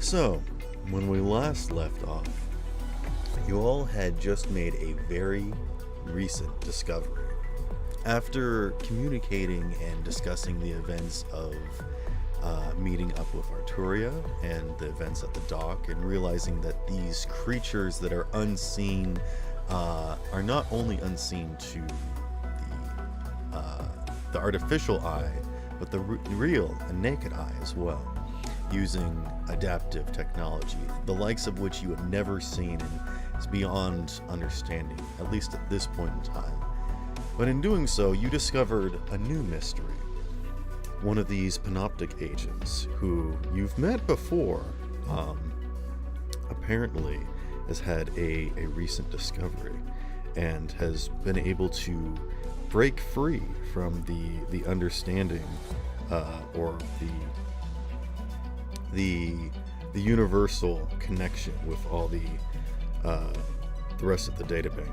So, when we last left off, you all had just made a very recent discovery. After communicating and discussing the events of meeting up with Arturia and the events at the dock, and realizing that these creatures that are unseen are not only unseen to the artificial eye, but the real and naked eye as well, using adaptive technology, the likes of which you have never seen and is beyond understanding, at least at this point in time. But in doing so, you discovered a new mystery. One of these panoptic agents, who you've met before, apparently has had a recent discovery and has been able to break free from the understanding or the universal connection with all the rest of the databank.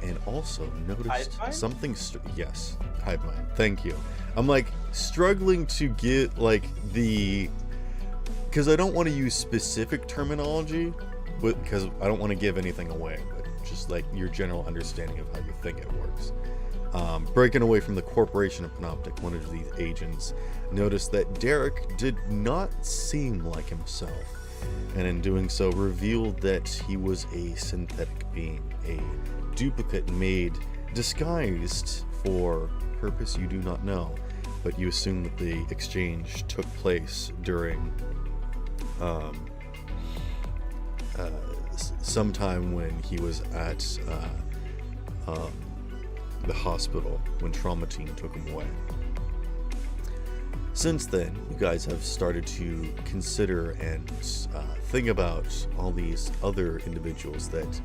And also noticed something. Yes, hive mind. Thank you. I'm like struggling to get like because I don't want to use specific terminology, because I don't want to give anything away, but just like your general understanding of how you think it works. Breaking away from the corporation of Panoptic, one of these agents noticed that Derek did not seem like himself, and in doing so revealed that he was a synthetic being, a duplicate made, disguised for purpose you do not know, but you assume that the exchange took place during sometime when he was at the hospital when Trauma Team took him away. Since then, you guys have started to consider and think about all these other individuals that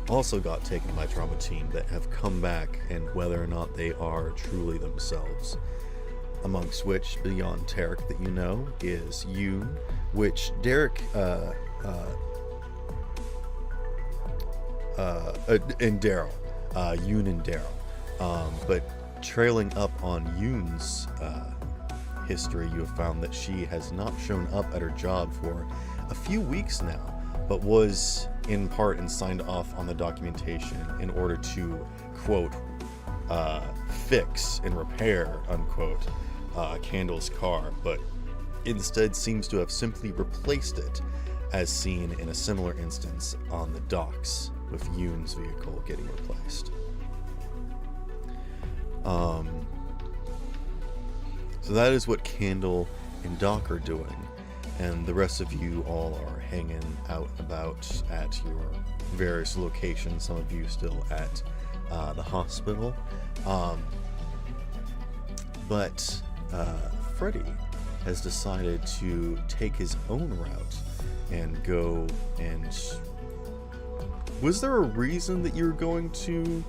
also got taken by Trauma Team that have come back, and whether or not they are truly themselves. Amongst which, beyond Tarek that you know, is Yoon, which Derek and Daryl. Yoon and Daryl. But trailing up on Yoon's history, you have found that she has not shown up at her job for a few weeks now, but was in part and signed off on the documentation in order to, quote, fix and repair, unquote, Candle's car, but instead seems to have simply replaced it, as seen in a similar instance on the docks with Yoon's vehicle getting replaced. So that is what Candle and Doc are doing, and the rest of you all are hanging out about at your various locations, some of you still at the hospital. But Freddy has decided to take his own route and go and... Was there a reason that you were going to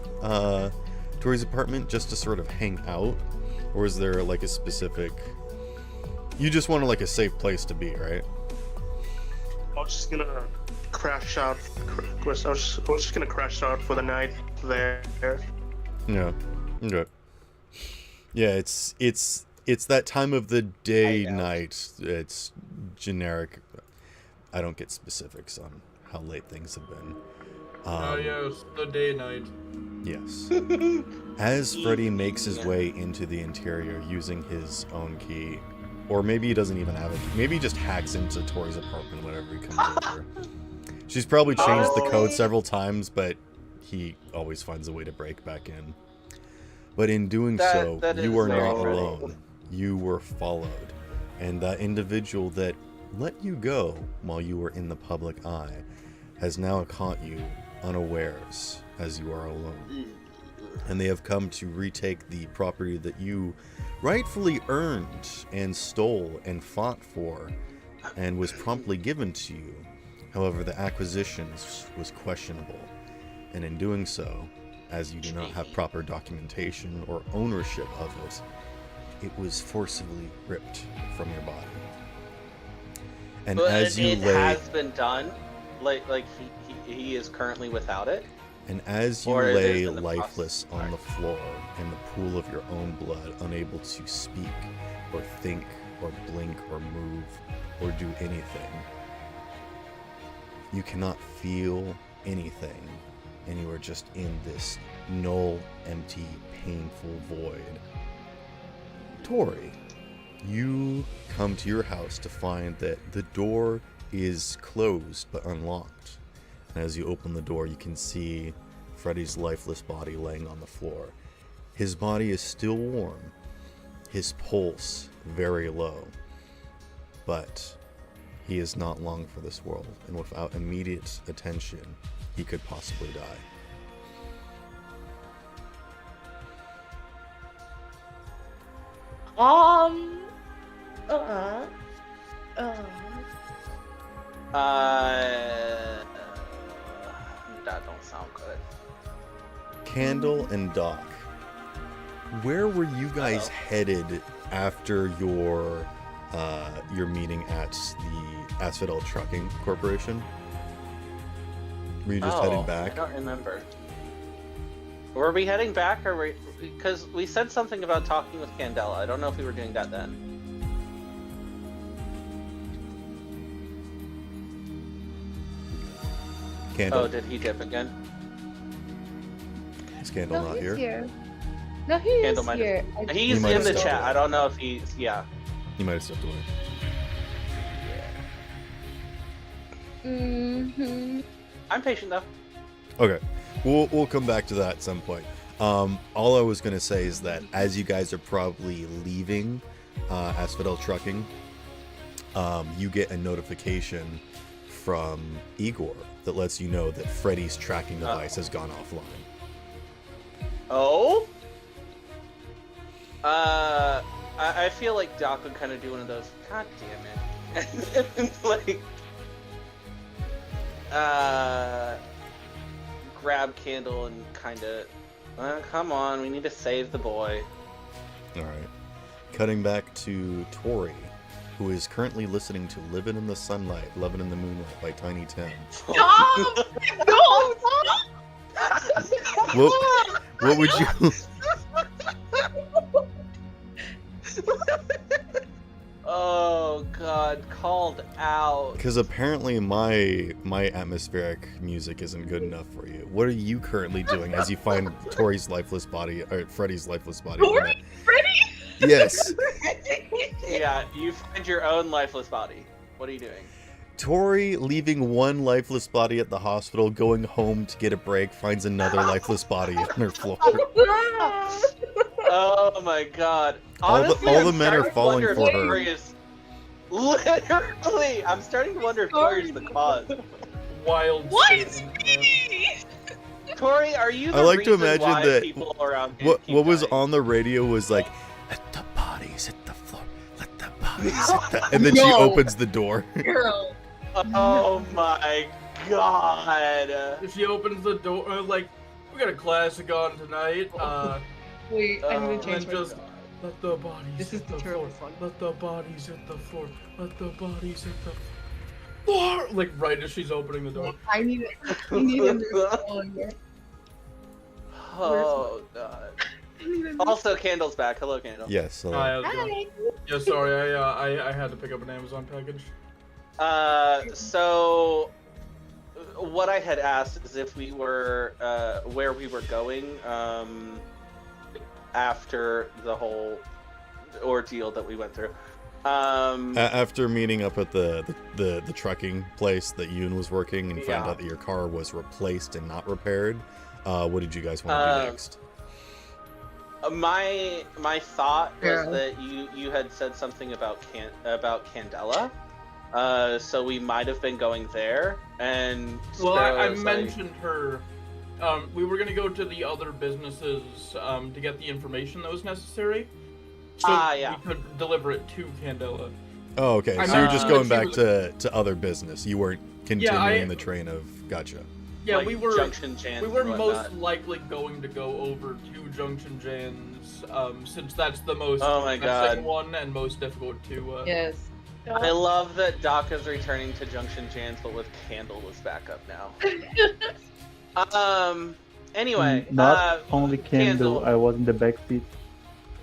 Tori's apartment, just to sort of hang out? Or is there like a specific... You just wanted like a safe place to be, right? I was just gonna crash out. I was just gonna crash out for the night there. Yeah. Okay. Yeah, it's that time of the day, night. It's generic. I don't get specifics on how late things have been. Yes, the day night. Yes. As Freddy makes his way into the interior using his own key, or maybe he doesn't even have it. Maybe he just hacks into Tori's apartment whenever he comes over. She's probably changed the code several times, but he always finds a way to break back in. But in doing so, you are not alone. You were followed. And that individual that let you go while you were in the public eye has now caught you unawares as you are alone. And they have come to retake the property that you rightfully earned and stole and fought for and was promptly given to you. However, the acquisition was questionable. And in doing so, as you do not have proper documentation or ownership of it, it was forcibly ripped from your body. And but as you it lay, has been done, like he is currently without it. And as you lay lifeless on the floor in the pool of your own blood, unable to speak or think or blink or move or do anything. You cannot feel anything, and you are just in this null, empty, painful void. Tori, you come to your house to find that the door is closed but unlocked. And as you open the door, you can see Freddy's lifeless body laying on the floor. His body is still warm, his pulse very low, but he is not long for this world, and without immediate attention, he could possibly die. That don't sound good. Candle and Doc, where were you guys headed after your meeting at the Asphodel Trucking Corporation? Were you just heading back? I don't remember. Were we heading back, or were because we said something about talking with Candela. I don't know if we were doing that then. Candle. Oh, did he dip again? Is Candle not here? No, he Candle is might here. He's might in have the stepped chat. away. I don't know if he's He might have stepped away. I'm patient though. Okay, we'll come back to that at some point. All I was gonna say is that as you guys are probably leaving Asphodel Trucking, you get a notification from Igor that lets you know that Freddy's tracking device has gone offline. Oh? I feel like Doc would kind of do one of those, God damn it. Like, grab Candle and kind of, come on, we need to save the boy. Alright. Cutting back to Tori, who is currently listening to Living in the Sunlight, Loving in the Moonlight by Tiny Tim. No! No! What would you... Oh god, called out. Because apparently my atmospheric music isn't good enough for you. What are you currently doing as you find Tori's lifeless body, or Freddy's lifeless body? Tori? Freddy? Yes. Yeah, you find your own lifeless body. What are you doing? Tori, leaving one lifeless body at the hospital, going home to get a break, finds another lifeless body on her floor. Oh my god. All the I'm men are starting to falling wonder for if her. Tori is- Literally! I'm starting to wonder if Tori's the cause. Wild. Why is statement. me? Tori, are you the I like to reason imagine why that people around here What keep was dying? on the radio was like, let the bodies hit the floor, let the bodies hit the... And then she No. opens the door. Girl. Oh my god. She opens the door, like, we got a classic on tonight. Wait, I'm gonna Oh, change and my just let the bodies This is hit the the terrible floor. one. Let the bodies hit the floor. Let the bodies hit the floor. Like right as she's opening the door. I need it. I need him to fall in here. Oh god. I need him. Also, Candle's back. Hello, Candle. Yes. So, Hi. Hi. Yeah, sorry. I had to pick up an Amazon package. So what I had asked is if we were where we were going after the whole ordeal that we went through. after meeting up at the trucking place that Yoon was working and found Yeah. out that your car was replaced and not repaired, what did you guys want to do next? My thought was Yeah. that you had said something about Candela. So we might have been going there, and Well, Sparrow I was like- mentioned her. We were gonna go to the other businesses to get the information that was necessary, so yeah. we could deliver it to Candela. Oh, okay. I So you're just mentioned going that back to other business. You weren't continuing the train of gotcha. Yeah, like we were. Junction Jans We were and most whatnot. likely going to go over to Junction Jan's, since that's the most Oh my pressing God. one and most difficult to. Yes. I love that Doc is returning to Junction Jans, but with Candle as backup now. Anyway, Not only Candle, Candle. I was in the back seat.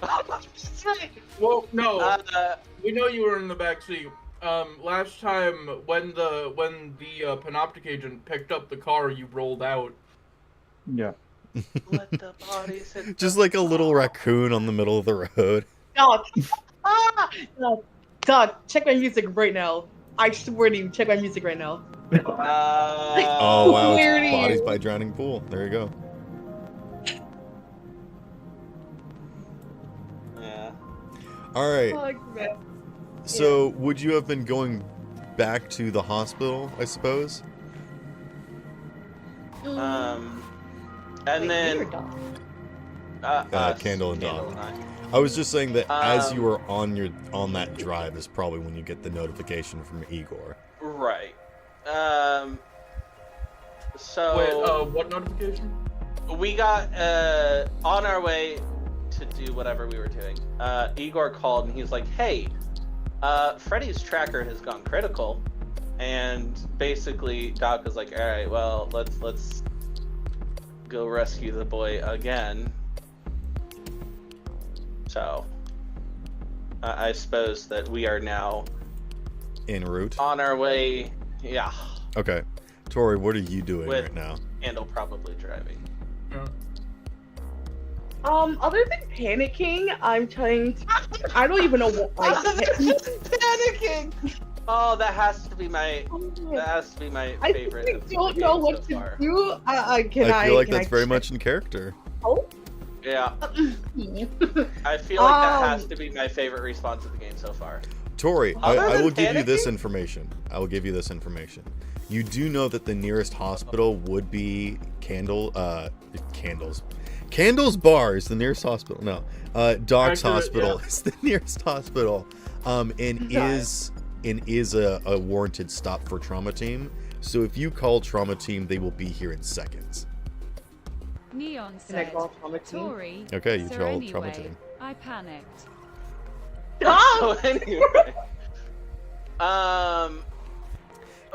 That's right. Well, no, Uh, we know you were in the back seat. Last time when the panoptic agent picked up the car, you rolled out. Yeah. let the bodies hit Just the like a little floor. raccoon on the middle of the road. Dog, Ah! dog, check my music right now. I swear to you, check my music right now. Oh wow, Where it's do Bodies you- by Drowning Pool. There you go. Yeah. All right. Fuck, man. So, would you have been going back to the hospital, I suppose? And Wait, then me or dog? us, Candle and Candle Dog. and I. I was just saying that as you Um, were on that drive is probably when you get the notification from Igor. Right. So Wait, what notification? we got on our way to do whatever we were doing. Igor called and he's like, "Hey, Freddy's tracker has gone critical," and basically Doc was like, "All right, well, let's go rescue the boy again." So I suppose that we are now En route. on our way. Yeah, Okay. Tori, what are you doing With- right now? Andal probably driving. Yeah. Other than panicking, I'm trying to... I don't even know what I Panicking. Oh, that has to be my I favorite. really of the don't know game what so to far. do. I feel like can that's very check- much in character. Oh? Yeah, I feel like that has Um, to be my favorite response of the game so far. Tori, Other I than will give you this panicking? information. I will give you this information. You do know that the nearest hospital would be Candle's Bar is the nearest hospital. No, Doc's Accurate, Hospital is the nearest hospital. And is a warranted stop for trauma team. So if you call trauma team, they will be here in seconds. Neon Can I said, call trauma team? Tori, Okay, you so call anyway, trauma team. I panicked. Oh! So anyway,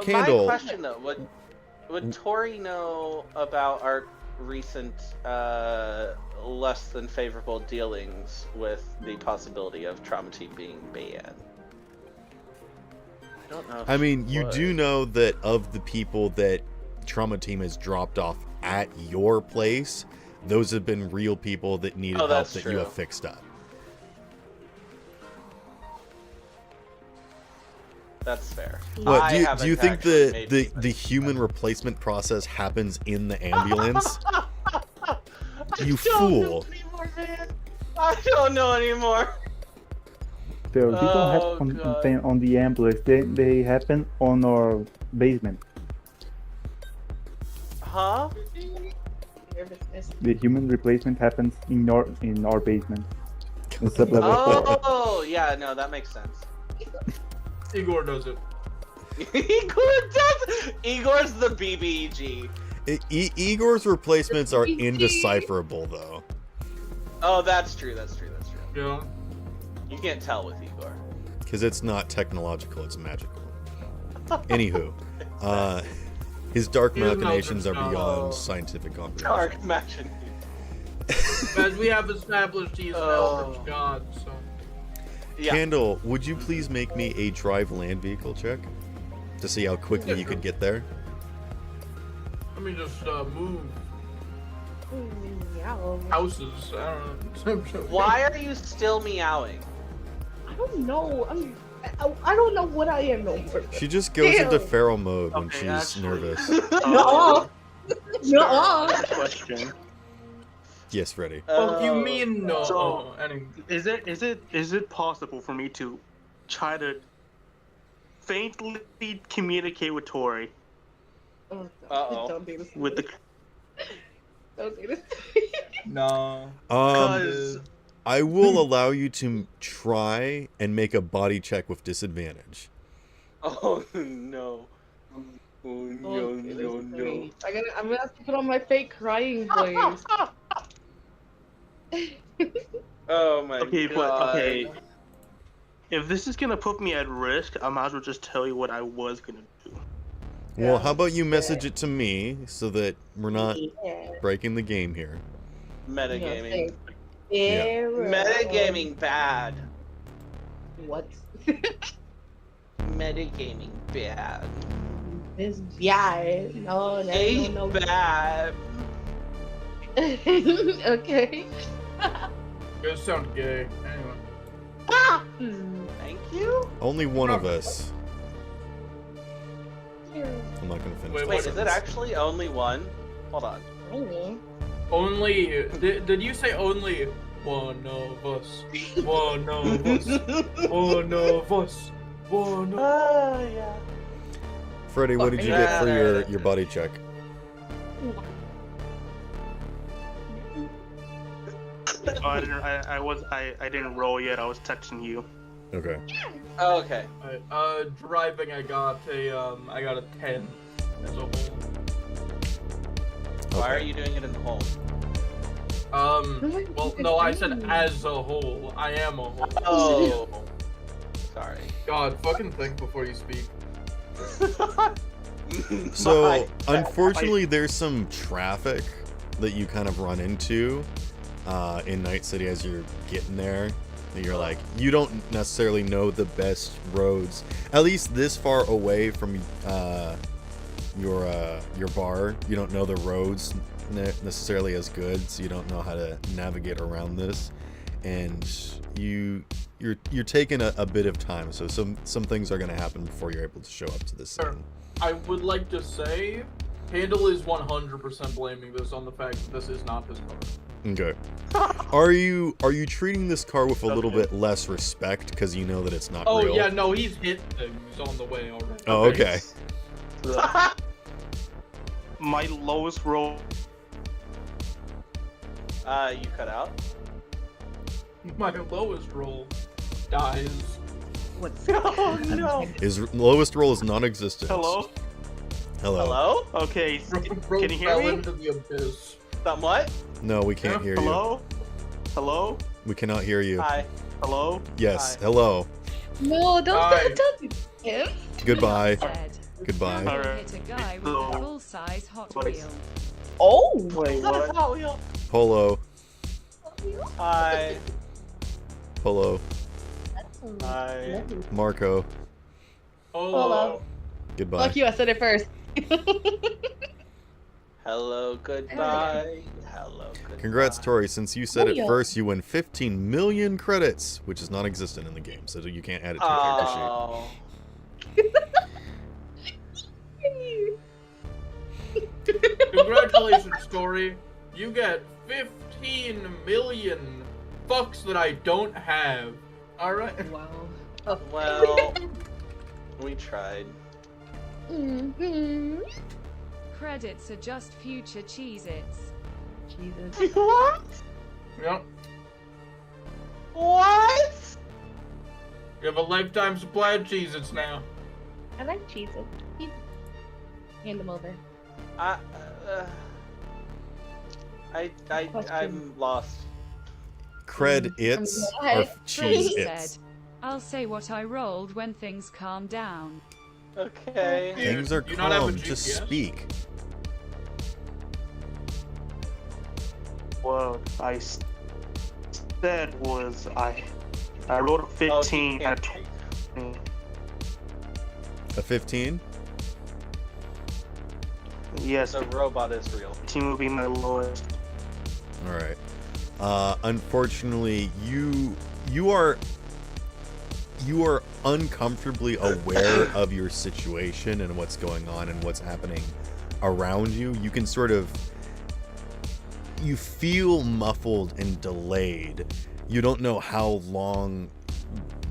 Candle. my question though, would Tori know about our recent less than favorable dealings with the possibility of trauma team being banned? I don't know. if I mean, she you would. do know that of the people that trauma team has dropped off at your place, those have been real people that needed Oh, help that's that you true. have fixed up. That's fair. What I do you haven't think actually the made the, any the human replacement process happens in the ambulance? You fool. I don't know anymore. So they don't Oh, happen God. on the ambulance. They happen on our basement. Huh? Nervousness. The human replacement happens in our basement. In sub-level 4. Oh, yeah, no, that makes sense. Igor does it. Igor does. Igor's the BBEG. Igor's replacements are EG. indecipherable, though. Oh, that's true. That's true. Yeah. You can't tell with Igor. Because it's not technological, it's magical. Anywho, his dark He doesn't know machinations are there's no- beyond scientific comprehension. Dark Maction. As we have established, he is an Oh. eldritch god, so. Yeah. Candle, would you please make me a drive land vehicle check to see how quickly you could get there? Let me just move Meow. houses. I don't know. Why are you still meowing? I don't know. I don't know what I am no more. She just goes Ew. into feral mode when Okay, she's actually- nervous. No. No. Question. Yes, Freddy. Fuck you mean no? So- Anyway. Is it possible for me to try to faintly communicate with Tori Oh, Uh-oh. don't do this. with the Don't do this. No. Cause I will allow you to try and make a body check with disadvantage. oh no. Oh no Okay, this no is no. great. I'm gonna have to put on my fake crying voice. Oh my okay, god. but okay. If this is gonna put me at risk, I might as well just tell you what I was gonna do. Well, Yeah. how about you message it to me so that we're not Yeah. breaking the game here? Metagaming. Arrow. Metagaming bad. What? Metagaming bad. This bad. No, that Hey, no. bad. Okay. You guys sound gay. Anyway. Thank you. Only one of us. Hmm. I'm not gonna finish. Wait, the Wait, is it sentence. actually only one? Hold on. Only. Did you say only one of us? One of us. One of us. One of Yeah. Freddie, what did you get for your body check? Oh, I didn't roll yet. I was texting you. Okay. Oh, okay. Alright, driving I got a 10 as a whole. Why are Okay. you doing it in home? Well, no, I said as a whole. I am a whole. Oh. Sorry. God, fucking think before you speak. So, My- unfortunately, there's some traffic that you kind of run into in Night City as you're getting there. And you're like, you don't necessarily know the best roads, at least this far away from your bar. You don't know the roads necessarily as good, so you don't know how to navigate around this, and you're taking a bit of time. So some things are going to happen before you're able to show up to this Sure. scene. I would like to say, Handle is 100% blaming this on the fact that this is not his car. Okay. Are you treating this car with a little Okay. bit less respect because you know that it's not Oh real? yeah, no, he's hit things on the way already. Oh, okay. My lowest roll. You cut out. My lowest roll dies. What's Oh no. His lowest roll is non-existent. Hello. Hello. Hello? Okay. Bro Can you hear fell me? into the abyss. Somewhat? No, we can't hear you. Hello. Hello. We cannot hear you. Hi. Hello. Yes. Hi. hello. No, don't Hi. don't him. Goodbye. Said, Goodbye. "Now Alright. hit a guy with a full-size Hot Wait. Wheel." Oh. Wait. Is that a What? Hot Wheel? Polo. Hi. Polo. Hi. Marco. Oh. Goodbye. Fuck you, I said it first. Hello, goodbye. Hello, goodbye. Congrats, Tori. Since you said it Mario. first, you win 15 million credits, which is non-existent in the game, so you can't add it to your character sheet. Oh. Congratulations, Tori. You get 15 million fucks that I don't have. Alright. Wow. Well, we tried. Mm-hmm. Credits are just future Cheez-Its. Jesus. What? Yep. What? You have a lifetime supply of Cheez-Its now. I like Jesus. Hand them over. I, Question. I'm lost. Cred its or Right. cheese He its. said, "I'll say what I rolled when things calm down." Okay. Things are You not have a calm. Just GPS? speak. What I said was I rolled a 15 Oh, and a 20. A 15? Yes, The robot is real. 15 would be my lowest. All right. Unfortunately, you are uncomfortably aware of your situation and what's going on and what's happening around you. You can sort of you feel muffled and delayed. You don't know how long,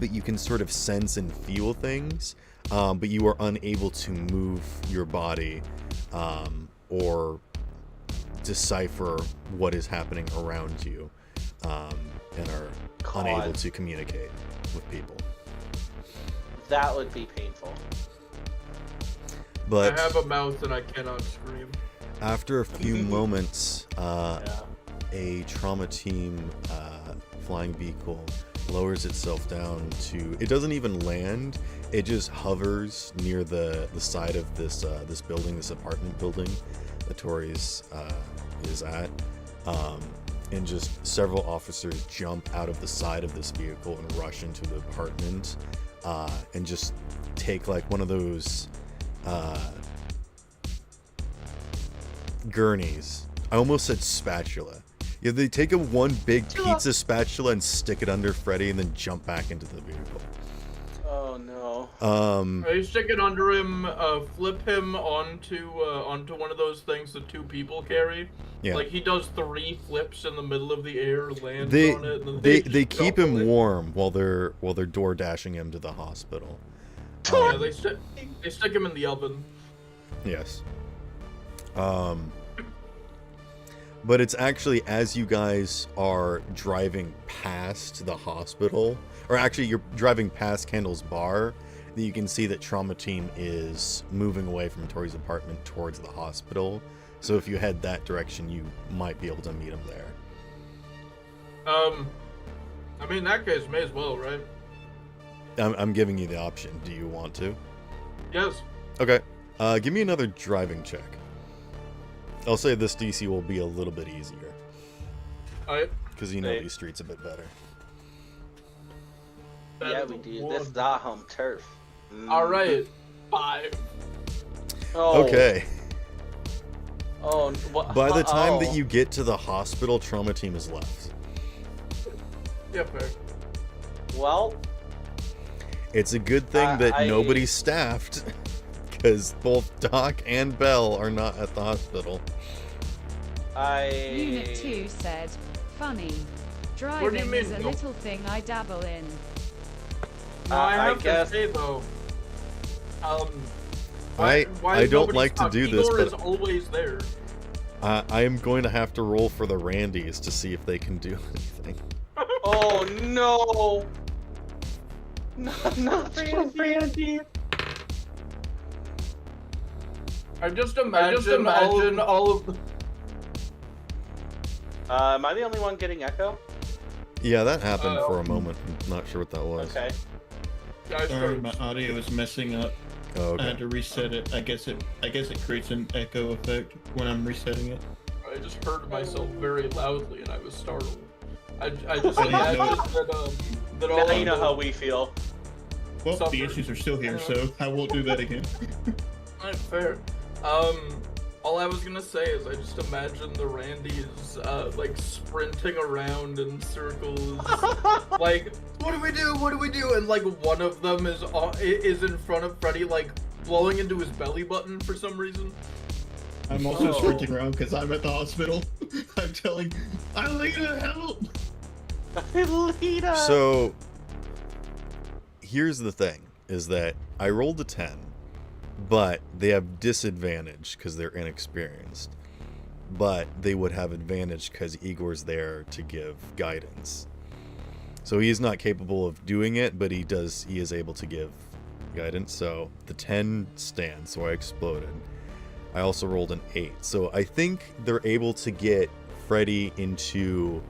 but you can sort of sense and feel things. But you are unable to move your body or decipher what is happening around you, and are God. unable to communicate with people. That would be painful. But I have a mouth and I cannot scream. after a few moments, Yeah. a trauma team flying vehicle lowers itself down to. It doesn't even land. It just hovers near the side of this building, this apartment building that Tori's is at. and just several officers jump out of the side of this vehicle and rush into the apartment, and just take like one of those gurneys. I almost said spatula. Yeah, they take a one big pizza spatula and stick it under Freddy and then jump back into the vehicle. Oh no. You stick it under him, flip him onto one of those things that two people carry. Yeah. Like he does 3 flips in the middle of the air, lands They on it, and then they just keep jump him away. warm while they're door dashing him to the hospital. Yeah, they stick him in the oven. Yes. But it's actually as you guys are driving past the hospital, or actually you're driving past Kendall's bar, that you can see that Trauma Team is moving away from Tori's apartment towards the hospital. So if you head that direction, you might be able to meet him there. I mean, in that case, may as well, right? I'm giving you the option. Do you want to? Yes. Okay. Give me another driving check. I'll say this DC will be a little bit easier. Alright. Because you know Hey. these streets a bit better. Yeah, we do. This is our home turf. Alright. 5. Oh. Okay. Oh. What? By the time that you get to the hospital, Trauma Team is left. Yeah, fair. Well. It's a good thing that I- nobody's staffed. Because both Doc and Belle are not at the hospital. Unit 2 said, funny. What do you Driving is mean, a no? little thing I dabble in. No, I I have guess- to say though, I is don't nobody like to stuck? do this, Igor but is always there. I am going to have to roll for the Randys to see if they can do anything. Oh no. Not Randy. I just imagine all of the... Am I the only one getting echo? Yeah, that happened for a moment. I'm not sure what that was. Okay. guys Sorry, started- my audio is messing up. Oh, I had okay. to reset it. I guess it creates an echo effect when I'm resetting it. I just heard myself very loudly and I was startled. I just I didn't imagine know. that all Now of you know the- how we feel. Well, Suffer. the issues are still here, so I won't do that again. Alright, fair. All I was gonna say is I just imagine the Randys, like sprinting around in circles, like, what do we do? What do we do? And like one of them is in front of Freddy, like blowing into his belly button for some reason. I'm also Oh. sprinting around because I'm at the hospital. I'm telling, Alita, help! Lita. So, here's the thing, is that I rolled a 10, but they have disadvantage because they're inexperienced. But they would have advantage because Igor's there to give guidance. So he is not capable of doing it, but he is able to give guidance. So the 10 stands, so I exploded. I also rolled an 8. So I think they're able to get Freddy into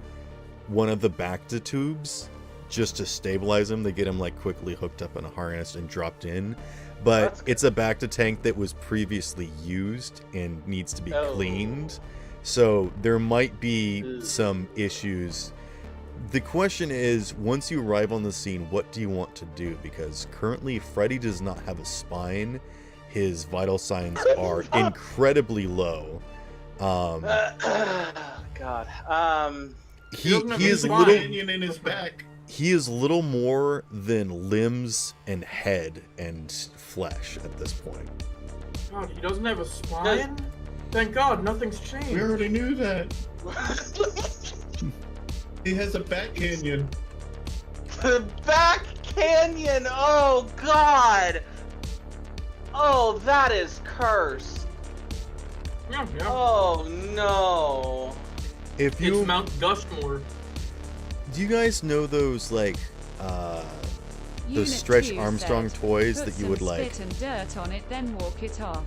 one of the Bacta tubes just to stabilize him. They get him like quickly hooked up in a harness and dropped in. But That's good. it's a Bacta tank that was previously used and needs to be Oh. cleaned. So there might be Ugh. some issues. The question is, once you arrive on the scene, what do you want to do? Because currently Freddy does not have a spine. His vital signs are incredibly low. God. He doesn't have is a spine. little Canyon in his back. he is little more than limbs and head and flesh at this point. God, he doesn't have a spine? Thank God, nothing's We changed. already knew that. He has a back canyon. The back canyon. Oh God. Oh, that is cursed. Yeah, yeah. Oh no. If It's you Mount Gushmore. do you guys know those like Unit Stretch 2 Armstrong said, toys "Put that you some would like? spit and dirt on it, then walk it off."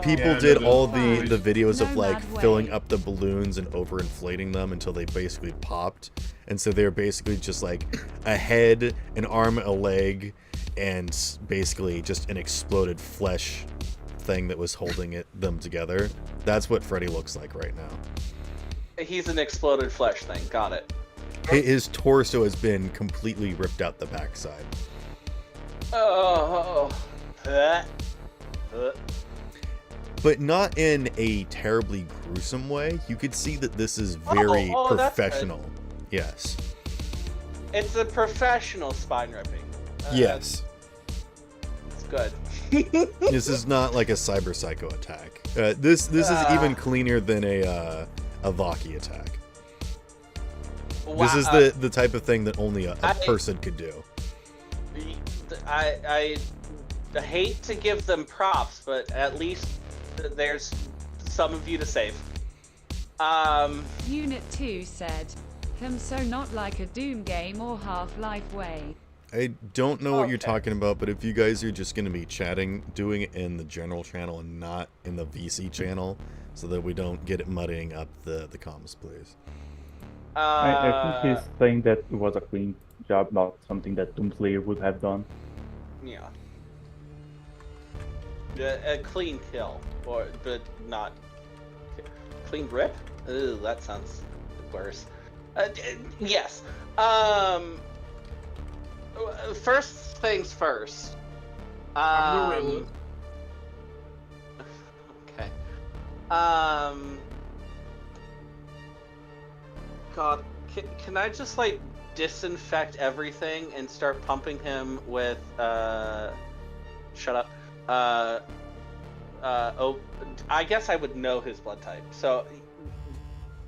People Yeah, I did know all those the videos of No like mad way. filling up the balloons and overinflating them until they basically popped. And so they're basically just like a head, an arm, a leg, and basically just an exploded flesh thing that was holding them together. That's what Freddy looks like right now. He's an exploded flesh thing. Got it. His torso has been completely ripped out the backside. Oh. But not in a terribly gruesome way. You could see that this is very that's professional. Yes. It's a professional spine ripping. Yes. It's good. This is not like a cyber psycho attack. This is even cleaner than a Vaki attack. Wow. This is the type of thing that only a person could do. I hate to give them props, but at least there's some of you to save. Unit 2 said, so not like a Doom game or Half-Life way. I don't know what you're talking about, but if you guys are just going to be chatting, doing it in the general channel and not in the VC channel, so that we don't get it muddying up the comms, please. I think he's saying that it was a clean job, not something that Doomslayer would have done. Yeah. A clean kill, but not clean rip. Ooh, that sounds worse. Yes. First things first. Okay. God, can I just like disinfect everything and start pumping him with shut up. I guess I would know his blood type. So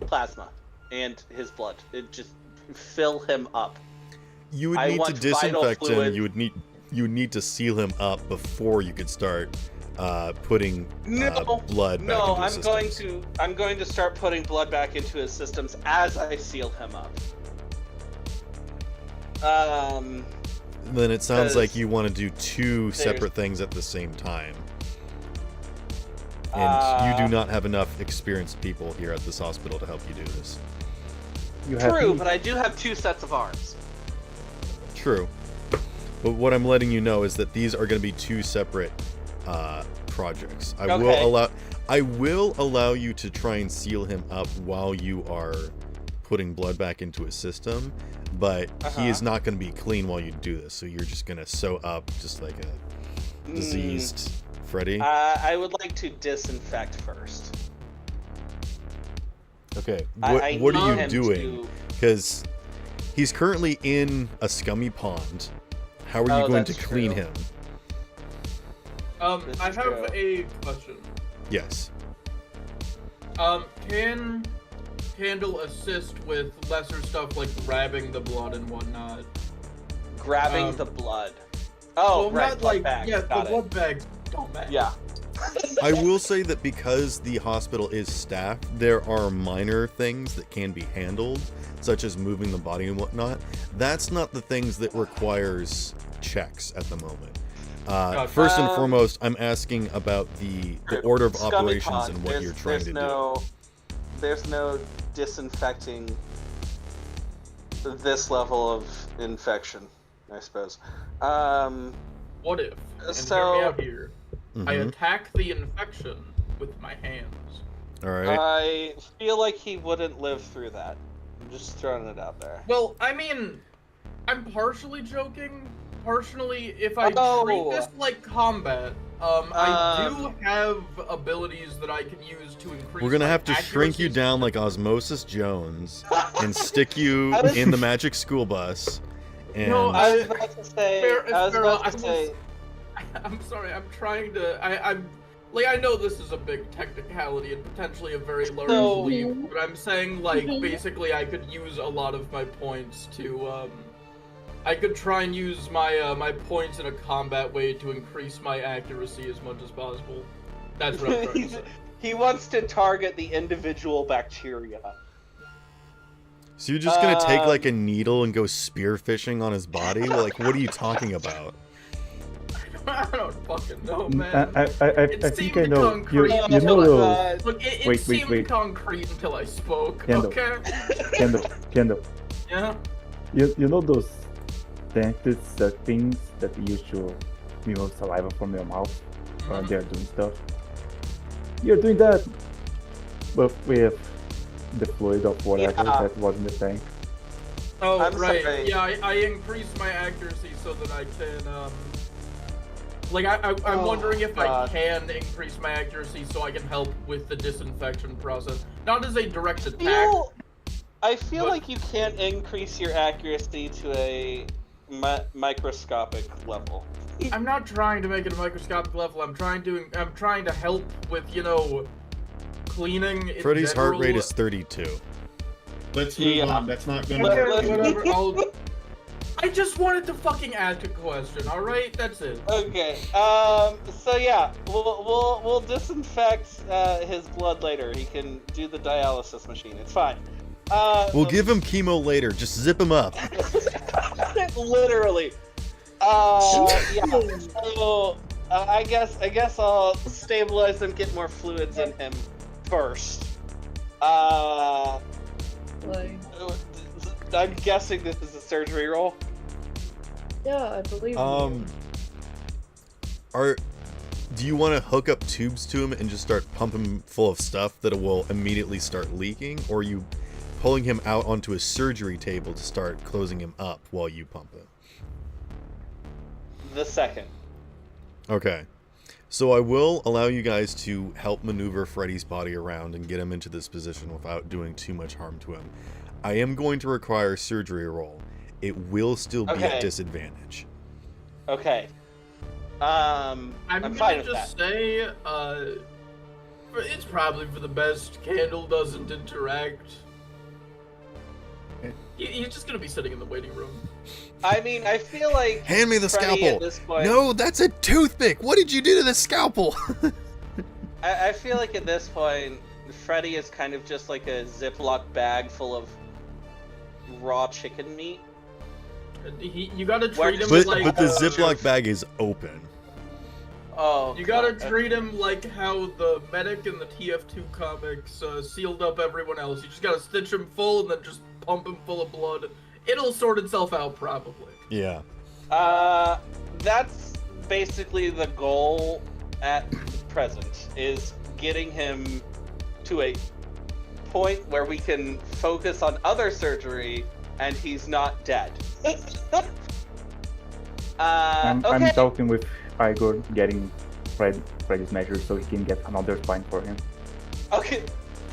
plasma and his blood. It just fill him up. You would need to disinfect him. You would need to seal him up before you could start putting blood back into his systems. I'm going to start putting blood back into his systems as I seal him up. Then it sounds like you want to do two separate things at the same time. And you do not have enough experienced people here at this hospital to help you do this. True, but I do have 2 sets of arms. True. But what I'm letting you know is that these are going to be 2 separate projects. I will allow you to try and seal him up while you are putting blood back into his system, but he is not going to be clean while you do this. So you're just going to sew up just like a diseased Freddy. I would like to disinfect first. Okay, what are you doing? Because he's currently in a scummy pond. How are you going to clean him? I have a question. Yes. Can Candle assist with lesser stuff like grabbing the blood and whatnot? Grabbing the blood. Oh, well, right. Not like, bag. yeah, the blood bags don't matter. Yeah. I will say that because the hospital is staffed, there are minor things that can be handled, such as moving the body and whatnot. That's not the things that requires checks at the moment. First and foremost, I'm asking about the order of operations and what you're trying to do. There's no disinfecting this level of infection, I suppose. What if? And so, hear me out here. I attack the infection with my hands. All right. I feel like he wouldn't live through that. I'm just throwing it out there. Well, I mean, I'm partially joking. Partially, if I treat this like combat, I do have abilities that I can use to increase. We're gonna have to shrink you down like Osmosis Jones and stick you in the magic school bus. And No, I was about to say. I'm sorry. I'm trying to. I'm like, I know this is a big technicality and potentially a very large leap, but I'm saying like basically I could use a lot of my points to I could try and use my my points in a combat way to increase my accuracy as much as possible. That's what I'm trying to say. He wants to target the individual bacteria. So you're just gonna take like a needle and go spearfishing on his body? Like, what are you talking about? I don't fucking know, man. I think I know. You know those. Look, it seemed concrete until I spoke. Kendall. Okay. Kendall. Yeah. You know those dentist things that you use to remove saliva from your mouth when they're doing stuff? You're doing that, but with the fluid of whatever Yeah. that was in the tank. Oh, I'm right. sorry. Yeah, I increased my accuracy so that I can, like, I'm Oh, wondering if God. I can increase my accuracy so I can help with the disinfection process. Not as a direct attack. I feel But- like you can't increase your accuracy to a microscopic level. I'm not trying to make it a microscopic level. I'm trying to help with, cleaning in Freddy's heart general. rate is 32. Let's move Yeah. on. That's not gonna Let- work. let's- Whatever. I just wanted to fucking ask a question. All right, that's it. Okay. So yeah, we'll disinfect his blood later. He can do the dialysis machine. It's fine. We'll give him chemo later. Just zip him up. Literally. Yeah. So I guess I'll stabilize him, get more fluids in him first. Like, I'm guessing this is a surgery roll. yeah, I believe Do you want to hook up tubes to him and just start pumping him full of stuff that will immediately start leaking, or are you pulling him out onto a surgery table to start closing him up while you pump him? The second. Okay. So I will allow you guys to help maneuver Freddy's body around and get him into this position without doing too much harm to him. I am going to require a surgery roll. It will still be Okay. at disadvantage. Okay. I'm fine gonna with just that. say, it's probably for the best. Candle doesn't interact. He's just gonna be sitting in the waiting room. I mean, I feel like Hand me the Freddy scalpel! at this point, No, that's a toothpick! What did you do to the scalpel? I feel like at this point, Freddy is kind of just like a Ziploc bag full of raw chicken meat. You gotta Where- treat him but like the Ziploc bag is open. Oh, you gotta God. treat him like how the medic in the TF2 comics sealed up everyone else. You just gotta stitch him full and then just pump him full of blood. It'll sort itself out probably. Yeah. That's basically the goal at present, is getting him to a point where we can focus on other surgery and he's not dead. I'm Okay. talking with Igor, getting Freddy's measures so he can get another spine for him. Okay.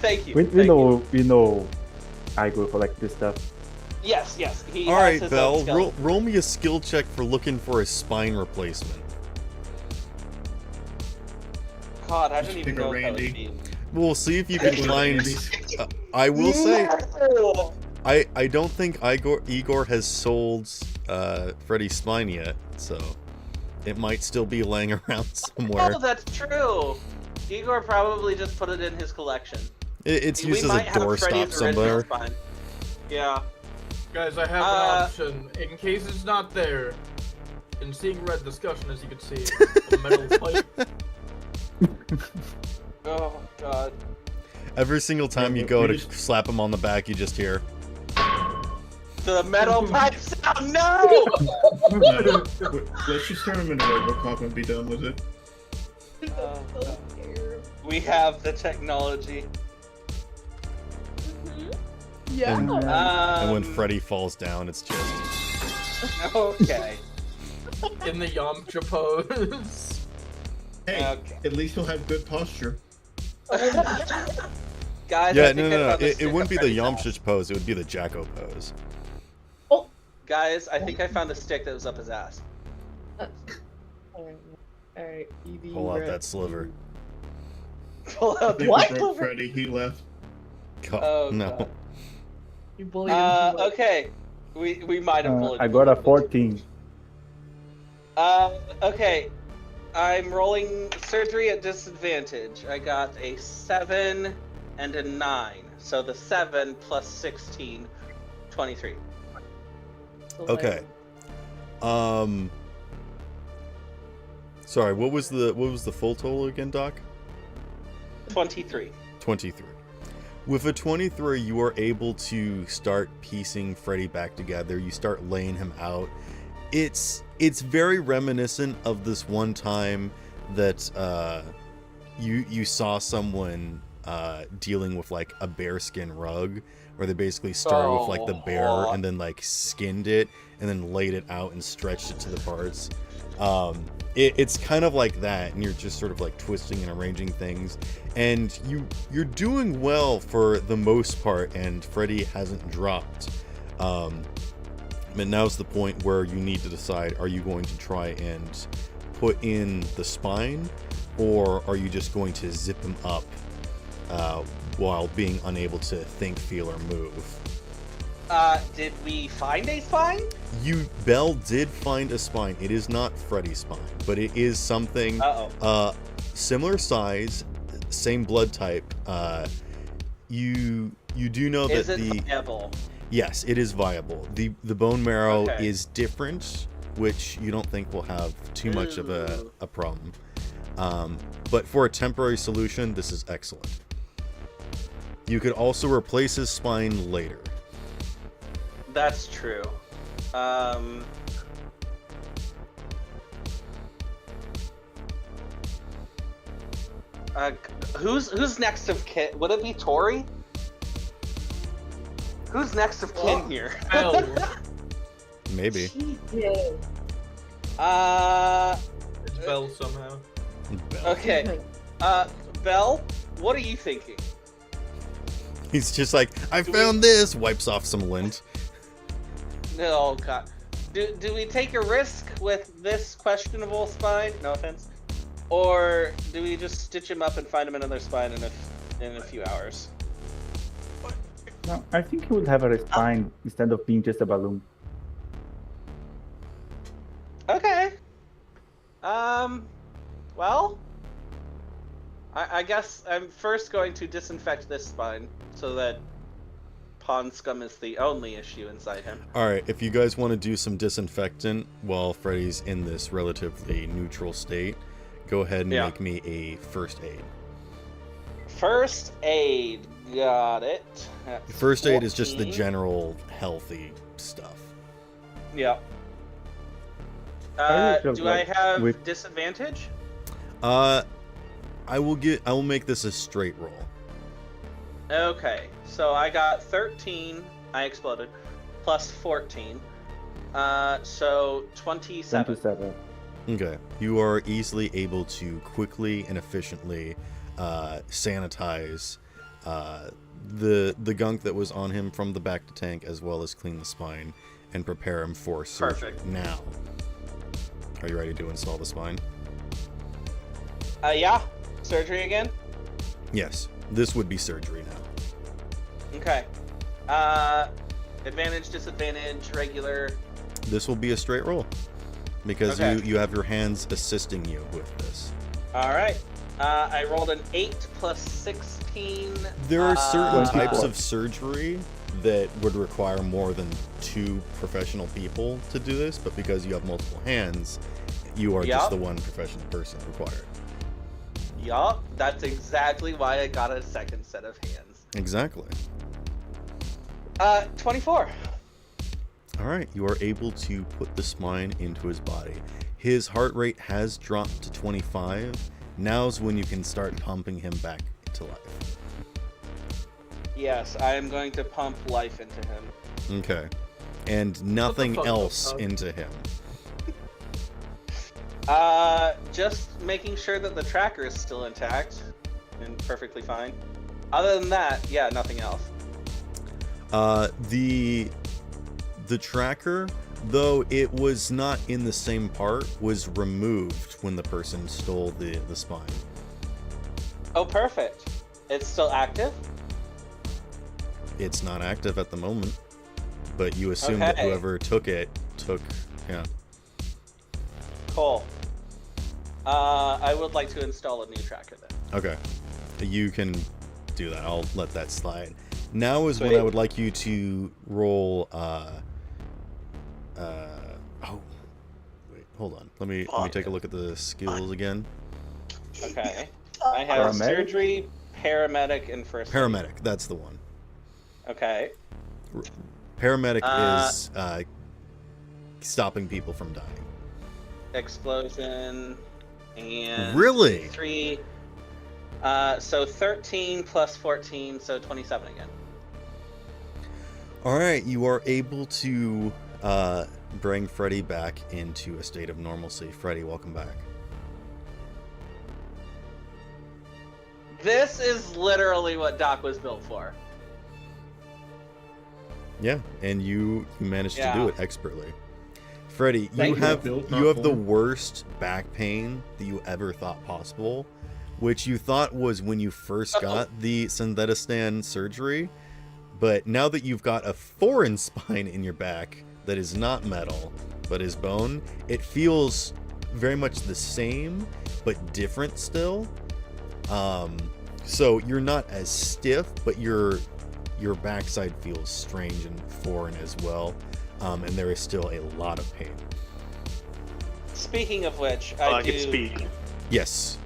Thank you. We Thank you. know Igor collect this stuff. Yes, yes. He All has right, his Bell. own skill. Roll me a skill check for looking for a spine replacement. God, I Just didn't even pick a know what that would Randy. be. We'll see if you can Pick one of find. Randy's. I will say, No! I don't think Igor has sold Freddy's spine yet, so it might still be laying around somewhere. Oh, that's true. Igor probably just put it in his collection. It's We used as might a have doorstop Freddy's original somewhere. spine. Yeah. Guys, I have an option. In case it's not there, in seeing red discussion, as you can see, a metal pipe. Oh God. Every single time you we go to just- slap him on the back, you just hear. The metal pipe sound. No. Let's just turn him into Robocop and be done with it. Oh, God. We have the technology. Yeah. And- And when Um, Freddy falls down, it's just. Okay. In the Yamcha pose. Hey, Okay. at least he'll have good posture. Guys, Yeah, I no, think no, I no. found the It stick wouldn't be of the Freddy's ass. Yamcha pose. It would be the Jacko pose. Guys, I think I found the stick that was up his ass. Alright, Evie. Pull out that sliver. Pull out the. They What? broke Freddy. He left. God, Oh, no. God. You bullied him too much. Okay. We might have bullied. I him got a little bit. 14. Okay. I'm rolling surgery at disadvantage. I got a 7 and a 9. So the 7 plus 16, 23. Okay. Sorry, what was the full total again, Doc? 23. 23. With a 23, you are able to start piecing Freddy back together. You start laying him out. It's very reminiscent of this one time that you saw someone dealing with like a bearskin rug, where they basically started with like the bear and then like skinned it and then laid it out and stretched it to the parts. It's kind of like that, and you're just sort of like twisting and arranging things, and you're doing well for the most part, and Freddy hasn't dropped. And now's the point where you need to decide, are you going to try and put in the spine, or are you just going to zip him up while being unable to think, feel, or move? Did we find a spine? Belle did find a spine. It is not Freddy's spine, but it is something similar size, same blood type. You do know is that it viable? Yes, it is viable. The bone marrow is different, which you don't think will have too much of a problem. But for a temporary solution, this is excellent. You could also replace his spine later. That's true. Who's next of kin? Would it be Tori? Who's next of kin here? Maybe. She did. It's Belle somehow. Belle. Okay. Belle, what are you thinking? He's just like, I found this. Wipes off some lint. No, God. Do we take a risk with this questionable spine? No offense. Or do we just stitch him up and find him another spine in a few hours? No, I think he would have a spine instead of being just a balloon. Okay. Well, I guess I'm first going to disinfect this spine so that pond scum is the only issue inside him. Alright, if you guys want to do some disinfectant while Freddy's in this relatively neutral state, go ahead and make me a first aid. First aid. Got it. That's First aid is just the 14. general healthy stuff. Yep. I just Do I like have with- disadvantage? I will make this a straight roll. Okay, so I got 13. I exploded. Plus 14. So 27. 27. Okay. You are easily able to quickly and efficiently sanitize the gunk that was on him from the back to tank, as well as clean the spine and prepare him for surgery. Perfect. Now, are you ready to install the spine? Yeah. Surgery again? Yes. This would be surgery now. Okay. Advantage, disadvantage, regular. This will be a straight roll because Okay. you have your hands assisting you with this. Alright. I rolled an 8 plus 16. There are certain 24. types of surgery that would require more than 2 professional people to do this, but because you have multiple hands, you are just Yup. the one professional person required. Yup, that's exactly why I got a second set of hands. Exactly. 24. All right, you are able to put the spine into his body. His heart rate has dropped to 25. Now's when you can start pumping him back to life. Yes, I am going to pump life into him. Okay. And nothing fuck, else dog? into him. Just making sure that the tracker is still intact and perfectly fine. Other than that, yeah, nothing else. The tracker, though it was not in the same part, was removed when the person stole the spine. Oh, perfect. It's still active? It's not active at the moment, but you assume that Okay. whoever took it took, yeah. Cool. I would like to install a new tracker then. Okay. You can do that. I'll let that slide. Now is when Sweet. I would like you to roll, wait, hold on. Let me take a look at the skills again. Okay. I have Paramedic? surgery, paramedic, and first aid. Paramedic, that's the one. Okay. Paramedic is stopping people from dying. Explosion and Really? 3. So 13 plus 14, so 27 again. All right, you are able to bring Freddy back into a state of normalcy. Freddy, welcome back. This is literally what Doc was built for. Yeah, and you managed to do it expertly. Freddy, you Thank have you. you have the worst back pain that you ever thought possible, which you thought was when you first got the Synthetistan surgery, but now that you've got a foreign spine in your back that is not metal but is bone, it feels very much the same but different still. So you're not as stiff, but your backside feels strange and foreign as well, and there is still a lot of pain. Speaking of which, I can speak. Yes.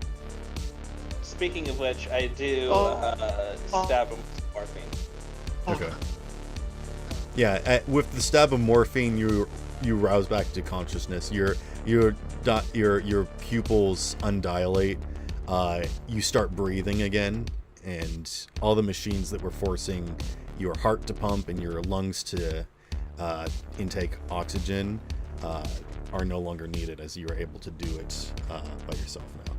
Speaking of which, I do stab him with morphine. Okay. Yeah, with the stab of morphine, you rouse back to consciousness. Your pupils undilate. You start breathing again, and all the machines that were forcing your heart to pump and your lungs to intake oxygen are no longer needed, as you are able to do it by yourself now.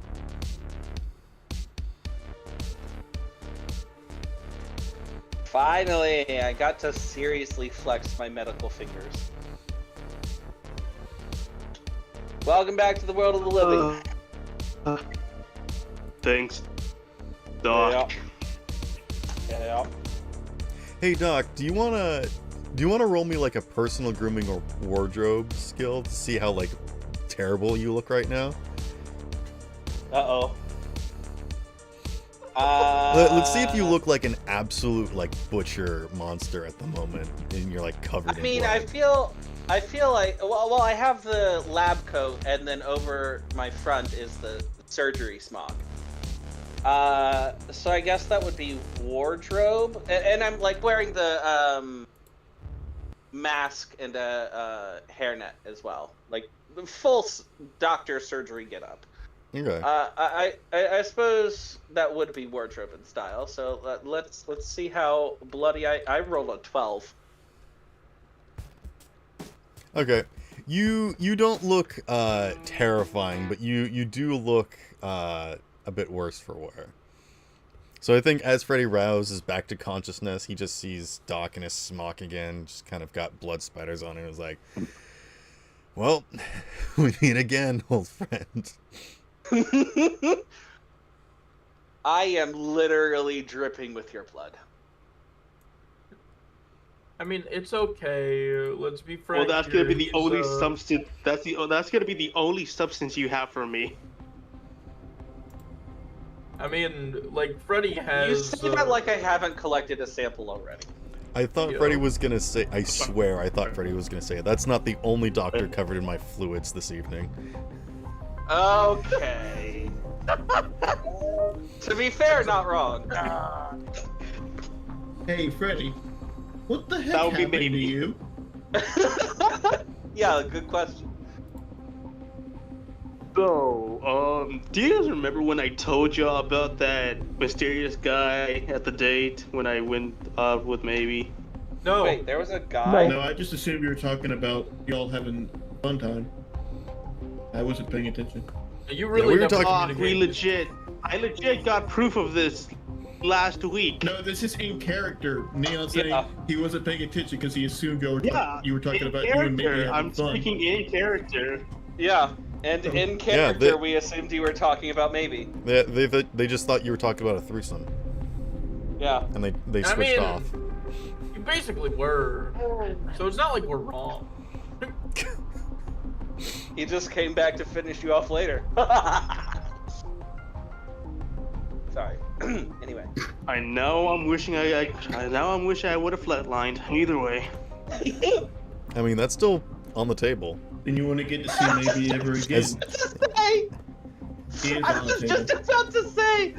Finally, I got to seriously flex my medical fingers. Welcome back to the world of the living. Thanks, Doc. Yeah. Hey Doc, do you wanna roll me like a personal grooming or wardrobe skill to see how like terrible you look right now? Uh-oh. Let's see if you look like an absolute like butcher monster at the moment, and you're like covered in blood. I feel like well, I have the lab coat, and then over my front is the surgery smock. So I guess that would be wardrobe, and I'm like wearing the mask and a hairnet as well, like the full doctor surgery getup. Okay. I suppose that would be wardrobe in style. So let's see how bloody I rolled a 12. Okay. You don't look terrifying, but you do look a bit worse for wear. So I think as Freddy rouses back to consciousness, he just sees Doc in his smock again, just kind of got blood spatters on it, and is like, well, we meet again, old friend. I am literally dripping with your blood. I mean, it's okay. Let's be frank. Well, that's gonna be the He's, only substance. That's gonna be the only substance you have for me. I mean, like Freddy has. You say that like I haven't collected a sample already. I thought Freddy was gonna say. I swear, I thought Freddy was gonna say it. That's not the only doctor covered in my fluids this evening. Okay. To be fair, not wrong. Hey, Freddy. What the heck That would be happened to maybe. you? Yeah, good question. So, do you guys remember when I told y'all about that mysterious guy at the date when I went with Maybe? No. Wait, there was a guy? No, I just assumed you were talking about y'all having fun time. I wasn't paying attention. You really we were never talking- communicated. I legit got proof of this last week. No, this is in character. Neon saying he wasn't paying attention because he assumed you were talking in about you and maybe character. having I'm fun. speaking in character. Yeah, and in character, they- we assumed you were talking about Maybe. They just thought you were talking about a threesome, Yeah. and they I switched mean, off. You basically were. So it's not like we're wrong. He just came back to finish you off later. Sorry. Anyway. I know. I'm wishing I would have flatlined. Either way. I mean, that's still on the table. And you want to get to see maybe ever again. He is I on the was table. just about to say.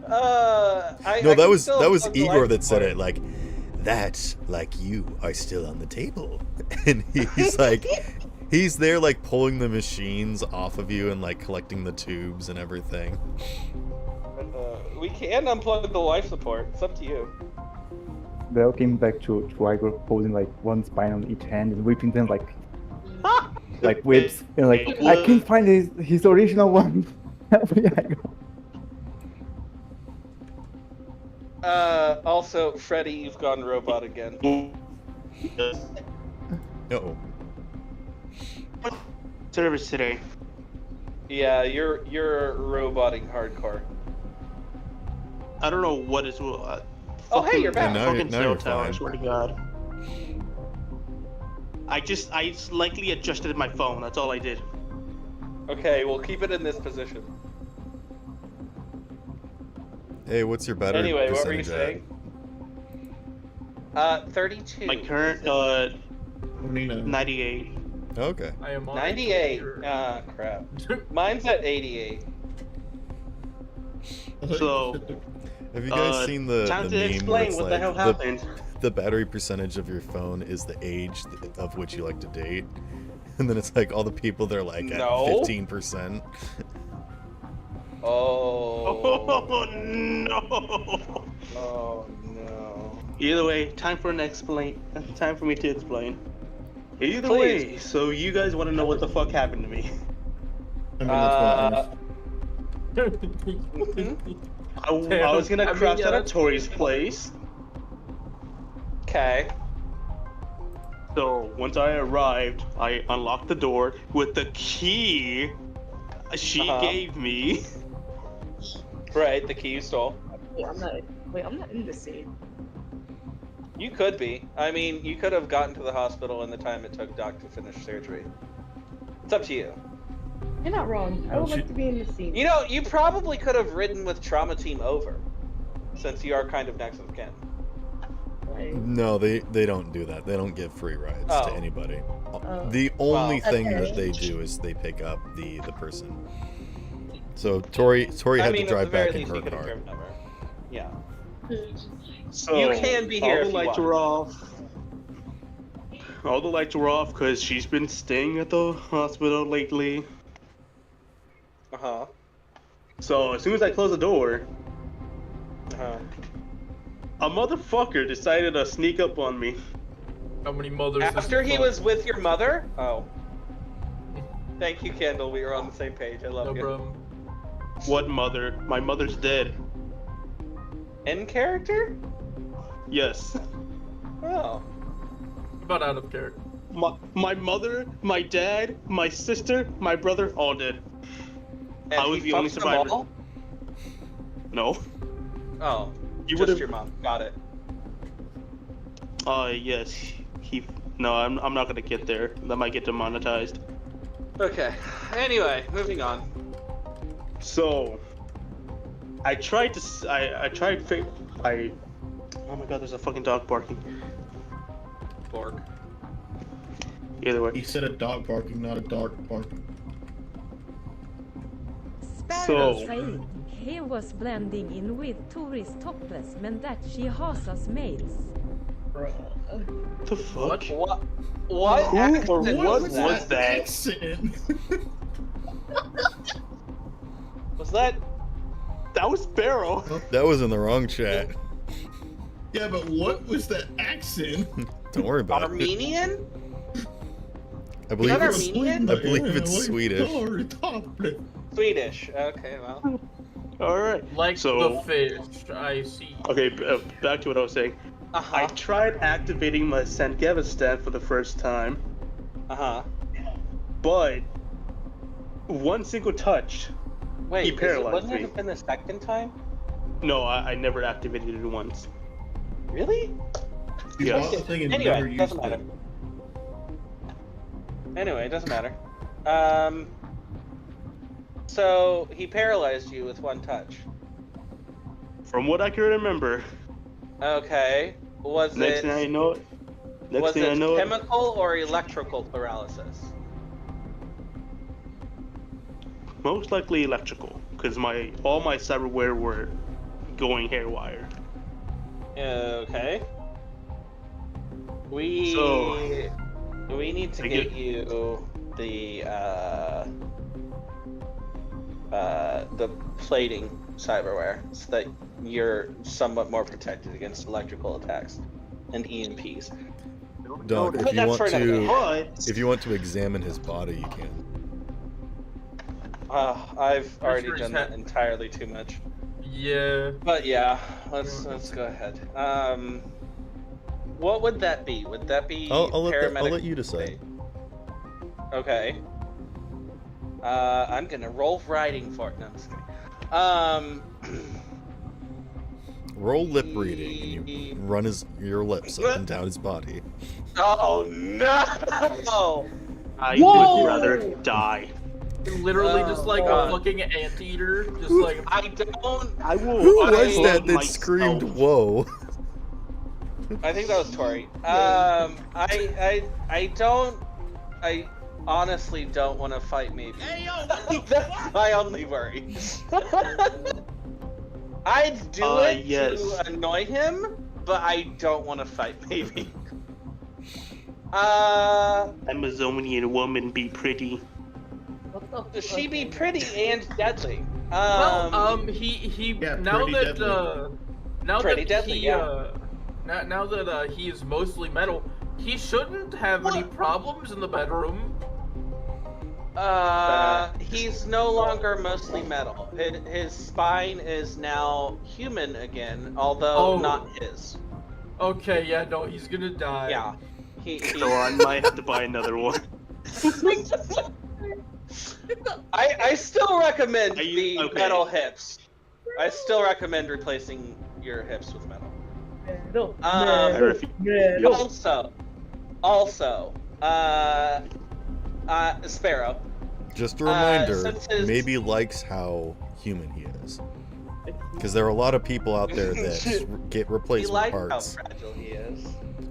No, that was Igor that said it. Like, that, like you, are still on the table, and he's like, He's there like pulling the machines off of you and like collecting the tubes and everything. We can unplug the life support. It's up to you. They all came back to Igor holding like one spine on each hand and whipping them like whips and like I can't find his original one. Help me, Igor. Also, Freddy, you've gone robot again. Uh-oh. Service today. Yeah, you're roboting hardcore. I don't know what is. Oh, hey, you're back. now Fucking you're cell tower, I fine. swear to God. I slightly adjusted my phone. That's all I did. Okay, we'll keep it in this position. Hey, what's your battery Anyway, what were you percentage saying? 32. My current 29. 98. at? Okay. I am on 98. computer. Ah, crap. Mine's at 88. So, Have you guys seen the time to meme where explain it's what like the hell happened. the battery percentage of your phone is the age of which you like to date? And then it's like all the people that are like at No. 15%. Oh. Oh no! Oh no. Either way, time for Time for me to explain. Either Please. way, so you guys want to know what the fuck happened to me? I mean, that's I was gonna crash out at Tori's place. Okay. So once I arrived, I unlocked the door with the key she gave me. Right, the key you stole. Wait, I'm not in the scene. You could be. I mean, you could have gotten to the hospital in the time it took Doc to finish surgery. It's up to you. You're not wrong. I would like to be in the scene. You know, you probably could have ridden with Trauma Team over, since you are kind of next of kin. Like, No, they don't do that. They don't give free rides Oh. to anybody. Oh. The only thing Okay. that they do is they pick up the person. So Tori I had mean, to drive at the very back in least, her you could have car. driven over. Yeah. So You can be here All if the you lights want. were off. All the lights were off because she's been staying at the hospital lately. Uh-huh. So as soon as I closed the door, Uh-huh. a motherfucker decided to sneak up on me. How many mothers? has After he fucked? was with your mother? Oh. Thank you, Kendall. We were on the same page. I love No you. problem. What mother? My mother's dead. In character? Yes. Oh. About out of character. My mother, my dad, my sister, my brother, all dead. And I was he the only fucked them survivor. all? No. Oh. You Just would've- your mom. Got it. Yes. He. No, I'm not gonna get there. That might get demonetized. Okay. Anyway, moving on. So, I tried to. I tried. Oh my god, there's a fucking dog barking. Borg. Either way. He said a dog barking, not a dog barking. Sparrow So- saying he was blending in with tourist topless meant that she has us males. What the fuck? What? What? Who or accent what was that? accent? Was that? That was Sparrow. That was in the wrong chat. Yeah, but what was that accent? Don't worry about it. Armenian? I believe that it's Armenian? I believe it's Swedish. Swedish. Okay, well. All right. Like So- the fish, I see. Okay, back to what I was saying. I Uh-huh. tried activating my St. Gavistan for the first time, Uh-huh. but one single touch. Wait, He paralyzed wouldn't it me. have been the second time? No, I never activated it once. Really? You Yes. bought the thing and never Anyway, used doesn't it. matter. Anyway, it doesn't matter. So he paralyzed you with one touch. From what I can remember, Okay. Was next it thing I know, was it chemical or electrical paralysis? most likely electrical, because all my cyberware were going haywire. Okay. We So- need to I get get- you the plating cyberware so that you're somewhat more protected against electrical attacks and EMPs. Doug, But that's for another day. if you want to examine his body, you can. I've already sure he's done that entirely too much. Yeah. But yeah, let's go ahead. What would that be? Would that be I'll paramedic? let you decide. Okay. I'm gonna roll writing for it. No, I'm just kidding. Roll lip reading, and you run your lips up and down his body. Oh no! I Whoa! would rather die. Literally just like God. a fucking anteater. Just like. I will. Who was I- that that myself. screamed, whoa? I think that was Tori. I honestly don't want to fight maybe. That's my only worry. I'd do it yes. to annoy him, but I don't want to fight maybe. Amazonian woman be pretty. What the Does she be fuck? pretty and deadly? He Yeah, now pretty that deadly. now Pretty that deadly, he yeah. now that he is mostly metal, he shouldn't have any problems in the bedroom. He's no longer mostly metal. His spine is now human again, although Oh. not his. Okay, yeah, no, he's gonna die. Yeah. So I might have to buy another one. I still recommend Are you- the okay. metal hips. I still recommend replacing your hips with metal. No, Um, no, no. Also, Sparrow. Just a reminder, since his- maybe likes how human he is. Because there are a lot of people out there that get He replacement likes parts. how fragile he is.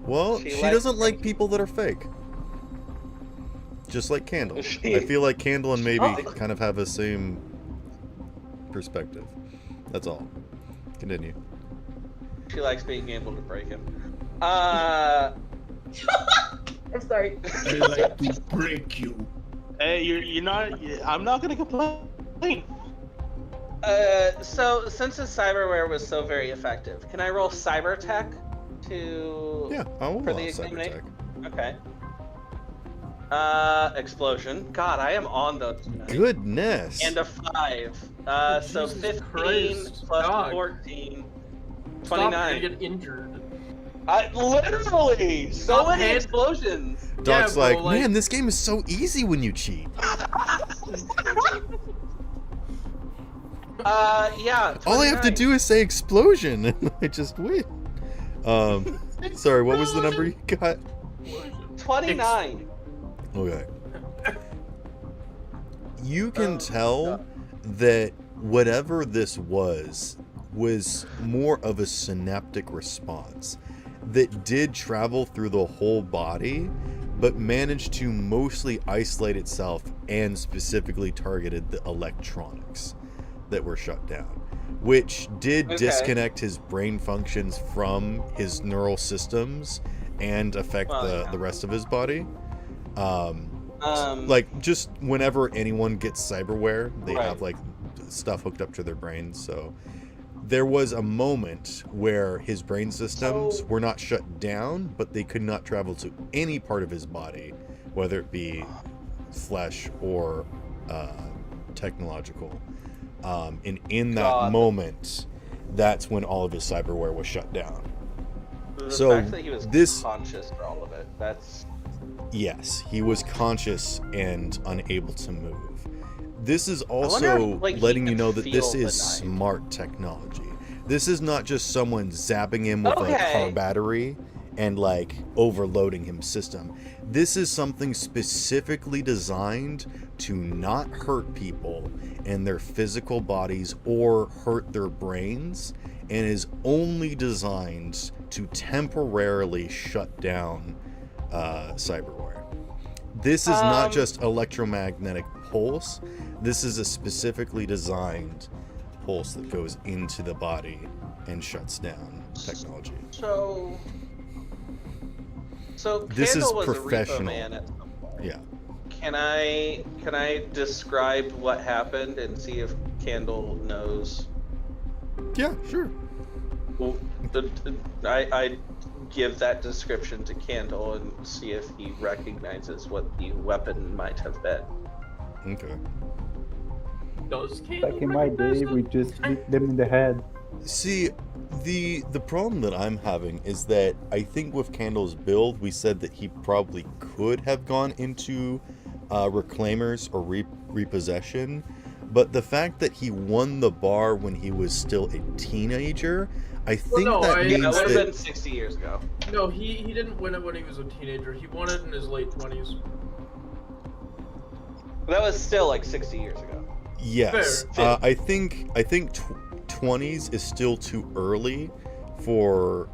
Well, she she likes doesn't like fragile. people that are fake. Just like Candle. She- I feel like Candle and maybe Oh. kind of have the same perspective. That's all. Continue. She likes being able to break him. I'm sorry. I like to break you. Hey, you're not. I'm not gonna complain. So since his cyberware was so very effective, can I roll cyber tech to? Yeah, I will For allow the cyber examination? tech. Okay. Explosion. God, I am on those. tonight. Goodness. And a 5. So Jesus 15 Christ, plus dog. 14. Stop, you're gonna 29. get injured. Literally! So Stop many hand- explosions! Doc's bro, like, like- man, this game is so easy when you cheat. Yeah. All I have to 29. do is say explosion, and I just win. Sorry, what was the number you got? 29. Okay. You can tell that whatever this was more of a synaptic response that did travel through the whole body, but managed to mostly isolate itself and specifically targeted the electronics that were shut down, which did Okay. disconnect his brain functions from his neural systems and affect Well, yeah. the rest of his body. Um, Like, just whenever anyone gets cyberware, they Right. have like stuff hooked up to their brains. So there was a moment where his brain systems So- were not shut down, but they could not travel to any part of his body, whether it be flesh or technological. And in that God. moment, that's when all of his cyberware was shut down. the so fact that he was this- conscious for all of it. That's Yes, he was conscious and unable to move. This is also wonder if, like, he letting you could know that this feel the is knife. smart technology. This is not just someone zapping him with a Okay. car battery and like overloading his system. This is something specifically designed to not hurt people in their physical bodies or hurt their brains, and is only designed to temporarily shut down cyberware. This is not just electromagnetic pulse. This is a specifically designed pulse that goes into the body and shuts down technology. so. This is Candle was a professional. repo man at some point. Yeah. Can I describe what happened and see if Candle knows? Yeah, sure. Well, I give that description to Candle and see if he recognizes what the weapon might have been. Okay. Does Candle Back in my recognize day, them? we just hit them in the head. See, the problem that I'm having is that I think with Candle's build, we said that he probably could have gone into Reclaimers or Repossession, but the fact that he won the bar when he was still a teenager, I think no, that Yeah, means that would that... have been 60 years ago. No, he didn't win it when he was a teenager. He won it in his late 20s. That was still like 60 years ago. Yes, Fair. I think 20s is still too early for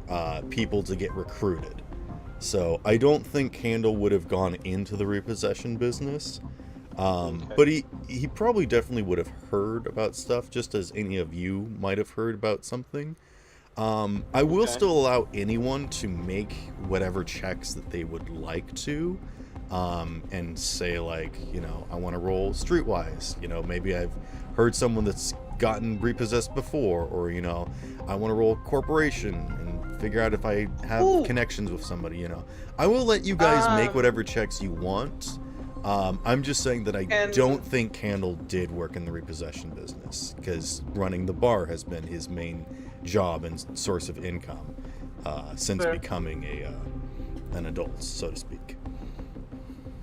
people to get recruited. So I don't think Candle would have gone into the repossession business. But he probably definitely would have heard about stuff, just as any of you might have heard about something. I will still allow anyone to make whatever checks that they would like to. And say, like, you know, I want to roll streetwise. You know, maybe I've heard someone that's gotten repossessed before, or, you know, I want to roll corporation and figure out if I have connections with somebody. You know, I will let you guys make whatever checks you want. I'm just saying that I don't think Candle did work in the repossession business, because running the bar has been his main job and source of income since becoming an adult, so to speak.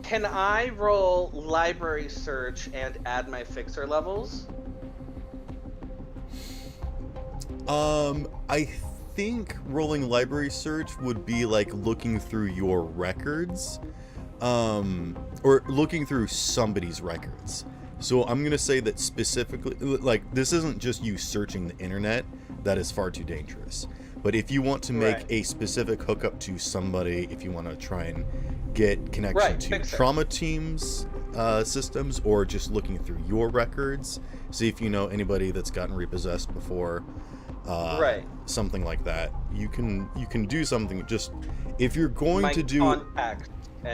Can I roll library search and add my fixer levels? I think rolling library search would be like looking through your records, or looking through somebody's records. So I'm gonna say that specifically, like, this isn't just you searching the internet. That is far too dangerous. But if you want to make a specific hookup to somebody, if you want to try and get connection to trauma teams systems, or just looking through your records, see if you know anybody that's gotten repossessed before, something like that, you can do something. Just if you're going to do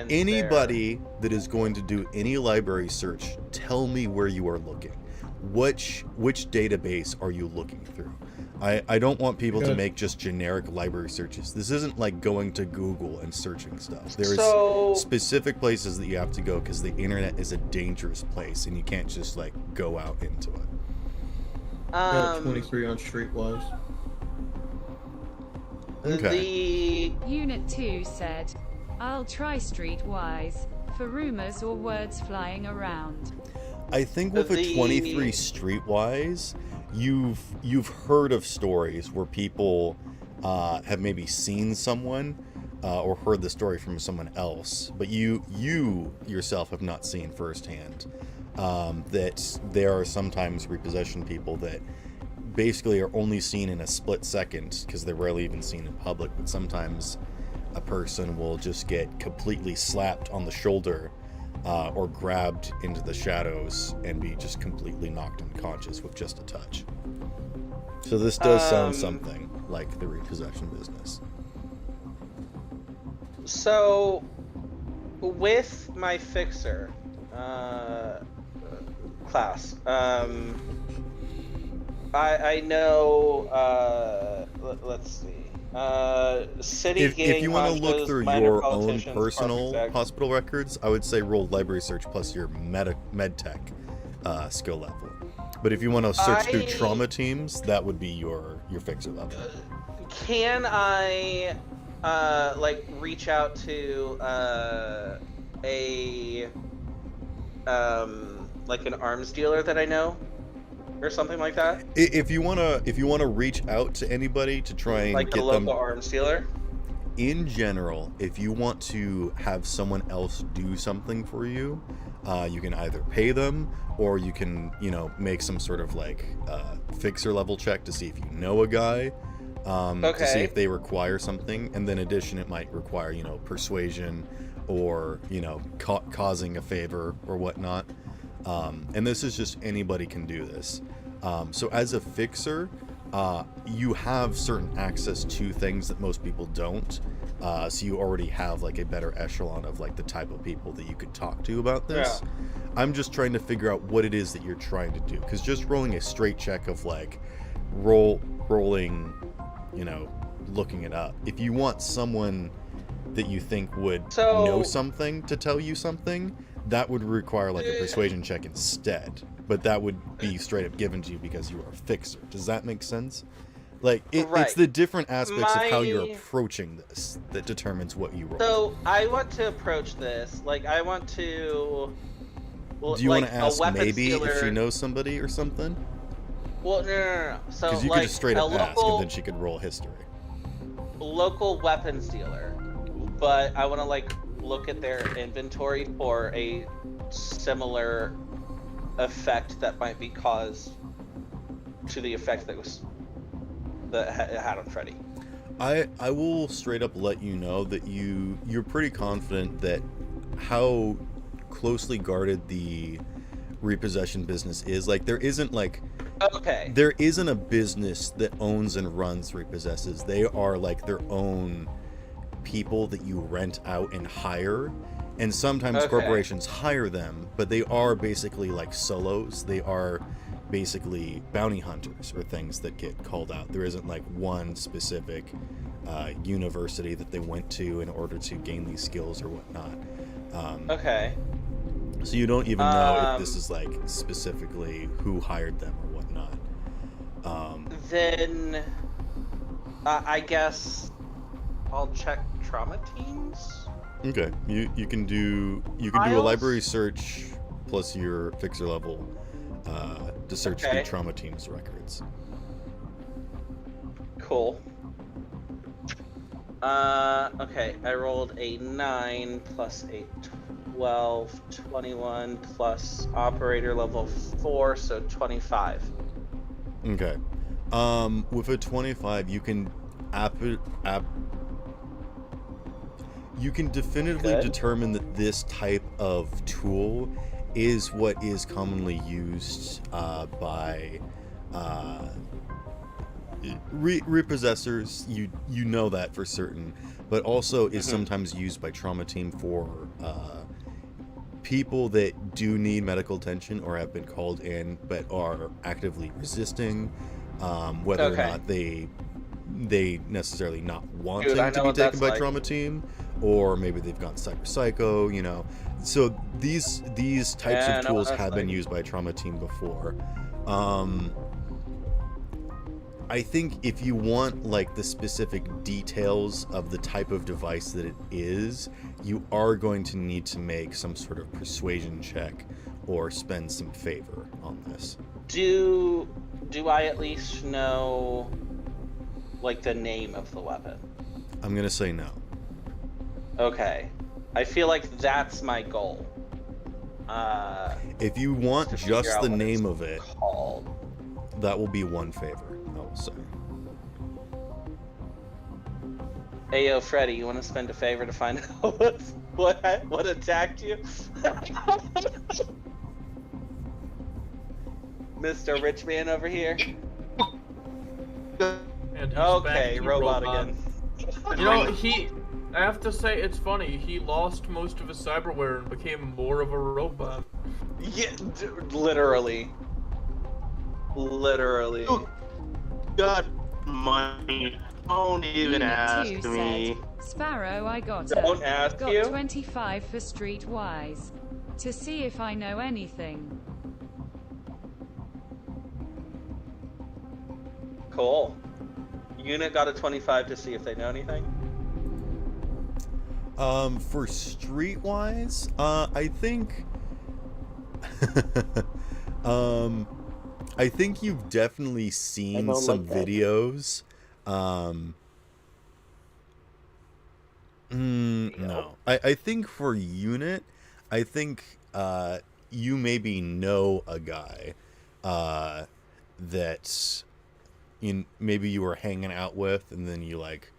anybody that is going to do any library search, tell me where you are looking. Which database are you looking through? I don't want people to make just generic library searches. This isn't like going to Google and searching stuff. There's specific places that you have to go, because the internet is a dangerous place and you can't just like go out into it. Got 23 on Streetwise. Okay. Unit 2 said, I'll try Streetwise for rumors or words flying around. I think with a 23 Streetwise, you've heard of stories where people have maybe seen someone or heard the story from someone else, but you yourself have not seen firsthand that there are sometimes repossession people that basically are only seen in a split second, because they're rarely even seen in public, but sometimes a person will just get completely slapped on the shoulder or grabbed into the shadows and be just completely knocked unconscious with just a touch. So this does sound something like the repossession business. So, with my fixer class, I know. Let's see. City if you want to look through your own personal architect. hospital records, I would say roll library search plus your med tech skill level. But if you want to search through trauma teams, that would be your fixer level. Can I like reach out to a like an arms dealer that I know, or something like that? If you wanna reach out to anybody to try and like get a local them, arms dealer. in general, if you want to have someone else do something for you, you can either pay them, or you can, make some sort of like fixer level check to see if you know a guy, to see if they require something. And then in addition, it might require, persuasion, or, causing a favor or whatnot. And this is just anybody can do this. So as a fixer, you have certain access to things that most people don't. So you already have like a better echelon of like the type of people that you could talk to about this. I'm just trying to figure out what it is that you're trying to do, because just rolling a straight check of like rolling, you know, looking it up. If you want someone that you think would know something to tell you something, that would require like a persuasion check instead. But that would be straight up given to you because you are a fixer. Does that make sense? Like, it's the different aspects of how you're approaching this that determines what you roll. So, I want to approach this, like, I want to... Well, do you like, want to ask maybe dealer... if she knows somebody or something? Well, no. So, because you like, could just straight up ask, and then she could roll history. Local weapons dealer. But I want to, like, look at their inventory for a similar effect that might be caused to the effect that it had on Freddy. I will straight up let you know that you're pretty confident that how closely guarded the repossession business is. Like, there isn't a business that owns and runs repossesses. They are like their own people that you rent out and hire, and sometimes corporations hire them, but they are basically like solos. They are basically bounty hunters or things that get called out. There isn't like one specific university that they went to in order to gain these skills or whatnot. So you don't even know if this is like specifically who hired them or whatnot. Then I guess I'll check trauma teams. Okay, you can do a library search plus your fixer level to search the trauma team's records. Cool. Okay, I rolled a 9 plus a 12, 21 plus operator level 4, so 25. Okay. With a 25, you can you can definitively determine that this type of tool is what is commonly used by repossessors. You know that for certain, but also is sometimes used by trauma team for people that do need medical attention or have been called in but are actively resisting, whether or not they necessarily not wanting to be taken by trauma team, or maybe they've gone psycho, you know. So these types of tools have been used by trauma team before. I think if you want like the specific details of the type of device that it is, you are going to need to make some sort of persuasion check or spend some favor on this. Do I at least know like the name of the weapon? I'm gonna say no. Okay. I feel like that's my goal. If you want just the name of it, called. That will be one favor, I will say. Ayo, Freddy, you want to spend a favor to find out what attacked you? Mr. Rich Man over here. Okay, robot again. You know, I have to say, it's funny, he lost most of his cyberware and became more of a robot. Yeah, literally. Literally. Oh, God, money. Don't even ask me. Sparrow, I got Don't ask got you? 25 for Streetwise. To see if I know anything. Cool. Unit got a 25 to see if they know anything. For Streetwise, I think I think you've definitely seen some videos. No. I think for Unit, I think you maybe know a guy that maybe you were hanging out with, and then you like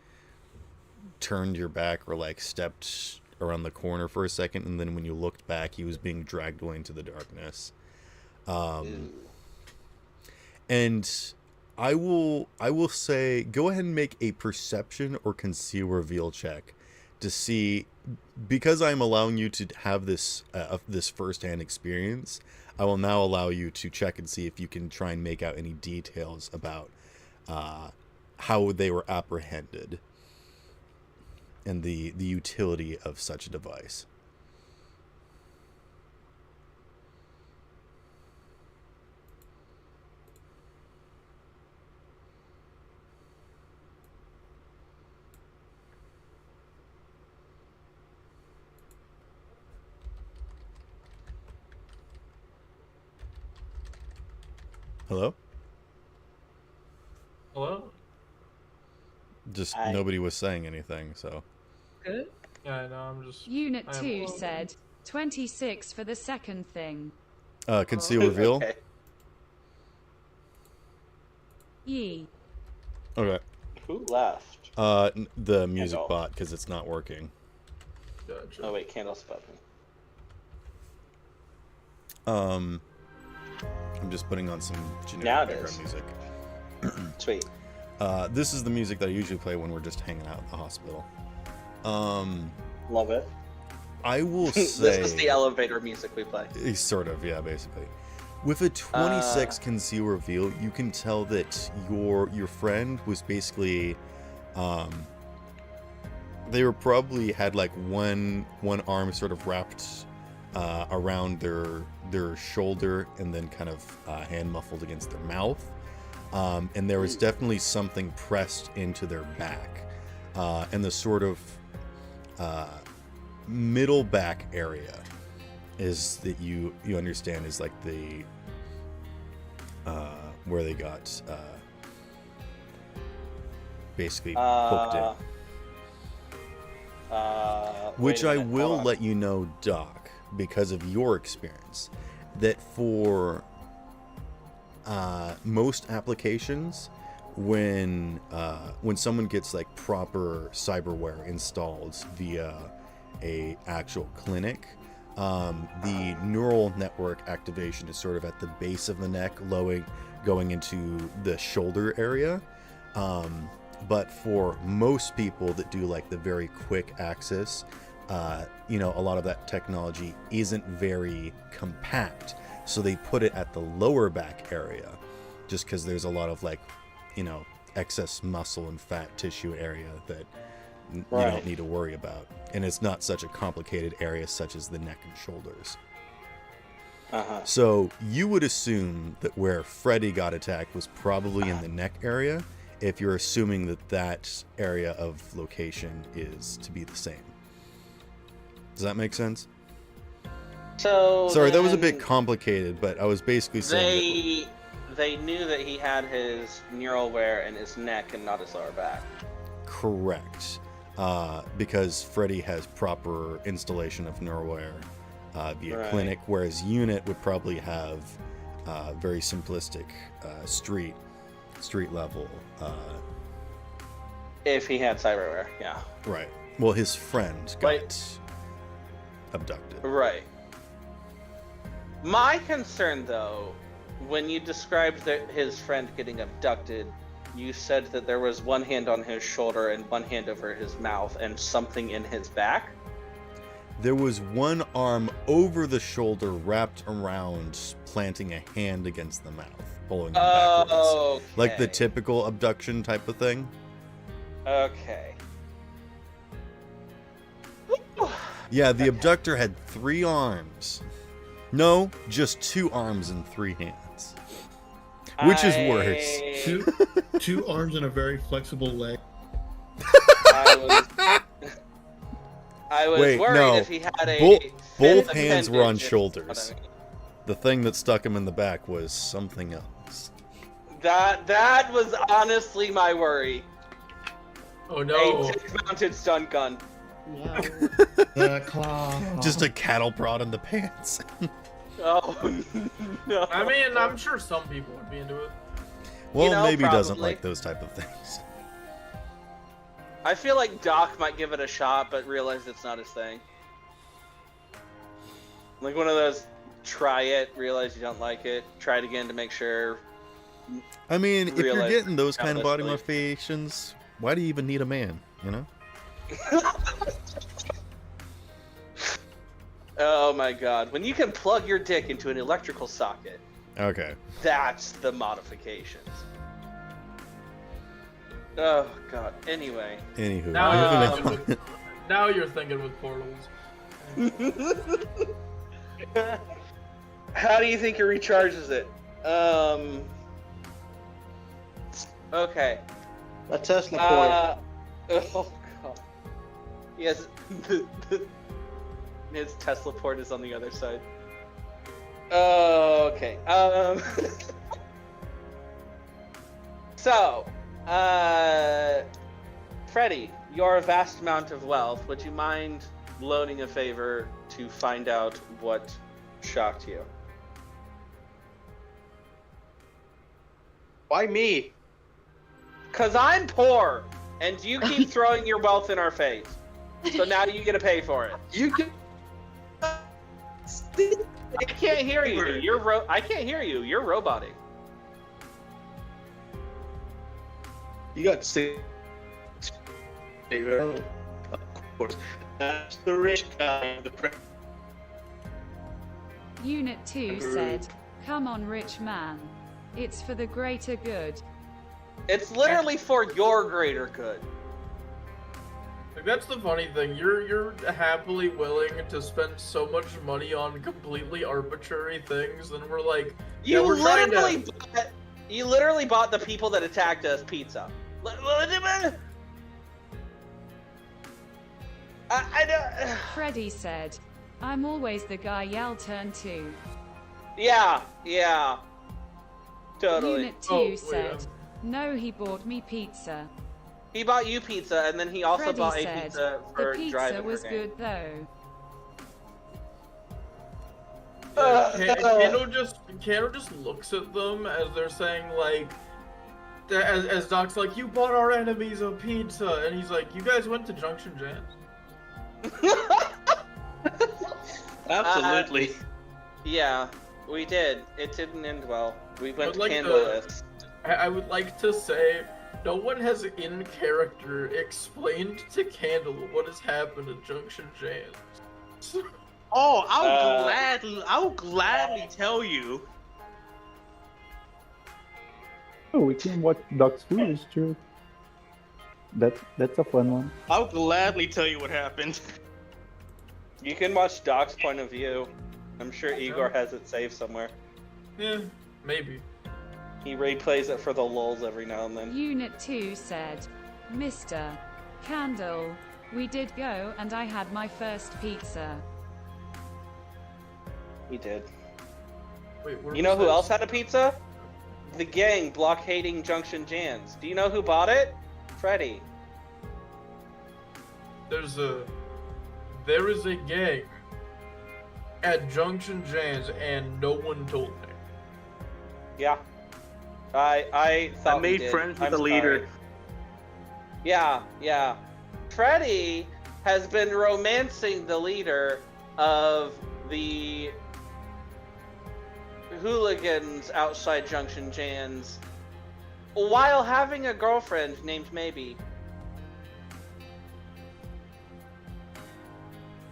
turned your back or like stepped around the corner for a second, and then when you looked back, he was being dragged away into the darkness. And I will say go ahead and make a perception or conceal reveal check to see, because I'm allowing you to have this this firsthand experience. I will now allow you to check and see if you can try and make out any details about how they were apprehended and the utility of such a device. Hello? Hello? Just Hi. nobody was saying anything, so. Good. Yeah, I know, I'm just... Unit I'm 2 alone. said 26 for the second thing. Conceal reveal? Okay. Yee. Okay. Who left? The music Candle. bot, because it's not working. Gotcha. Oh wait, Candle's above me. I'm just putting on some Now generic it background is. music. Sweet. This is the music that I usually play when we're just hanging out at the hospital. Love it. I will This say... is the elevator music we play. Sort of, yeah, basically. With a 26 conceal reveal, you can tell that your friend was basically, they were probably had like one arm sort of wrapped around their shoulder and then kind of hand muffled against their mouth, and there was definitely something pressed into their back, and the sort of middle back area is that you understand is like the where they got basically hooked in. Which wait a I minute, will hold on. let you know, Doc, because of your experience, that for most applications, when someone gets like proper cyberware installed via a actual clinic, the neural network activation is sort of at the base of the neck, going into the shoulder area. But for most people that do like the very quick access, a lot of that technology isn't very compact. So they put it at the lower back area just because there's a lot of like, excess muscle and fat tissue area that you don't need to worry about. And it's not such a complicated area such as the neck and shoulders. So you would assume that where Freddy got attacked was probably in the neck area, if you're assuming that area of location is to be the same. Does that make sense? So Sorry, that was a then bit complicated, but I was basically saying they knew that he had his neural wear in his neck and not his lower back. correct. Because Freddy has proper installation of neuralware via Right. clinic, whereas Unit would probably have very simplistic street level. If he had cyberware, yeah. Right. Well, his friend got abducted. Right. My concern, though, when you described his friend getting abducted, you said that there was one hand on his shoulder and one hand over his mouth and something in his back. There was one arm over the shoulder wrapped around, planting a hand against the mouth, pulling him backwards. Okay. Like the typical abduction type of thing. Okay. Yeah, the abductor had 3 arms. No, just 2 arms and 3 hands. Which is worse. Two arms and a very flexible leg. I was Wait, worried no. if he had a Both fifth hands were on appendage, is shoulders. what I mean. The thing that stuck him in the back was something else. That was honestly my worry. Oh no. A dismounted stun gun. The claw. Just a cattle prod in the pants. Oh no. I mean, I'm sure some people would be into it. Well, know, maybe he doesn't probably. like those type of things. I feel like Doc might give it a shot, but realize it's not his thing. Like one of those, try it, realize you don't like it, try it again to make sure, I mean, if you're realize getting those kind of body honestly. modifications, why do you even need a man? You know? Oh my god. When you can plug your dick into an electrical socket, Okay. that's the modifications. Oh god. Anyway. Anywho, Now, moving on. now you're thinking with portals. How do you think it recharges it? Okay. A Tesla port. Oh god. Yes. His Tesla port is on the other side. Okay. So, Freddy, your vast amount of wealth, would you mind loaning a favor to find out what shocked you? Why me? Cause I'm poor, and you keep throwing your wealth in our face. So now you get to pay for it. You can. I can't hear you. I can't hear you. You're roboting. You got to say. Of course. That's the rich guy. Unit 2 said, "Come on, rich man. It's for the greater good." It's literally for your greater good. Like, that's the funny thing. You're happily willing to spend so much money on completely arbitrary things, and we're like, yeah, You we're trying literally bought the people that attacked us pizza. I don't. Freddy said, "I'm always the guy y'all turn to." Yeah. Totally. Unit 2 said, "No, he bought me pizza." He bought you pizza, and then he also Freddy bought a said, pizza "The for pizza driving was her game. good though." Kano just looks at them as they're saying, like, as Doc's like, you bought our enemies a pizza, and he's like, you guys went to Junction Jams? Absolutely. Yeah, we did. It didn't end well. We went I'd like candleless. I would like to say, no one has in character explained to Candle what has happened at Junction Jams. Oh, I'll gladly tell you. Oh, we can watch Doc's Foolish too. That's a fun one. I'll gladly tell you what happened. You can watch Doc's point of view. I'm sure Igor has it saved somewhere. Yeah, maybe. He replays it for the lulz every now and then. Unit 2 said, "Mr. Candle, we did go and I had my first pizza." He did. Wait, where You know was who this? else had a pizza? The gang blockading Junction Jans. Do you know who bought it? Freddy. There is a gang at Junction Jans, and no one told me. Yeah. I thought I we made did. friends with I'm the leader. sorry. Yeah. Freddy has been romancing the leader of the hooligans outside Junction Jans while having a girlfriend named Maybe.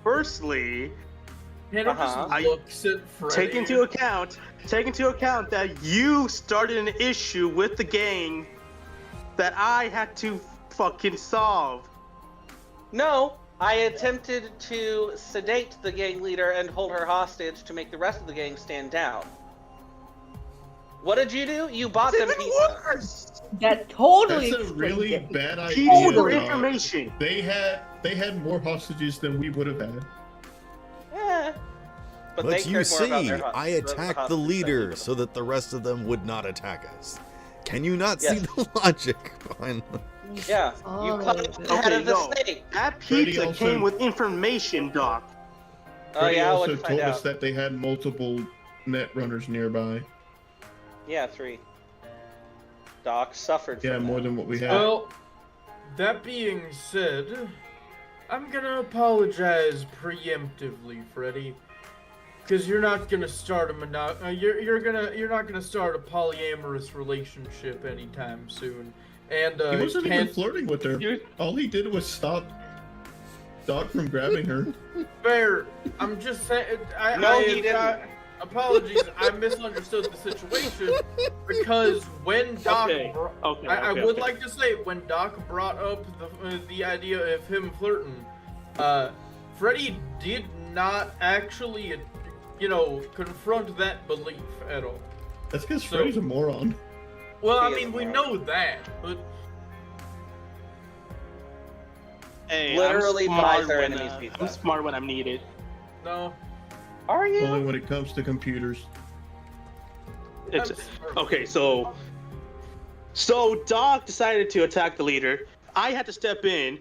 Firstly, Candle Uh-huh. just looks at Freddy. take into account that you started an issue with the gang that I had to fucking solve. No, I attempted to sedate the gang leader and hold her hostage to make the rest of the gang stand down. What did you do? You bought them Even pizza. worse. That totally That's a explains really it. bad Keep idea. your Doc. information. They had more hostages than we would have had. Yeah. But they But you cared more about see, their I attacked the hostages than we leader did. so that the rest of them would not attack us. Can you not Yes. see the logic behind that? Yeah, Oh, you cut the head Okay, of the no. snake. That Freddy pizza also- came with information, Doc. Oh Freddy yeah, I also would find told us out. that they had multiple net runners nearby. Yeah, 3. Doc suffered Yeah, from more that. than what we had. Well, that being said, I'm gonna apologize preemptively, Freddy. Because you're not gonna start you're not gonna start a polyamorous relationship anytime soon. And He wasn't even can't flirting with her. All he did was stop Doc from grabbing her. fair. I'm just saying. He didn't. Apologies, I misunderstood the situation because when Doc, I would like to say when Doc brought up the idea of him flirting, Freddy did not actually, confront that belief at all. That's because Freddy's a moron. Well, I He is mean, a we moron. know that, but Hey, Literally I'm buys smart their when, enemies pizza. I'm smart when I'm needed. no. Are you? Only when it comes to computers. It's, I'm sorry. okay, so Doc decided to attack the leader. I had to step in.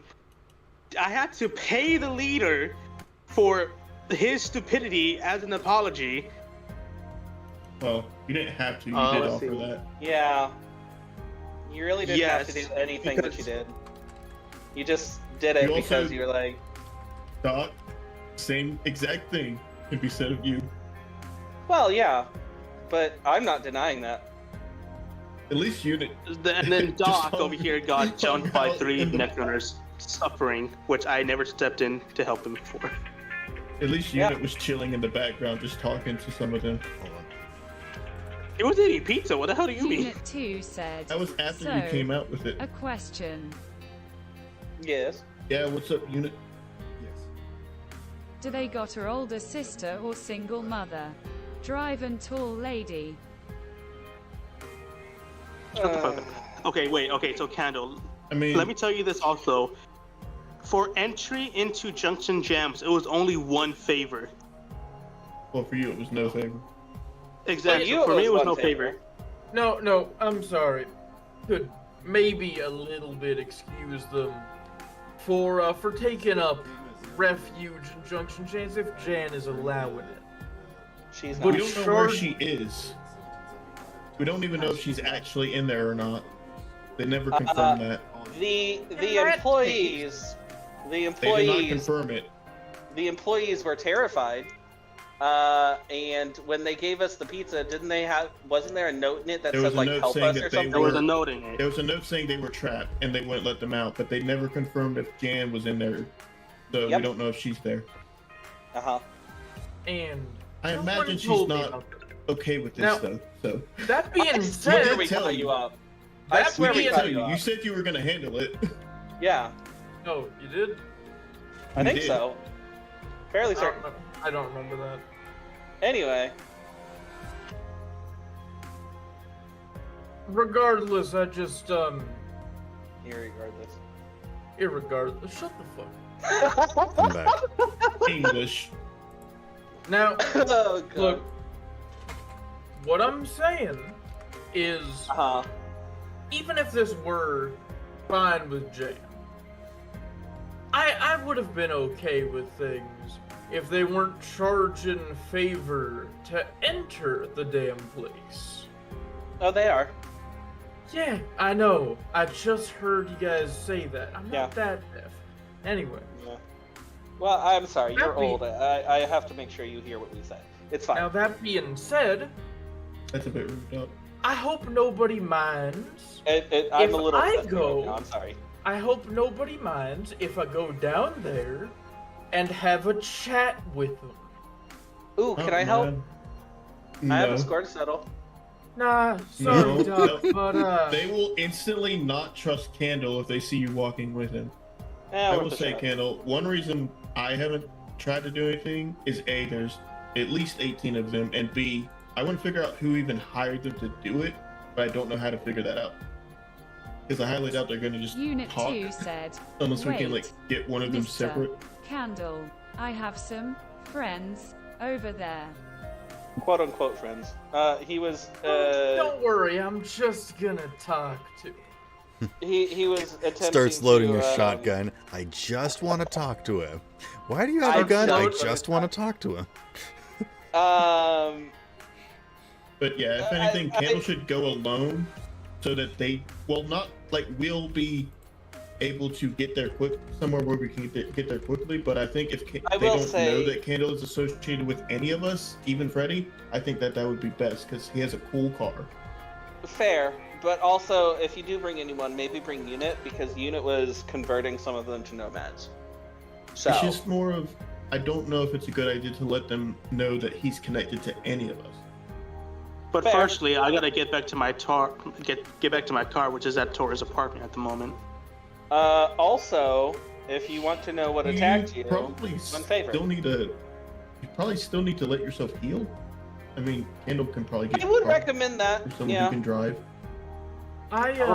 I had to pay the leader for his stupidity as an apology. Well, you didn't have to. You Oh, did let's offer see. that. Yeah. You really didn't have to Yes, do anything that you because- did. You just did it You also- because you were like, Doc, same exact thing can be said of you. well, yeah, but I'm not denying that. At least you did. And then Just Doc hung- over here got jumped by hung out 3 in the- Necrunners, suffering, which I never stepped in to help him for. At least Yeah. Unit was chilling in the background, just talking to some of them. Hold on. He was eating pizza. What the hell do you mean? Unit 2 said, That was after so, you came out with it. a question. Yes. Yeah, what's up, Unit? Yes. Do they got her older sister or single mother? Drive and tall lady. Shut the fuck up. Okay, wait. Okay, so Candle, I mean, let me tell you this also. For entry into Junction Jams, it was only one favor. well, for you, it was no favor. Exactly. you, For it me, it was was no one favor. No, I'm sorry. Could maybe a little bit excuse them for taking up refuge in Junction Jams if Jan is allowing it. She's But not. We don't know where Shard- she is. We don't even know if she's actually in there or not. They never confirmed that. The that employees, the They did not employees, confirm it. the employees were terrified. And when they gave us the pizza, wasn't there a note in it that There said was a like note help saying us that or they something? There was a were- note in it. There was a note saying they were trapped and they wouldn't let them out, but they never confirmed if Jan was in there. So Yep. we don't know if she's there. Uh-huh. And I nobody imagine she's told me not about that. Okay with this Now- though. So That being I said, swear we tell cut you. you up. I That swear we we did being- cut tell you you. up. You said you were gonna handle it. Yeah, oh, you did? I think did. so. Fairly I certain. don't remember that. Anyway, Regardless, I just irregardless. irregardless, shut the fuck. I'm back. English. Now, Oh god. look, what I'm saying is, Uh-huh. even if this were fine with Jan, I would have been okay with things if they weren't charging favor to enter the damn place. Oh, they are. Yeah, I know. I just heard you guys say that. I'm Yeah. not that deaf. Anyway, Yeah. Well, I'm sorry. You're That be- old. I have to make sure you hear what we say. It's fine. now that being said, That's a bit rude up. I hope nobody minds. I'm if a little. I upset go- right now, I'm sorry. I hope nobody minds if I go down there and have a chat with them. Ooh, can I help? No. I have a score to settle. Nah, sorry, No, Doc, no. but They will instantly not trust Candle if they see you walking with him. Yeah, I worth will a say, shot. Candle, one reason I haven't tried to do anything is A, there's at least 18 of them, and B, I want to figure out who even hired them to do it, but I don't know how to figure that out. Because I highly doubt they're going to just Unit talk 2 said, unless we can, wait, like, get one of them Mister. separate. Candle, I have some friends over there. Quote unquote friends. He was. don't worry, I'm just gonna talk to him. He was attempting. Starts loading to, a shotgun. I just want to talk to him. Why do you have a gun? I just want to talk to him. But yeah, if I- anything, I- Candle should go alone so that they, well, not, like, we'll be able to get there somewhere where we can get there quickly. But I think if I they will don't say- know that Candle is associated with any of us, even Freddy, I think that would be best because he has a cool car. Fair, but also if you do bring anyone, maybe bring Unit because Unit was converting some of them to nomads. So It's just more of, I don't know if it's a good idea to let them know that he's connected to any of us. But Fair. firstly, I gotta get back to my get back to my car, which is at Tor's apartment at the moment. also, if you want to know what attacked you, probably one favor. You probably still need to let yourself heal. I mean, Candle can probably get I you a would car recommend that. or someone Yeah. who can drive. I Oh, You are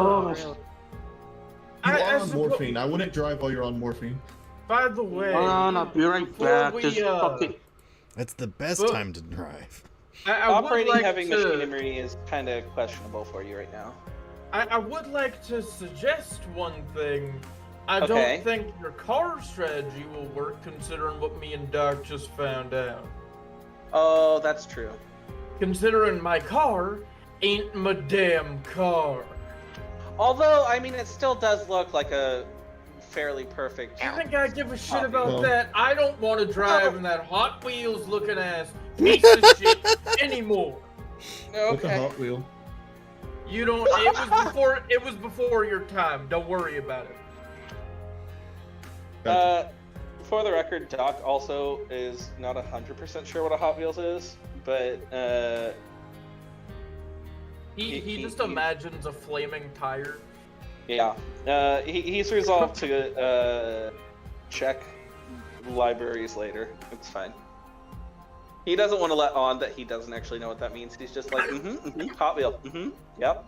on suppo- morphine. I wouldn't drive while you're on morphine. By the way, I'll be right before back. we, Just fucking. That's the best Well- time to drive. I would Operating like heavy to, machinery is kind of questionable for you right now. I would like to suggest one thing. I Okay. don't think your car strategy will work considering what me and Doc just found out. Oh, that's true. Considering my car ain't my damn car. Although, I mean, it still does look like a fairly perfect. You think I give a shit Hot about Wheels. that? I don't want to drive in that Hot Wheels looking ass piece of shit anymore. What's a Okay. Hot Wheel? You don't. It was before your time. Don't worry about it. For the record, Doc also is not 100% sure what a Hot Wheels is, but He just imagines a flaming tire. yeah, he's resolved to check libraries later. It's fine. He doesn't want to let on that he doesn't actually know what that means. He's just like, Hot Wheel, yep.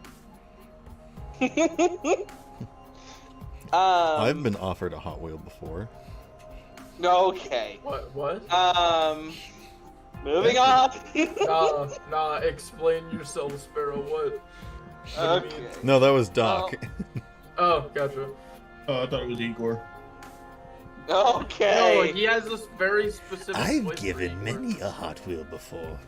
I've been offered a Hot Wheel before. Okay. What? Moving on. Nah. Explain yourself, Sparrow. What? What do you Okay. mean? No, that was Doc. Oh, gotcha. Oh, I thought it was Igor. No, Okay. he has this very specific. I've voice for given Igor. many a Hot Wheel before.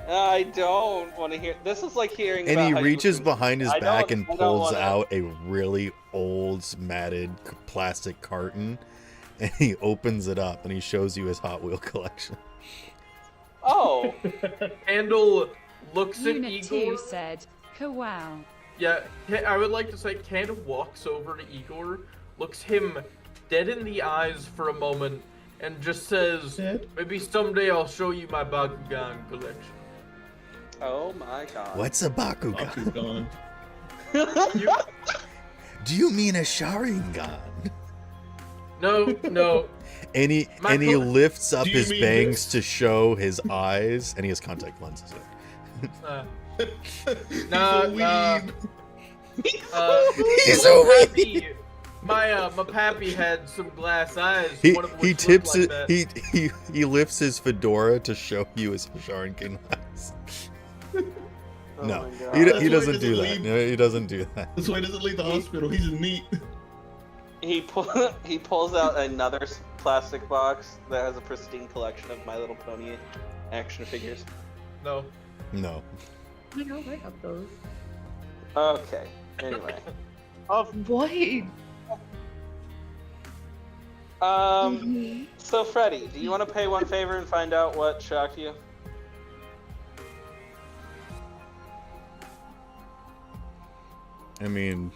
I don't want to hear. This is like hearing. And about he how you reaches listen- behind his I back don't- and I don't pulls wanna- out a really old, matted plastic carton. And he opens it up and he shows you his Hot Wheel collection. Oh. Candle looks at Unit Igor. 2 said, "Kawow." Yeah, I would like to say Candle walks over to Igor, looks him dead in the eyes for a moment, and just says, Dead? "Maybe someday I'll show you my Bakugan collection." Oh my god. What's a Bakugan? Bakugan. You, Do you mean a Sharingan? no. And he My col- lifts up Do you his mean bangs this? to show his eyes, and he has contact lenses in. Uh, He's Nah, a nah. weeb. He's my a pappy, my pappy had some glass eyes. He one of which looked tips like it. that. He lifts his fedora to show you his Sharingan eyes. Oh No, my God. he That's why doesn't he do doesn't that. leave. No, he doesn't do that. That's why he doesn't leave the hospital. He's a neat. He pulls out another plastic box that has a pristine collection of My Little Pony action figures. No. No. I know, I got those. Okay. Anyway. What? So Freddy, do you want to pay one favor and find out what shocked you? I mean,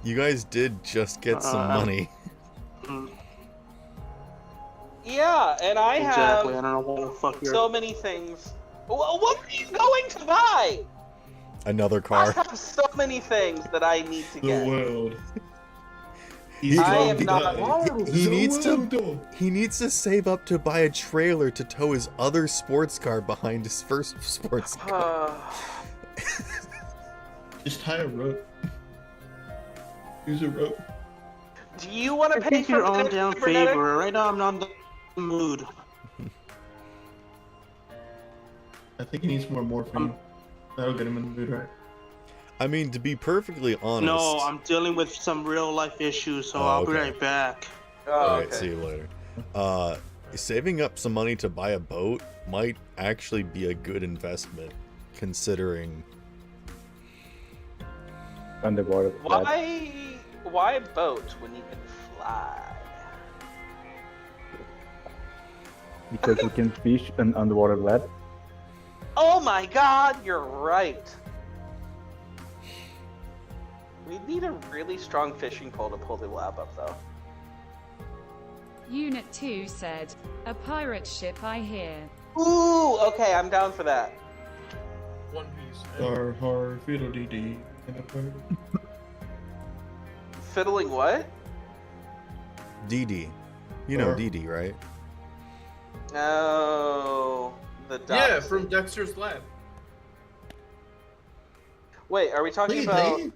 you guys did just get some money. Yeah, and I Exactly. I have don't know what the fuck you're. so many things. What are you going to buy? Another I car. have so many things that I need to The get. world. He- I am not- He needs to. to. He needs to save up to buy a trailer to tow his other sports car behind his first sports car. Just tie a rope. Use a rope. Do you want to pay Take for your own the damn cybernetic? favor. Right now, I'm not in the mood. I think he needs more morphine. That'll get him in the mood, right? I mean, to be perfectly honest. No, I'm dealing with some real life issues, so Oh, I'll be okay. right back. Oh, Alright, okay. see you later. Saving up some money to buy a boat might actually be a good investment, considering. Underwater. why boat when you can fly? Because we can fish an underwater lab. Oh my god, you're right. We need a really strong fishing pole to pull the lab up, though. Unit 2 said, a pirate ship I hear. Ooh, okay, I'm down for that. One Piece. Har fiddle dee dee. Fiddling what? DD. You know Or- DD, right? Oh, the dock. Yeah, from Dexter's Lab. Wait, are we talking Hey, about? hey.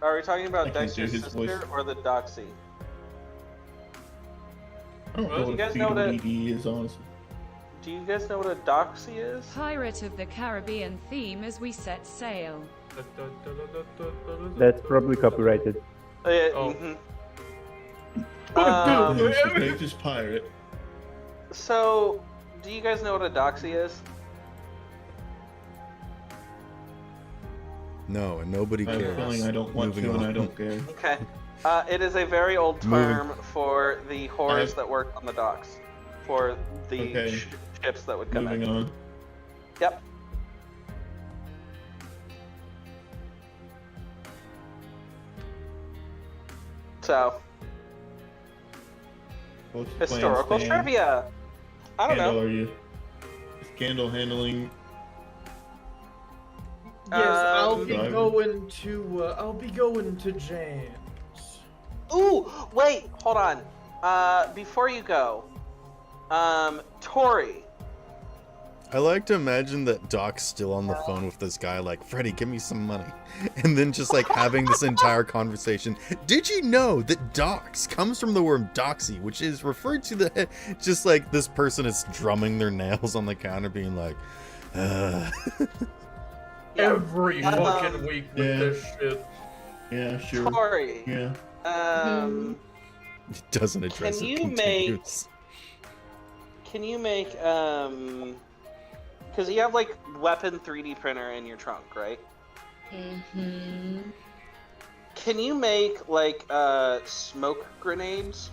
Are we talking I about can't do Dexter's his sister voice. or the Doxy? I don't Well, know you what guys a know fiddle that- dee dee is, honestly. Do you guys know what a Doxy is? Pirate of the Caribbean theme as we set sail. That's probably copyrighted. Oh. mhm. Oh, Um, Mr. Page's pirate. so, do you guys know what a Doxy is? No, and nobody I have a cares. feeling I don't want Moving to, and on. I don't care. Okay. It is a very old Moving. term for the whores I- that work on the docks. For the Okay. ships that would come Moving in. on. Yep. So, What's the plan, historical Stan? trivia. I don't Handle know. are you? Is Candle handling? Yes, I'll be Driver. going to. I'll be going to Jan's. Ooh, wait, hold on. Before you go, Tori. I like to imagine that Doc's still on the phone with this guy, like, Freddy, give me some money. And then just like having this entire conversation. Did you know that dox comes from the word doxy, which is referred to the, just like this person is drumming their nails on the counter being like, Every Um, fucking week with yeah. this shit. Yeah, sure. Tori. Yeah. it doesn't address Can it, you make- continues. Can you make because you have like weapon 3D printer in your trunk, right? Mm-hmm. Can you make like smoke grenades?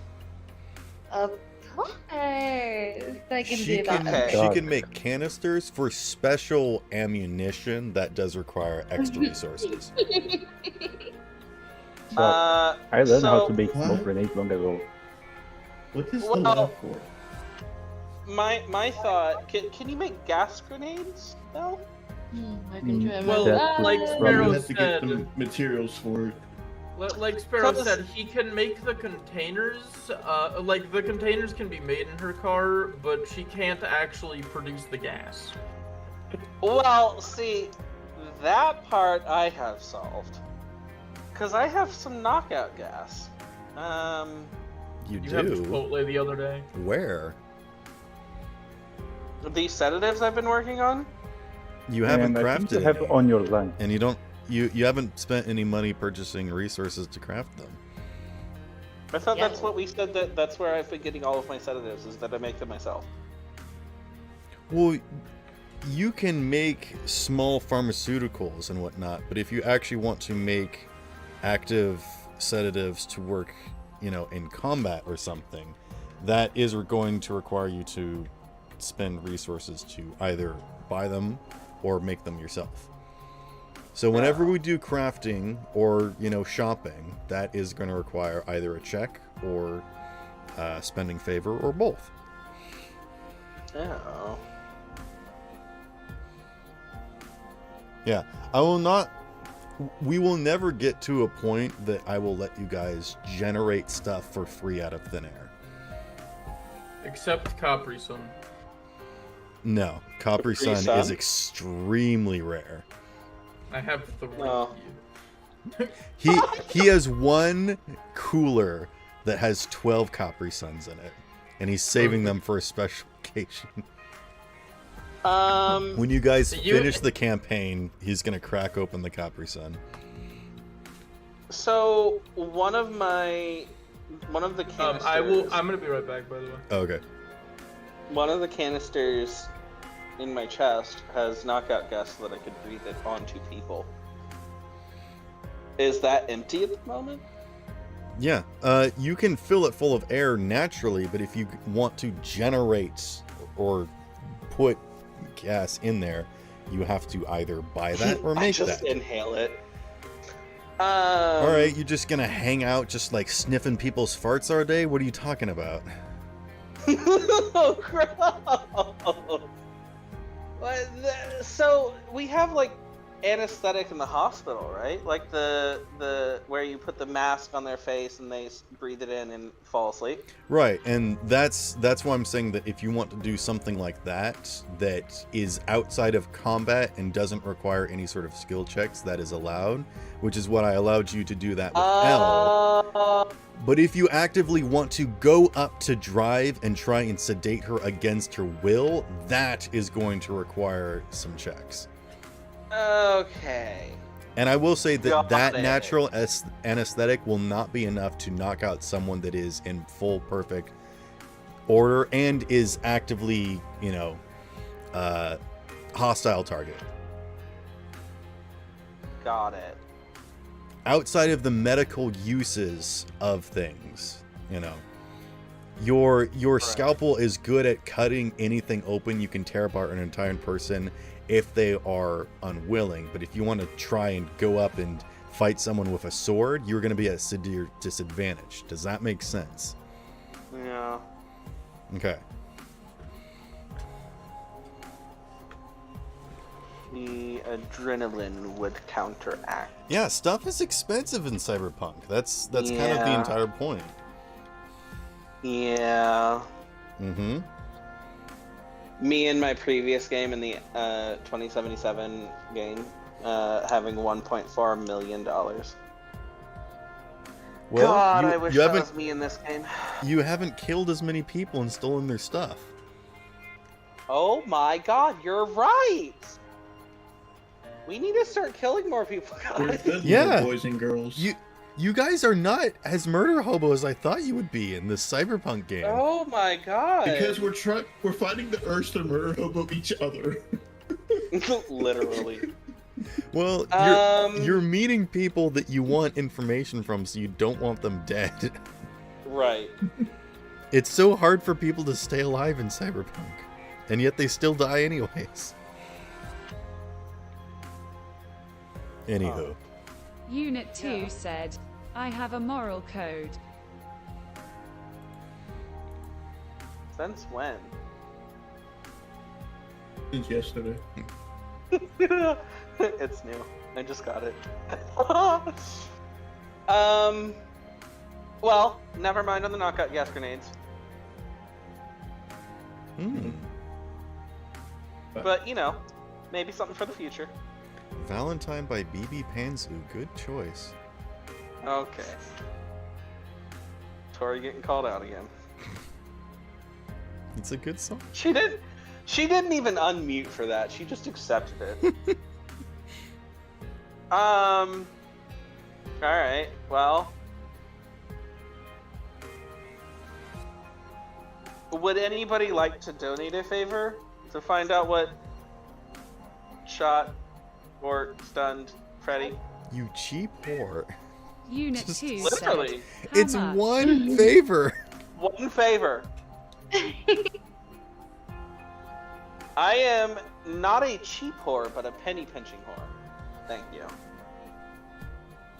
Of course, I can She do can, that. Okay. she can make canisters for special ammunition that does require extra resources. But I learned how to so make What? smoke grenades long ago. What is the Well- lab for? my thought, can you make gas grenades? No. I can try my Well, That best. like You Sparrow have to get said, the materials for it. like Sparrow So- said, he can make the containers. Like the containers can be made in her car, but she can't actually produce the gas. Well, see, that part I have solved. Cause I have some knockout gas. You You had do? Chipotle the other day. Where? These sedatives I've been working on. You haven't And I think crafted you have any. on your lunch. And you don't, you haven't spent any money purchasing resources to craft them. I thought Yeah. that's what we said. That's where I've been getting all of my sedatives. Is that I make them myself. Well, you can make small pharmaceuticals and whatnot, but if you actually want to make active sedatives to work, in combat or something, that is going to require you to spend resources to either buy them or make them yourself. So whenever we do crafting or, shopping, that is going to require either a check or spending favor or both. Oh. Yeah, we will never get to a point that I will let you guys generate stuff for free out of thin air. Except Capri Sun. No, Capri Capri Sun is Sun? extremely rare. I have 3. No. He has one cooler that has 12 Capri Suns in it, and he's saving them for a special occasion. When you guys You- finish the campaign, he's gonna crack open the Capri Sun. So one of the canisters. I'm gonna be right back. By the way. Okay. One of the canisters in my chest has knockout gas so that I could breathe it onto people. Is that empty at the moment? Yeah, you can fill it full of air naturally, but if you want to generate or put gas in there, you have to either buy that or make just that. inhale it. All right, you're just gonna hang out just like sniffing people's farts all day? What are you talking about? Oh, gross. So we have like anesthetic in the hospital, right? Like the where you put the mask on their face and they breathe it in and fall asleep. Right, and that's why I'm saying that if you want to do something like that is outside of combat and doesn't require any sort of skill checks, that is allowed, which is what I allowed you to do that with Elle. But if you actively want to go up to Drive and try and sedate her against her will, that is going to require some checks. Okay. And I will say that Got that it. natural anesthetic will not be enough to knock out someone that is in full perfect order and is actively, hostile target. Got it. Outside of the medical uses of things, your scalpel is good at cutting anything open. You can tear apart an entire person if they are unwilling, but if you want to try and go up and fight someone with a sword, you're going to be at a severe disadvantage. Does that make sense? Yeah. Okay. The adrenaline would counteract. Yeah, stuff is expensive in Cyberpunk. That's kind of the Yeah. entire point. Yeah. Mm-hmm. Me in my previous game in the 2077 game, having $1.4 million. Well, God, you, I wish you that haven't was me in this game. you haven't killed as many people and stolen their stuff. Oh my God, you're right. We need to start killing more people, We're guys. good Yeah. little boys and girls. You guys are not as murder hobo as I thought you would be in this Cyberpunk game. Oh my God. Because we're fighting the urge to murder hobo each other. Literally. Well, Um, you're meeting people that you want information from, so you don't want them dead. Right. It's so hard for people to stay alive in Cyberpunk, and yet they still die anyways. Anywho. Unit 2 said, I have a moral code. Since when? Since yesterday. It's new. I just got it. Well, never mind on the knockout gas grenades. But, maybe something for the future. Valentine by BB Panzu. Good choice. Okay. Tori getting called out again. It's a good song. She didn't even unmute for that. She just accepted it. Alright, well. Would anybody like to donate a favor to find out what shot or stunned Freddy? You cheap whore. Unit Just 2 Literally. said, How It's much? one favor. One favor. I am not a cheap whore, but a penny pinching whore. Thank you.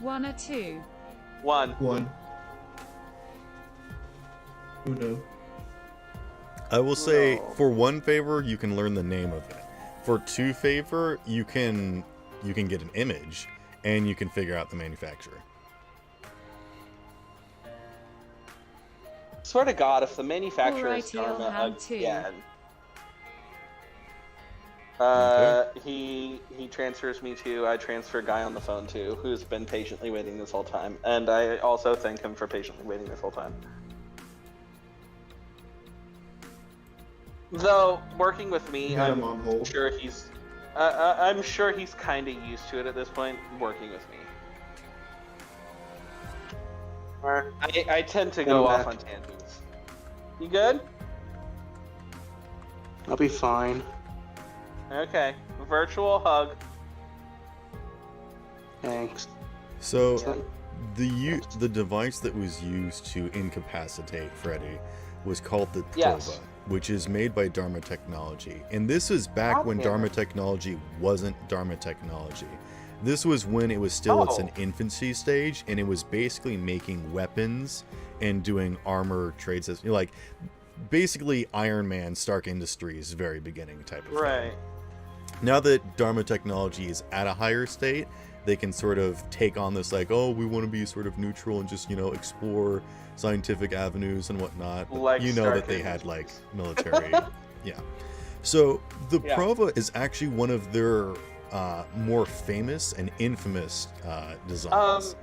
1 or 2? One. Who knows? I will say, No. for one favor, you can learn the name of it. For two favor, you can get an image, and you can figure out the manufacturer. Swear to God, if the manufacturer is Alrighty, I'll Dharma have two. again, Okay. he transfers me to, I transfer a guy on the phone to, who's been patiently waiting this whole time, and I also thank him for patiently waiting this whole time. Though working with me, Got him I'm on hold. sure I'm sure he's kind of used to it at this point, working with me. I tend to go off on tangents. You good? I'll be fine. Okay. Virtual hug. Thanks. So, the device that was used to incapacitate Freddy was called the Prova, Yes. which is made by Dharma Technology. And this was back when Okay. Dharma Technology wasn't Dharma Technology. This was when it was still its Oh. an infancy stage, and it was basically making weapons and doing armor trade systems, like basically Iron Man, Stark Industries, very beginning type of thing. Right. Now that Dharma Technology is at a higher state, they can sort of take on this like, oh, we want to be sort of neutral and just, explore scientific avenues and whatnot. But Like you know Stark that they had like Industries. military. Yeah. So the Yeah. Prova is actually one of their more famous and infamous designs.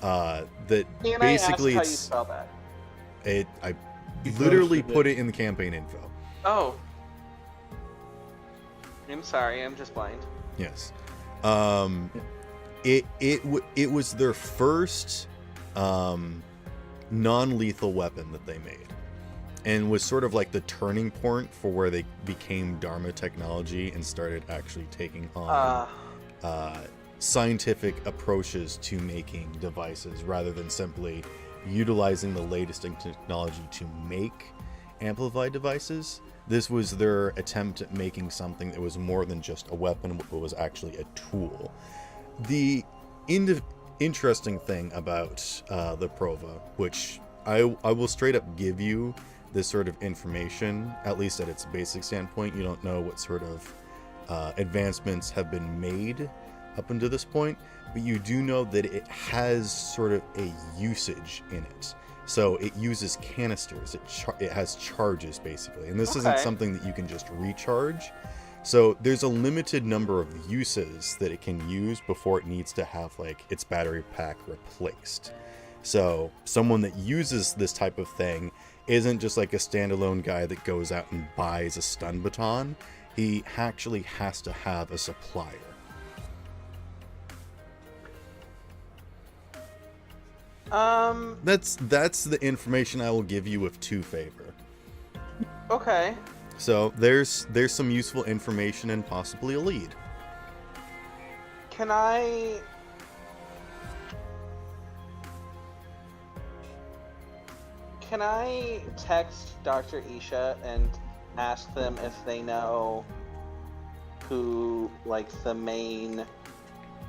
That Can basically I ask how you spell that? I You literally posted put it. it in the campaign info. Oh. I'm sorry, I'm just blind. Yes. It was their first non-lethal weapon that they made, and was sort of like the turning point for where they became Dharma Technology and started actually taking on scientific approaches to making devices rather than simply utilizing the latest in technology to make amplified devices. This was their attempt at making something that was more than just a weapon, but was actually a tool. The interesting thing about the Prova, which I will straight up give you this sort of information, at least at its basic standpoint. You don't know what sort of advancements have been made up until this point, but you do know that it has sort of a usage in it. So it uses canisters, it has charges basically, and this isn't Okay. something that you can just recharge. So there's a limited number of uses that it can use before it needs to have like its battery pack replaced. So someone that uses this type of thing isn't just like a standalone guy that goes out and buys a stun baton. He actually has to have a supplier. That's the information I will give you with 2 favor. Okay. So there's some useful information and possibly a lead. Can I text Dr. Isha and ask them if they know who, like, the main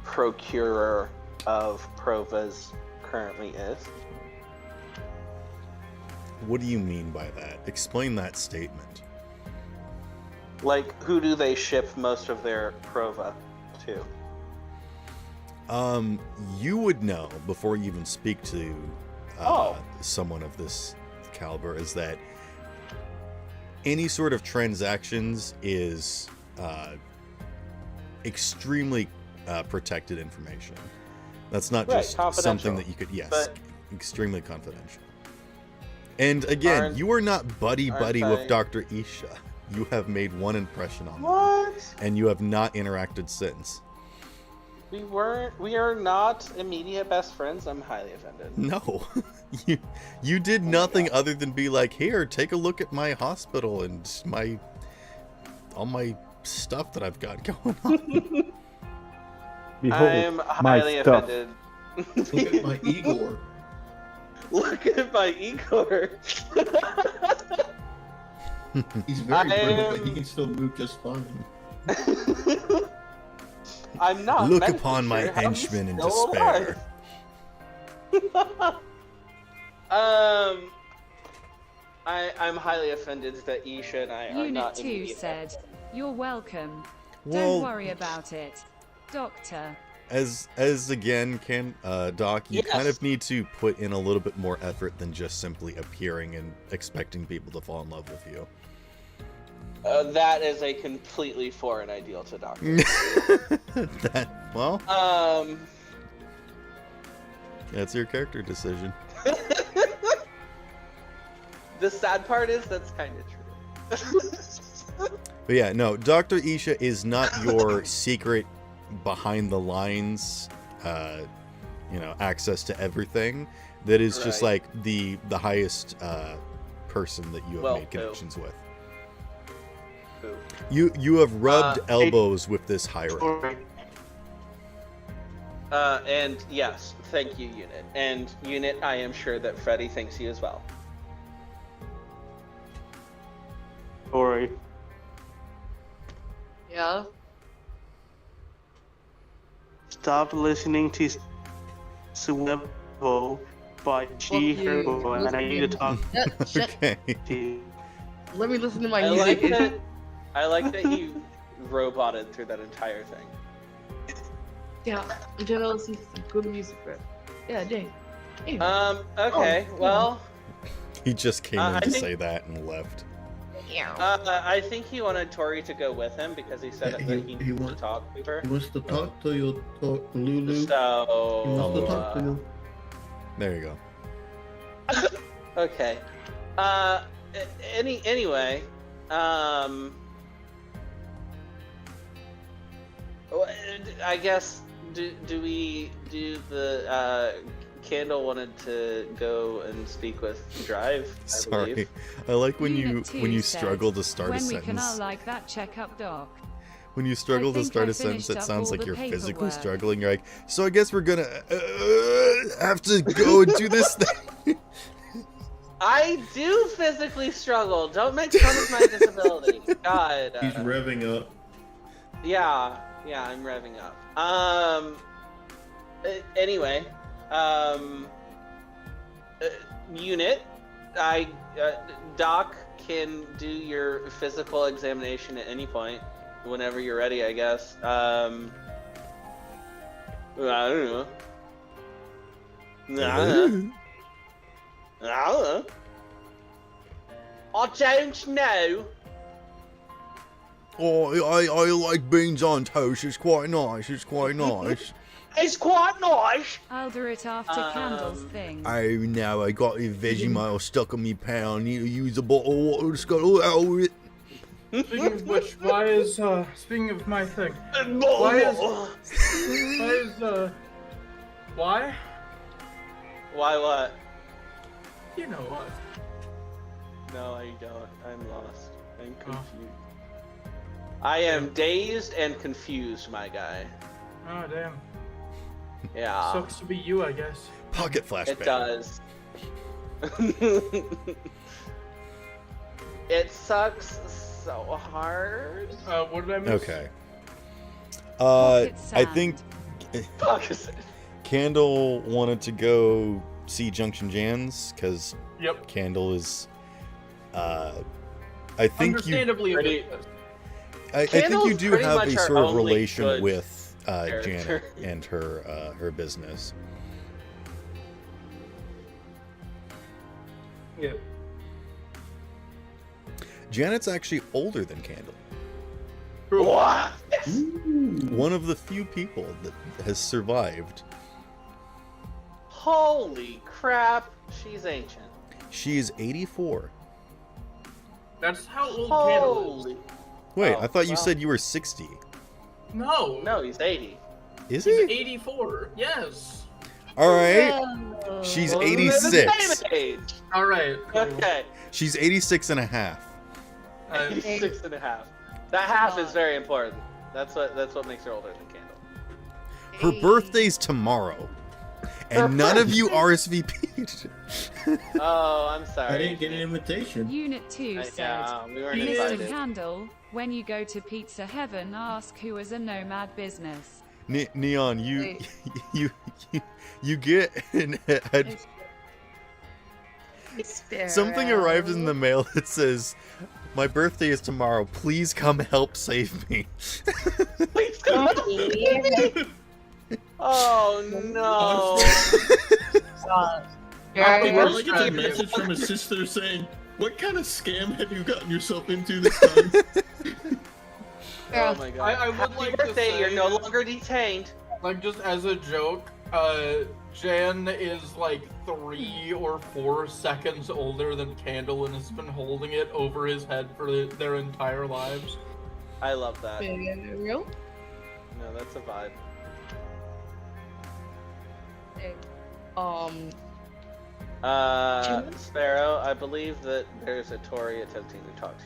procurer of Provas currently is? What do you mean by that? Explain that statement. Like, who do they ship most of their Prova to? You would know before you even speak to someone of this caliber, is that any sort of transactions is extremely protected information. That's not Right, just something confidential. that you could, yes, But- extremely confidential. And again, Aren't- you are not buddy-buddy aren't with I- Dr. Isha. You have made one impression on her, What? and you have not interacted since. We are not immediate best friends. I'm highly offended. No, you did nothing other than be like, here, take a look at my hospital and all my stuff that I've got going on. Behold, I'm my highly stuff. offended. Look at my Igor. Look at my Igor. He's very brittle, but he am- can still move just fine. I'm not. Look mentally upon my sure how he's henchman in still despair. alive. I'm highly offended that Isha and I are Unit not 2 immediate. said, "You're welcome. Well- Don't worry about it, Doctor." As again, Doc, you kind Yes. of need to put in a little bit more effort than just simply appearing and expecting people to fall in love with you. That is a completely foreign ideal to Doctor. Well, that's your character decision. The sad part is that's kind of true. But yeah, no, Dr. Isha is not your secret behind the lines, access to everything. That is just Right. like the highest person that you have Well, made connections with. Who? You have rubbed Hey- elbows with this hierarchy. And yes, thank you, Unit. And Unit, I am sure that Freddy thanks you as well. Tori. Yeah. Stop listening to Suevo by G Fuck you. Herbo, and I need to talk Shut. Okay. to you. Let me listen to my I music. like that he roboted through that entire thing. Yeah, I'm trying to listen to some good music, bro. Yeah, dang. Anyway. Okay, Oh, well, He just came I in to think- say that and left. I think he wanted Tori to go with him because he said Yeah, that he he needed to want- talk to her. He wants to talk to you, Lulu. He wants to talk to So, you. There you go. okay. Anyway, I guess do the Candle wanted to go and speak with Drive, I Sorry. believe. I like when Unit you 2 struggle says, to start a when we can all sentence. like that checkup doc. When you struggle to think start I a sentence that finished up sounds all like the you're physically paperwork. struggling, you're like, so I guess we're gonna have to go and do this thing. I do physically struggle. Don't make fun of my disability. God. He's revving up. Yeah, I'm revving up. Anyway, Unit, Doc can do your physical examination at any point, whenever you're ready, I guess. I don't know. I don't know. Oh, I like beans on toast. It's quite nice. It's quite nice. It's quite nice. I'll do it after Candle's thing. Oh no, I got a Vegemite stuck on me pan. I need to use a bottle of water to scuttle it out with it. Speaking of which, why is speaking of my thing, why? Why what? You know what? No, I don't. I'm lost. I'm confused. I am dazed and confused, my guy. Oh damn. Yeah, Sucks to be you, I guess. Pocket flashback. it does. It sucks so hard. What did I miss? Okay. Pocket I think Fuck. Candle wanted to go see Junction Jans because Yep. Candle is. I think you. Understandably, Pretty- a bit. I think you Candle's do pretty have much a our sort of only relation good with character. Janet and her business. Yeah. Janet's actually older than Candle. What? One of the few people that has survived. Holy crap! She's ancient. She is 84. That's how old Candle is. Holy. Wait, Oh, I thought you wow. said you were 60. No. No, he's 80. Is He's he? 84. Yes. All right. She's Well, they're the 86. same age. All right. Cool. Okay. She's 86 and a half. 86 and a half. That half is very important. That's what makes her older than Candle. Her birthday's tomorrow. And none of you RSVP'd. Oh, I'm I sorry. didn't get an invitation. Unit 2 said, Yeah, we weren't Mr. invited. Candle, when you go to Pizza Heaven, ask who is a nomad business. Neon, you get something arrived in the mail that says, "My birthday is tomorrow. Please come help save me." Please come. Oh no. Like, Yeah. I get a message from his sister saying, "What kind of scam have you gotten yourself into this time?" Oh my god. I would Happy like to birthday, say- you're no longer detained. Like, just as a joke, Jan is like 3 or 4 seconds older than Candle and has been holding it over his head for their entire lives. I love that. Real? No, that's a vibe. Sparrow, I believe that there's a Tory attempting to talk to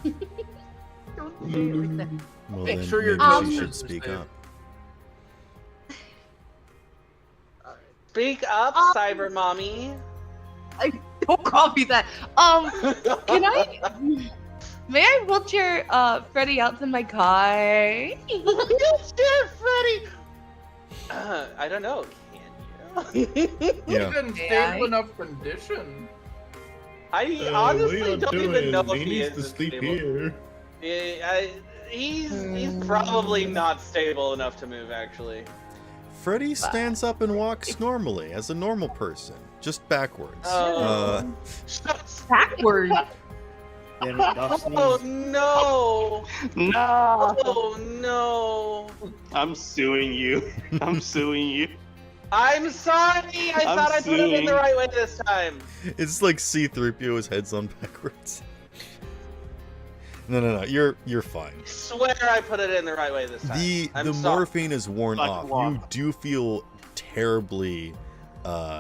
you. Well, Make then sure your maybe she toasters should are speak safe. up. Speak up, Cyber Mommy. Don't call me that. Can I? May I wheelchair Freddy out to my car? Wheelchair Freddy. I don't know. Can you? Yeah. He's in stable enough condition. I What honestly are you don't even know doing? if He he needs is to sleep stable. here. Yeah, he's probably not stable enough to move, actually. Freddy stands up and walks normally, as a normal person, just backwards. Oh. Backwards. Damn it, Doc Oh sneezed. no! No. Oh no! I'm suing you. I'm suing you. I'm sorry! I I'm thought I put it in seeing- the right way this time. It's like C-3PO's head's on backwards. No, you're fine. I swear I put it in the right way this time. The I'm sorry. morphine is worn Like off. what? You do feel terribly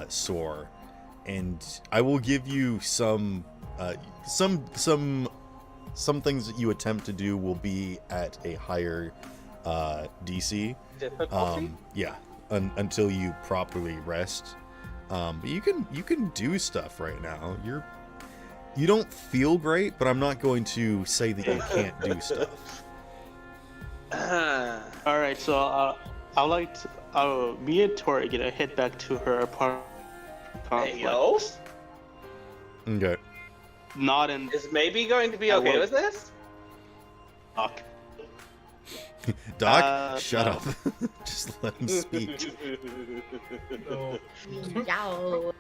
sore, and I will give you some things that you attempt to do will be at a higher DC. Difficulty? Yeah, until you properly rest. But you can do stuff right now. You don't feel great, but I'm not going to say that you can't do stuff. All right, so I'd like to, me and Tori gonna head back to her apartment. Hey, yo. Okay. Not in Is maybe going to be I okay will. with this? Doc. Doc, shut no. up. Just let him speak. No. Yow.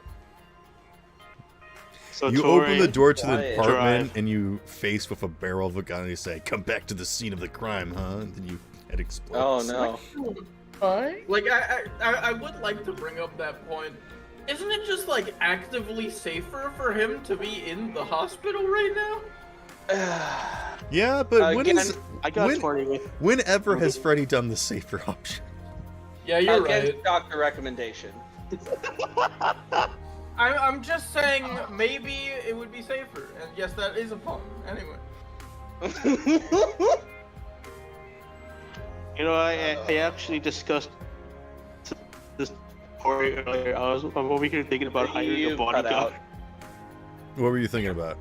So You Tori, open the door to the Quiet. apartment Drive. and you face with a barrel of a gun and you say, "Come back to the scene of the crime, huh?" And then head Oh explodes. no. What? Like, I would like to bring up that point. Isn't it just, like, actively safer for him to be in the hospital right now? Yeah, but Again, I got when- Tori with. whenever has Freddy done the safer option? Yeah, you're Against right. doctor recommendation. I'm just saying maybe it would be safer. And yes, that is a pun. Anyway. You know, I actually discussed this Tori earlier. I'm over here thinking about hiring a You cut bodyguard. out. What were you thinking about?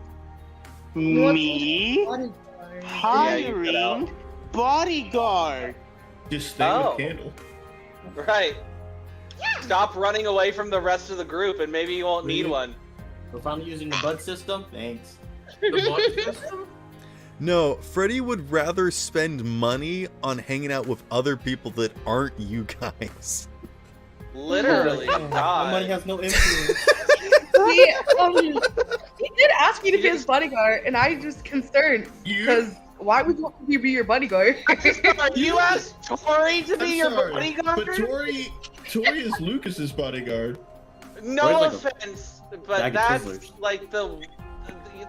Me Yeah, you cut hiring out. bodyguard. Just stay Oh. with Candle. Right. Stop running away from the rest of the group and maybe you won't need one. If I'm using the bud system, thanks. The bud system? No, Freddy would rather spend money on hanging out with other people that aren't you guys. Literally. My money God. has no influence. See, he did ask me to be his bodyguard, and I just concerned because why would you want me to be your bodyguard? You asked Tori to be I'm your sorry, bodyguard? but Tori is Lucas's bodyguard. No Tori's like offense, bag but of that's Twizzlers. like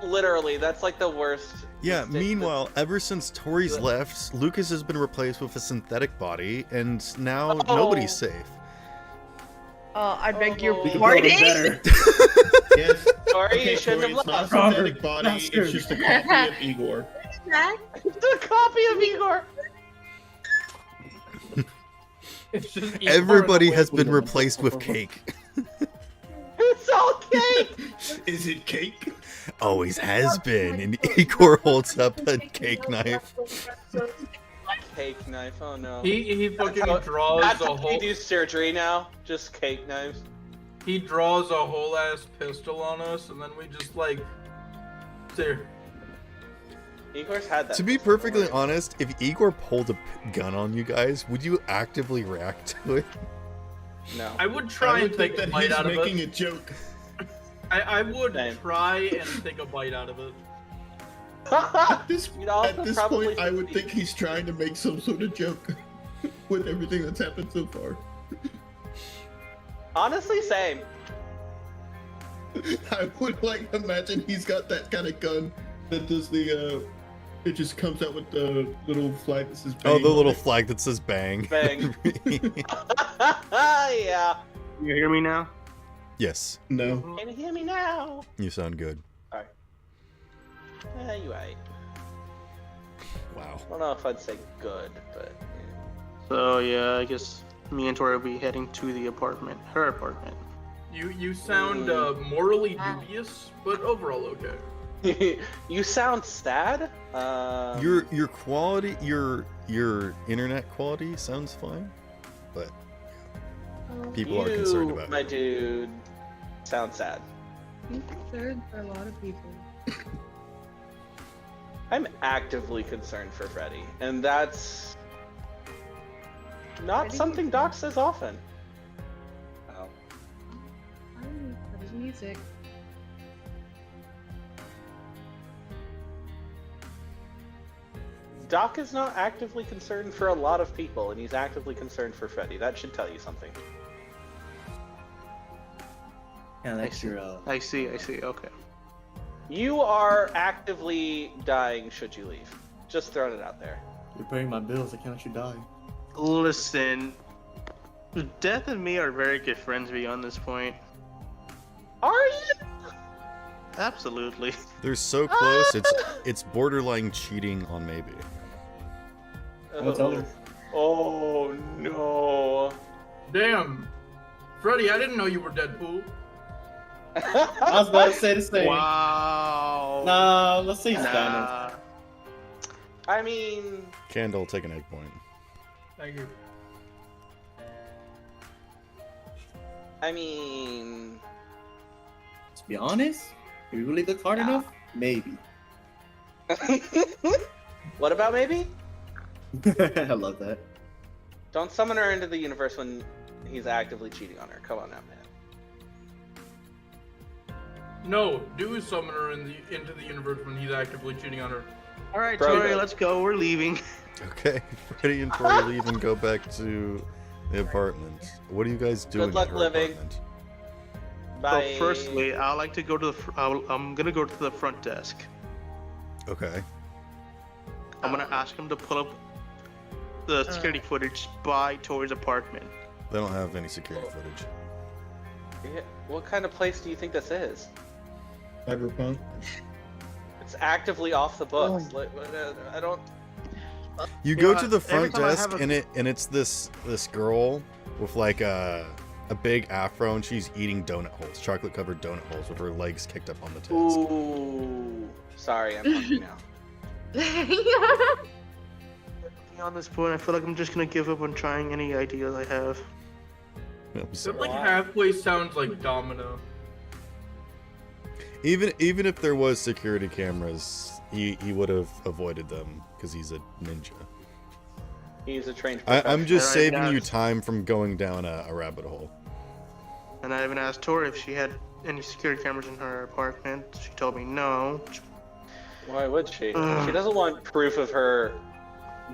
literally, that's like the worst. Yeah, mistake meanwhile, ever since Tori's left, Lucas has been replaced with a synthetic body, and now nobody's safe. I beg Oh. your We can build it pardon. better. Yes. Tori, Okay, you shouldn't Tori, have it's not a left. synthetic body. Bastard. It's just a copy of Igor. The copy of Igor. It's just Everybody Igor has in a been way. replaced with cake. It's all cake. Is it cake? Always has been. And Igor holds up a cake knife. Cake knife. Oh no. He fucking That's how- draws That's a how whole. we do surgery now. Just cake knives. He draws a whole ass pistol on us, and then we just like. There. Igor's had that. To be perfectly honest, if Igor pulled a gun on you guys, would you actively react to it? No. I would try I would and think take a that bite he's out of making it. a joke. I would Same. try and take a bite out of it. At this, You'd also at this probably point, I would succeed. think he's trying to make some sort of joke with everything that's happened so far. Honestly, same. I would like imagine he's got that kind of gun that does the it just comes out with the little flag that says bang. Oh, the on little it. flag that says bang. Bang. Yeah. You hear me now? Yes, No. Can you hear me now? you sound good. Yeah, you right. Wow. I don't know if I'd say good, but So yeah, I guess Me and Tori will be heading to the apartment, her apartment. You sound morally dubious, but overall okay. You sound sad. Your quality, your internet quality sounds fine, but people are concerned about my it. dude, sound sad. I'm concerned for a lot of people. I'm actively concerned for Freddy, and that's not Freddy something is- Doc says often. Oh. That is music. Doc is not actively concerned for a lot of people, and he's actively concerned for Freddy. That should tell you something. Yeah, that's your. I see. Okay. You are actively dying should you leave. Just throwing it out there. You're paying my bills. I can't let you die. Listen, Death and me are very good friends beyond this point. Are you? Absolutely. They're so close. It's borderline cheating on maybe. I'm gonna tell her. Oh no. Damn. Freddy, I didn't know you were Deadpool. I was about to say the same. Wow. Nah, let's say Thanos. Nah. I mean, Candle, take an egg point. Thank you. I mean, To be honest, if you really look hard Yeah. enough, maybe. what about maybe? I love that. Don't summon her into the universe when he's actively cheating on her. Come on now, man. No, do summon her into the universe when he's actively cheating on her. All right, Bro, Tori, you- let's go. We're leaving. Okay, Freddy and Tori leave and go back to the apartment. What are you guys doing? luck at her living. apartment? Bye. So firstly, I like to go to the. I'm gonna go to the front desk. Okay. I'm gonna ask him to pull up the security footage by Tori's apartment. They don't have any security footage. Yeah, what kind of place do you think this is? Cyberpunk. It's actively off the books. I don't. You go Yeah, to the every front time I desk have a- and it's this girl with like a big afro and she's eating donut holes, chocolate covered donut holes with her legs kicked up on the desk. Ooh. Sorry, I'm hungry now. Beyond this point, I feel like I'm just gonna give up on trying any ideas I have. I'm That sorry. like halfway sounds like Domino. Even if there was security cameras, he would have avoided them because he's a ninja. He's a trained I'm just Alright, saving you guys. time from going down a rabbit hole. And I even asked Tori if she had any security cameras in her apartment. She told me no. Why would she? She doesn't want proof of her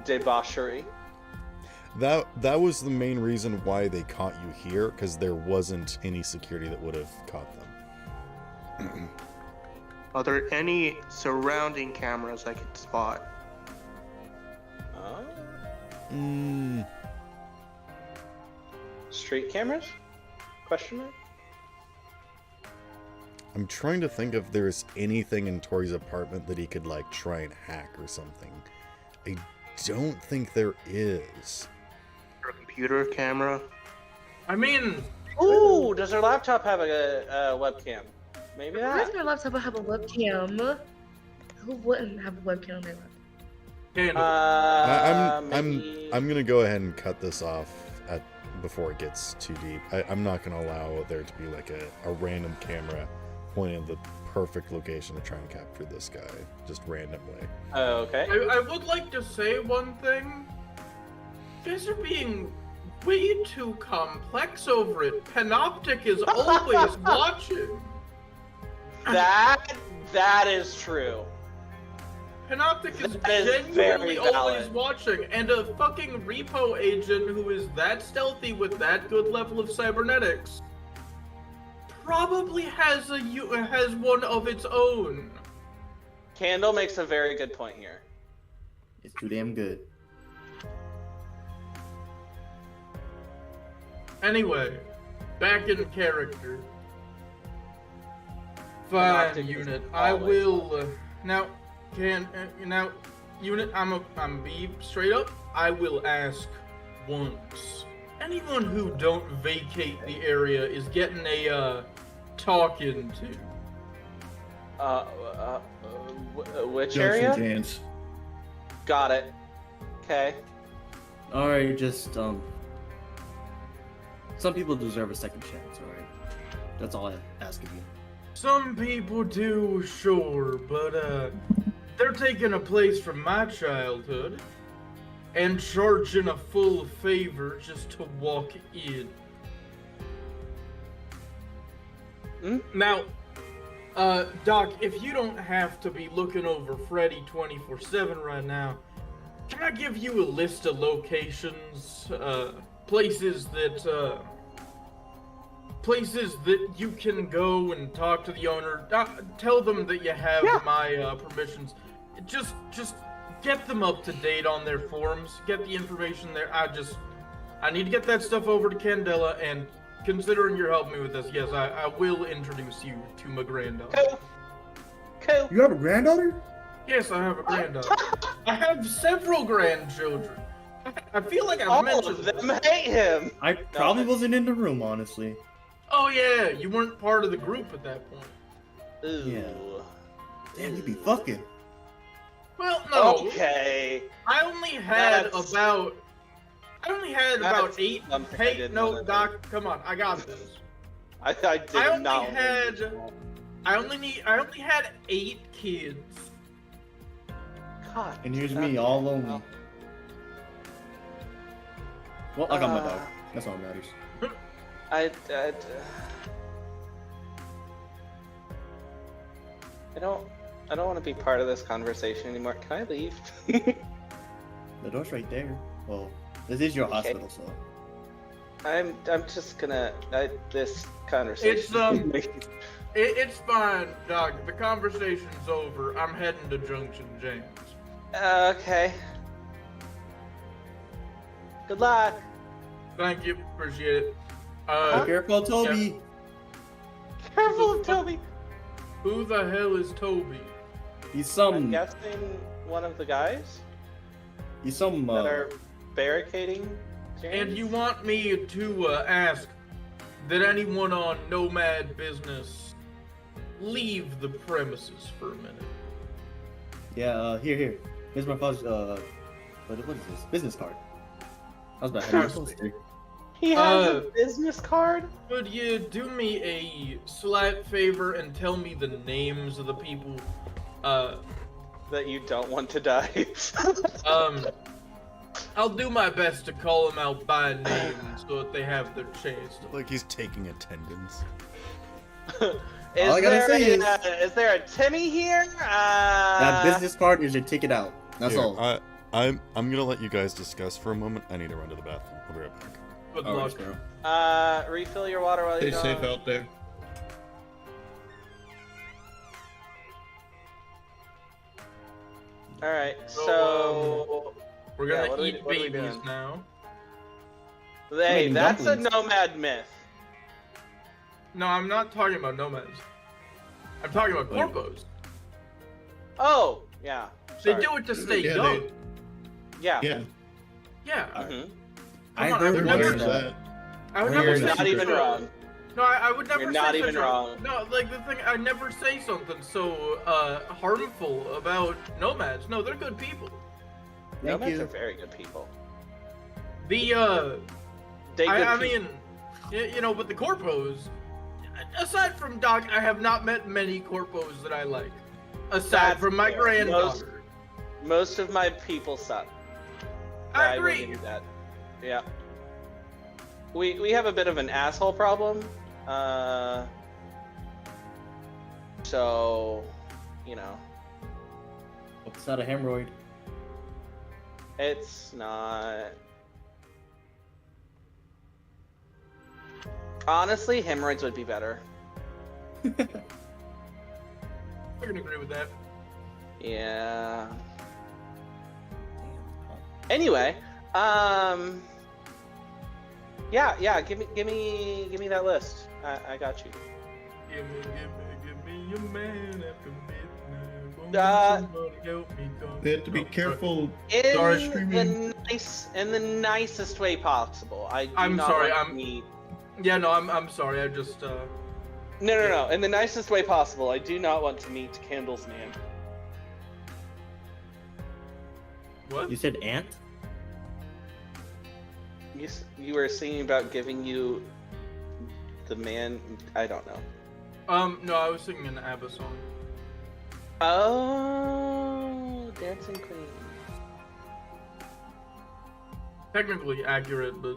debauchery. That was the main reason why they caught you here, because there wasn't any security that would have caught them. Are there any surrounding cameras I could spot? Oh. Street cameras? Question mark? I'm trying to think if there's anything in Tori's apartment that he could like try and hack or something. I don't think there is. Or a computer camera? I mean, Ooh, does her laptop have a webcam? Maybe Why does that. my laptop have a webcam? Who wouldn't have a webcam on their laptop? Candle. I'm gonna go ahead and cut this off before it gets too deep. I'm not gonna allow there to be like a random camera pointing at the perfect location to try and capture this guy just randomly. Okay. I would like to say one thing. You guys are being way too complex over it. Panoptic is always watching. That is true. Panoptic is That is genuinely very always valid. watching, and a fucking repo agent who is that stealthy with that good level of cybernetics probably has one of its own. Candle makes a very good point here. It's too damn good. Anyway, back in character. Fine, Panoptic is unit. I always will now. Unit. I'm be straight up. I will ask once, anyone who don't vacate the area is getting a talking to. Which Junction area? Jans. Got it. Okay. Alright, just some people deserve a second chance, alright? That's all I ask of you. Some people do, sure, but they're taking a place from my childhood and charging a full favor just to walk in. Now, Doc, if you don't have to be looking over Freddy 24/7 right now, can I give you a list of locations, places that you can go and talk to the owner? Tell them that you have my permissions. Just get them up to date on their forms. Get the information there. I need to get that stuff over to Candela, and considering you're helping me with this, yes, I will introduce you to my granddaughter. Cool. You have a granddaughter? Yes, I have a granddaughter. I have several grandchildren. I feel like I've All mentioned of them hate him. I probably wasn't in the room, honestly. Oh yeah, you weren't part of the group at that point. Ooh. Yeah. Damn, you be fucking. Well, no. Okay. I only had That's- about That's 8. something I Hey, didn't no, wanna Doc, come on, I got this. I did I only not. had- I only had 8 kids. God. And here's me, all lonely. Well, I got my dog. That's all that matters. I don't want to be part of this conversation anymore. Can I leave? The door's right there. Well, this is your hospital, so. I'm just gonna this conversation. It's fine, Doc. The conversation's over. I'm heading to Junction James. Okay. Good luck. Thank you, appreciate it. Be careful, Toby. Careful of Toby. Who the hell is Toby? He's I'm some. guessing one of the guys He's some. that are barricading. James? And you want me to ask that anyone on Nomad Business leave the premises for a minute? Yeah. Here. Here's my father's. What is this? Business card. I was about to have it. He has a business card? Could you do me a slight favor and tell me the names of the people That you don't want to die. I'll do my best to call them out by name so that they have their chance. Like he's taking attendance. All I gotta say is there a Timmy here? That business card is your ticket out. That's Here, all. I'm gonna let you guys discuss for a moment. I need to run to the bathroom. I'll be right back. Good All luck. right, bro. Refill your water while Stay you're safe gone. out there. All right, So, so We're gonna what are we- eat what are we babies doing? now. hey, making that's dumplings. a nomad myth. No, I'm not talking about nomads. I'm talking about Wait. corpos. Oh, yeah. They sorry. do it to stay Yeah, young. Yeah. Yeah, Yeah. Mhm. I Come on, I heard would everybody never. does that. I would You're never say not such even a- wrong. No, I would never You're say not such even a- wrong. No, like the thing, I never say something so harmful about nomads. No, they're good people. Thank Nomads you. are very good people. The They good I people. mean, you know, but the corpos. Aside from Doc, I have not met many corpos that I like. Aside That's from my fair. granddaughter. Most of my people suck. I will give agree. you that. Yeah. We have a bit of an asshole problem. So, you know, It's not a hemorrhoid. it's not. Honestly, hemorrhoids would be better. I can agree with that. Yeah. Damn. Anyway, yeah, give me that list. I got you. Give me a man after midnight. Won't Uh, somebody help me come? They have to be Oh, careful. In Sorry, the streaming. in the nicest way possible. I do I'm not sorry, want to I'm- meet. Yeah, no, I'm sorry. I just No. In the nicest way possible. I do not want to meet Candle's man. what? You said ant? You were singing about giving you the man. I don't know. No, I was singing an ABBA song. Oh, Dancing Queen. Technically accurate, but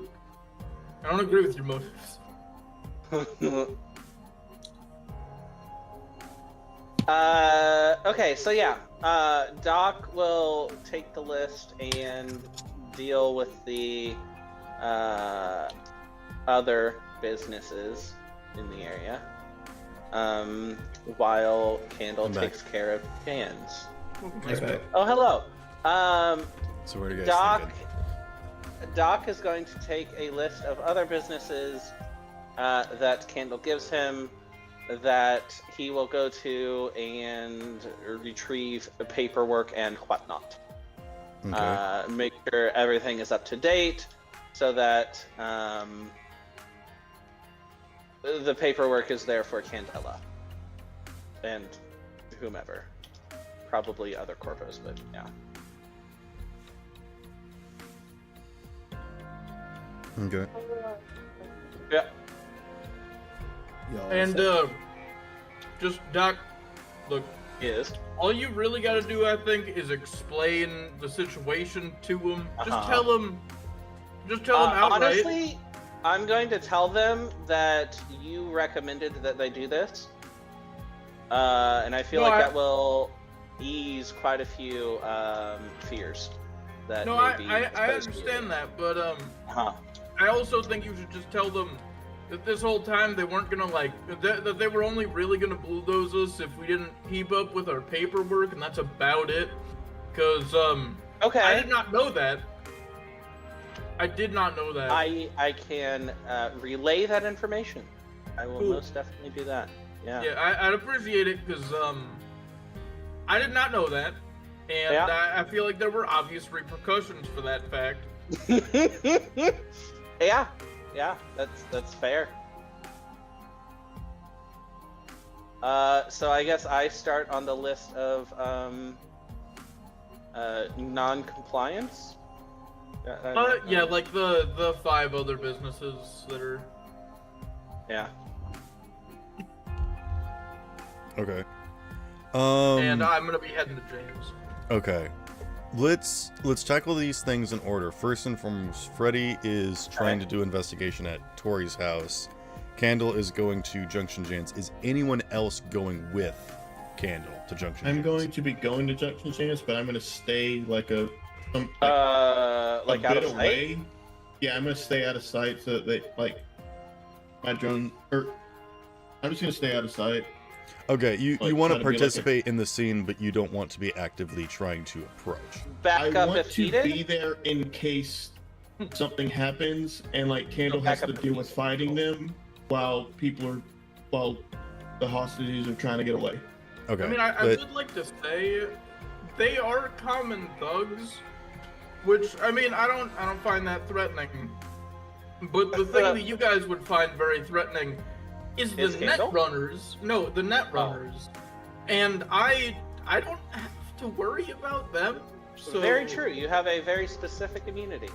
I don't agree with your motives. Okay, so yeah, Doc will take the list and deal with the other businesses in the area, while Candle I'm back. takes care of Jan's. Okay. Oh, hello. So what are you guys Doc. thinking? Doc is going to take a list of other businesses that Candle gives him that he will go to and retrieve the paperwork and whatnot. Okay. Make sure everything is up to date so that the paperwork is there for Candela and whomever. Probably other corpos, but yeah. Okay. Yeah. And just Doc, look, Is. all you really got to do, I think, is explain the situation to him. Just Uh-huh. tell him. Just tell him outright. Honestly, I'm going to tell them that you recommended that they do this. And I feel No, like I- that will ease quite a few fears that No, may be I exposed to you. understand that, but Uh-huh. I also think you should just tell them that this whole time they weren't gonna that they were only really gonna bulldoze us if we didn't keep up with our paperwork, and that's about it. Cause Okay. I did not know that. I did not know that. I can relay that information. I will Cool. most definitely do that. Yeah. Yeah, I'd appreciate it because I did not know that, and Yeah. I feel like there were obvious repercussions for that fact. Yeah, that's fair. So I guess I start on the list of non-compliance. Yeah, like the 5 other businesses that are. Yeah. Okay. And I'm gonna be heading to James. Okay. Let's tackle these things in order. First and foremost, Freddy is trying to do investigation at Tori's house. Candle is going to Junction Jan's. Is anyone else going with Candle to Junction I'm Jan's? going to be going to Junction Chance, but I'm going to stay like a Like a out bit of sight? away. Yeah, I'm going to stay out of sight so that they like my drone. Or I'm just going to stay out of sight. Okay, you Like, want try to to be like a- participate in the scene, but you don't want to be actively trying to approach. Back I up want if to needed. be there in case something happens, and like Candle Back has to up deal if with fighting them while the hostages are trying to get away. Okay. I mean, I but- would like to say they are common thugs, which I mean, I don't find that threatening. But the thing that you guys would find very threatening is the Is net Candle? runners. No, the net Oh. runners, and I don't have to worry about them. So Very true. You have a very specific immunity.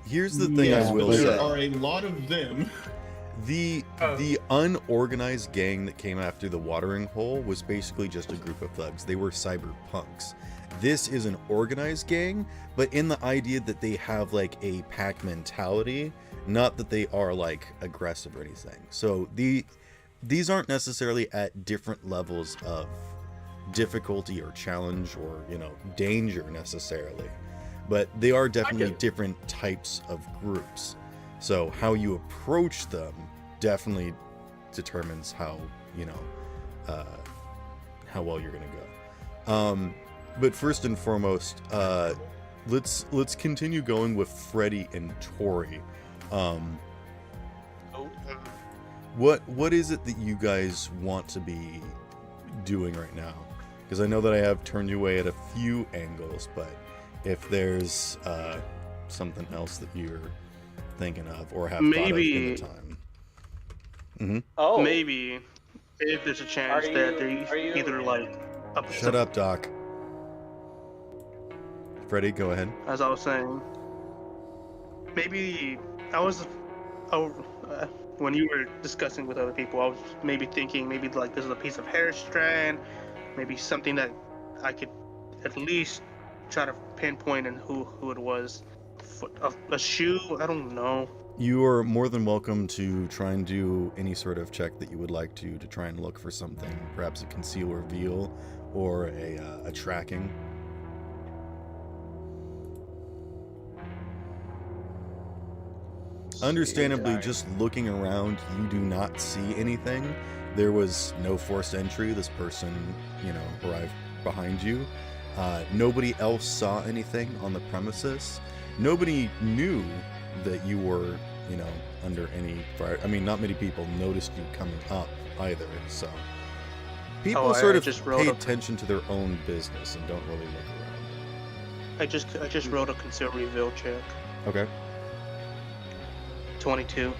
Here's the thing Yeah, I will but there say. are a lot of them. The unorganized gang that came after the watering hole was basically just a group of thugs. They were cyberpunks. This is an organized gang, but in the idea that they have like a pack mentality, not that they are like aggressive or anything. So these aren't necessarily at different levels of difficulty or challenge or, danger necessarily, but they are definitely different types of groups. So how you approach them definitely determines how well you're gonna go. But first and foremost, let's continue going with Freddy and Tori. What is it that you guys want to be doing right now? Because I know that I have turned you away at a few angles, but if there's something else that you're thinking of or have thought of in the time. Mm-hmm. Oh, Maybe if there's a chance that they either like Shut up, Doc. Freddy, go ahead. As I was saying, maybe when you were discussing with other people, I was maybe thinking maybe like this is a piece of hair strand, maybe something that I could at least try to pinpoint and who it was. A shoe? I don't know. You are more than welcome to try and do any sort of check that you would like to try and look for something, perhaps a conceal reveal or a tracking. Understandably, just looking around, you do not see anything. There was no forced entry. This person, arrived behind you. Nobody else saw anything on the premises. Nobody knew that you were, under any fire. I mean, not many people noticed you coming up either, so. People sort of pay attention to their own business and don't really look around. I just wrote a conceal reveal check. Okay. 22.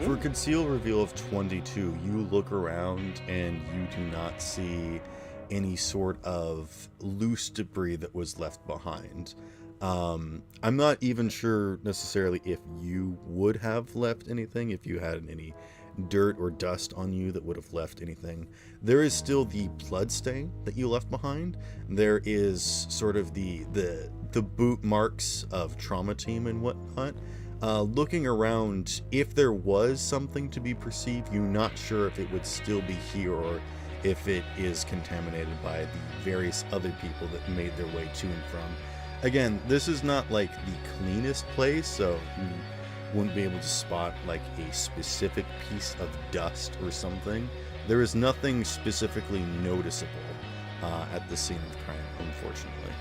For conceal reveal of 22, you look around and you do not see any sort of loose debris that was left behind. I'm not even sure necessarily if you would have left anything, if you had any dirt or dust on you that would have left anything. There is still the blood stain that you left behind. There is sort of the boot marks of trauma team and whatnot. Looking around, if there was something to be perceived, you're not sure if it would still be here or if it is contaminated by the various other people that made their way to and from. Again, this is not like the cleanest place, so you wouldn't be able to spot like a specific piece of dust or something. There is nothing specifically noticeable at the scene of crime, unfortunately.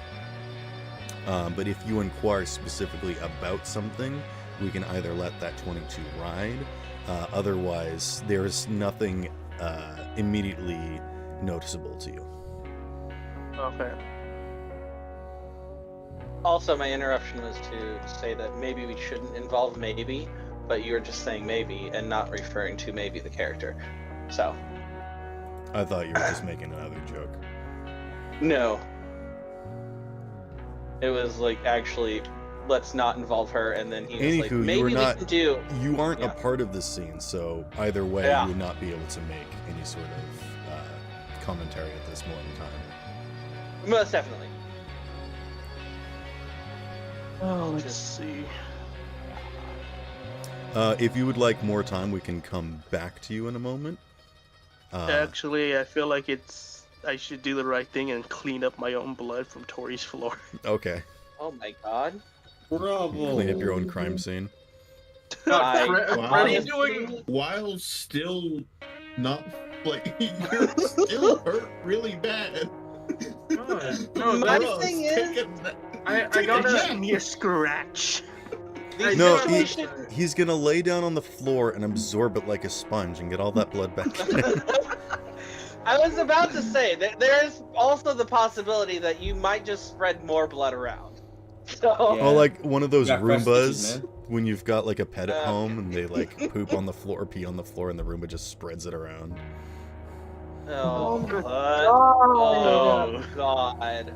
But if you inquire specifically about something, we can either let that 22 ride. Otherwise, there's nothing immediately noticeable to you. Okay. Also, my interruption was to say that maybe we shouldn't involve Maybe, but you're just saying Maybe and not referring to Maybe the character. So. I thought you were just making another joke. No. It was like, actually, let's not involve her, and then he was like, maybe we can do... You aren't a part of this scene, so either way, you would not be able to make any sort of commentary at this moment in time. Most definitely. Oh, let's see. If you would like more time, we can come back to you in a moment. Actually, I feel like I should do the right thing and clean up my own blood from Tori's floor. Okay. Oh my god. Bravo. Clean up your own crime scene. Freddy doing... While still not, like, you're still hurt really bad. No, my thing is... I gotta... Give me a scratch. No, he's gonna lay down on the floor and absorb it like a sponge and get all that blood back in. I was about to say that there's also the possibility that you might just spread more blood around. So... Yeah. Oh, like one of those Roombas when you've got like a pet at home and they like poop on the floor or pee on the floor and the Roomba just spreads it around. Oh, God.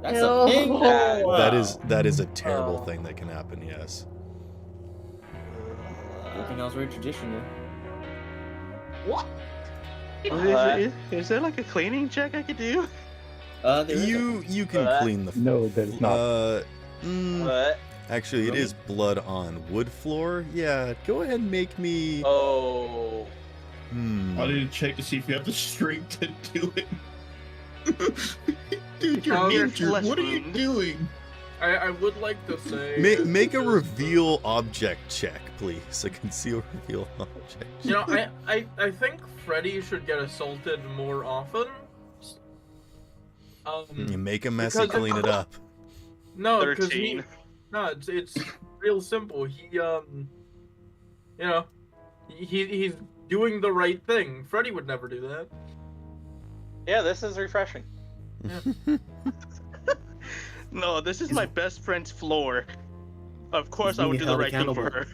That's a thing. That is a terrible thing that can happen. Yes. Good thing I was very traditional. What? Is there like a cleaning check I could do? You can clean the No, there's not. What? Actually, it is blood on wood floor. Yeah, go ahead and make me. Oh. I need to check to see if you have the strength to do it. Dude, you're injured. What are you doing? I would like to say... Make a reveal object check, please. A conceal reveal object. You know, I think Freddy should get assaulted more often. You make a mess and clean it up. No, because 13. it's real simple. He he's doing the right thing. Freddy would never do that. Yeah, this is refreshing. No, this is my best friend's floor. Of course, He's I would being do the held right thing for accountable. her.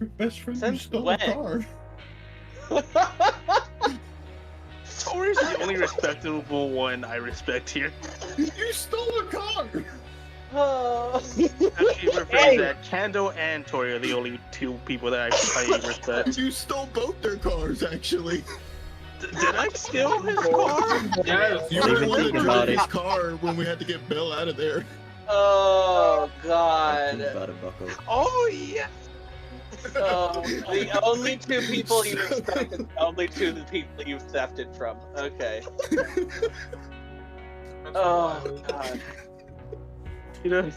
Your best friend who Since stole when? a car. Tori's the only respectable one I respect here. You stole a car. Oh. Actually, rephrase that. Kando and Tori are the only two people that I respect. You stole both their cars, actually. Did I steal his car? Yes. You Don't were the even one that think drove about his it. car when we had to get Bill out of there. Oh Think God. about it, Bucko. Oh yeah. Oh, the only two people you respect and the only two the people you've thefted from. Okay. Oh God. You know,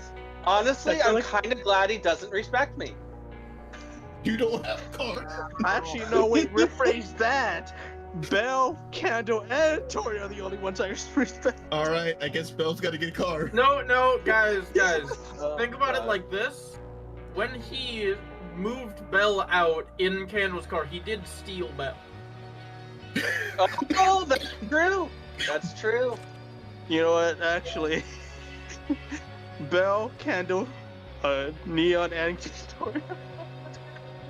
Honestly, I feel I'm like- kind of glad he doesn't respect me. You don't have a car. actually, no, wait, rephrase that. Belle, Kando, and Tori are the only ones I respect. All right, I guess Bill's got to get a car. No, guys. Oh, Think about it God. like this. When he moved Belle out in Kando's car, he did steal Belle. Oh, that's true. That's true. You know what? Actually, Belle, Kando, Neon, and Tori.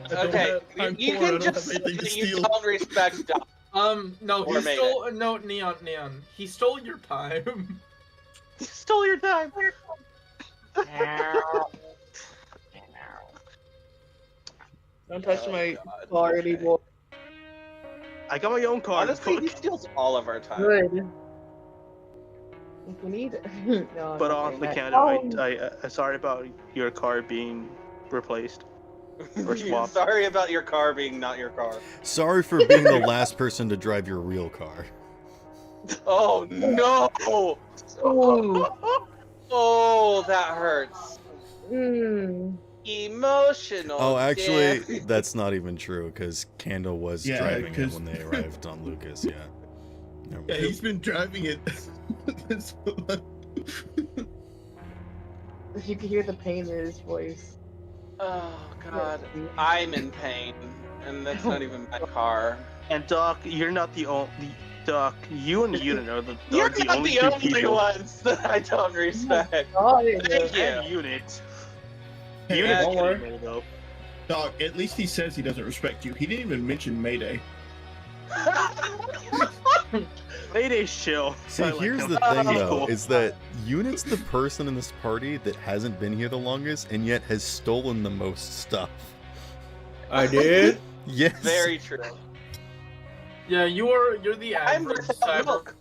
I don't Okay, have- I'm you poor, I can don't just have say anything to that you steal. don't respect Doc. No, Or he made stole. No, Neon. He stole your time. Stole your time. Don't touch Oh, my God. car Okay. anymore. I got my own car. Honestly, he steals all of our time. Good. If we need it. No, I'm But not honestly, saying Kando, that. I'm sorry about your car being replaced. Or swap. Sorry about your car being not your car. Sorry for being the last person to drive your real car. Oh no! Oh. Oh, that hurts. Mm. Emotional. Oh, actually, damage. that's not even true, because Kando was Yeah, driving it 'cause- when they arrived on Lucas, yeah. Never Yeah, mind. he's been driving it. You can hear the pain in his voice. Oh God, I'm in pain, and that's not even my car. And Doc, you're not the only. Doc, you and Unit are the You're the not only the two only people. ones that I don't respect. Oh, Thank you. And Unit. Hey, Unit's don't getting worry. me, though. Doc, at least he says he doesn't respect you. He didn't even mention Mayday. Mayday's chill. See, I like here's him. the thing, though, Cool. is that Unit's the person in this party that hasn't been here the longest, and yet has stolen the most stuff. I did. Yes. Very true. Yeah, you're the I'm average worth a cyber. look.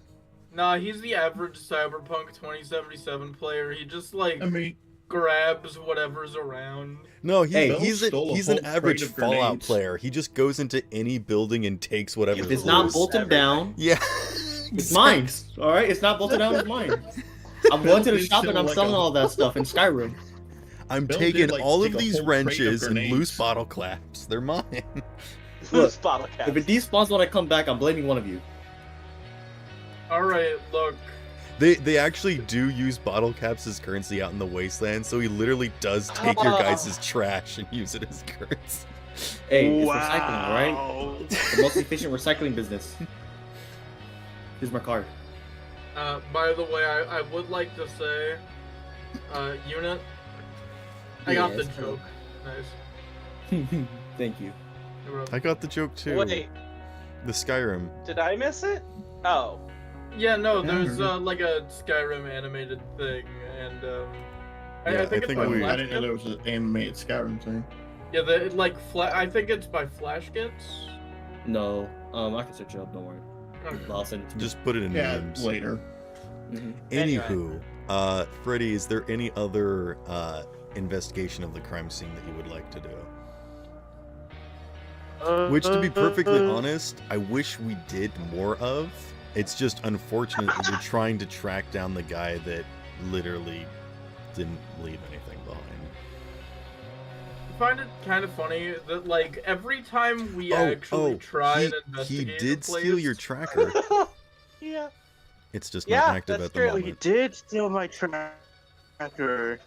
Nah, he's the average Cyberpunk 2077 player. He just like I mean, grabs whatever's around. No, Hey, Bill stole a he's an whole average crate of Fallout grenades. player. He just goes into any building and takes whatever. If it's loose. not bolted down, Yeah. it's mine. All right, it's not bolted down. It's mine. I'm going to the did shop and sell I'm like selling a- all that stuff in Skyrim. I'm Bill taking did, like, all take of a these whole crate of wrenches and grenades. loose bottle caps. They're mine. Loose bottle cap. If it despawns when I come back, I'm blaming one of you. All right, look. They actually do use bottle caps as currency out in the wasteland, so he literally does take your guys' trash and use it as currency. Hey, it's recycling, all right? Wow. The most efficient recycling business. Here's my card. By the way, I would like to say, Unit, I got the Yes. joke. Nice. Thank you. You're welcome. I got the joke too. Wait, The Skyrim. did I miss it? Oh. Yeah, no, Yeah, I there's heard like a Skyrim animated thing, and Yeah, I think I it's think by we- I didn't know Flash there was an animated Skyrim thing. Yeah, I think it's by Flash Gets. No, I can search it up. Don't worry. Okay. I'll send it to you. Just put it in Yeah, names. later. Mhm. Anywho, Freddy, is there any other investigation of the crime scene that you would like to do? Which, to be perfectly honest, I wish we did more of. It's just unfortunate that we're trying to track down the guy that literally didn't leave anything behind. I find it kind of funny that like every time we actually try and he investigate did a steal place, your tracker. Yeah. It's just Yeah, not active that's at the true. He moment. did steal my tracker.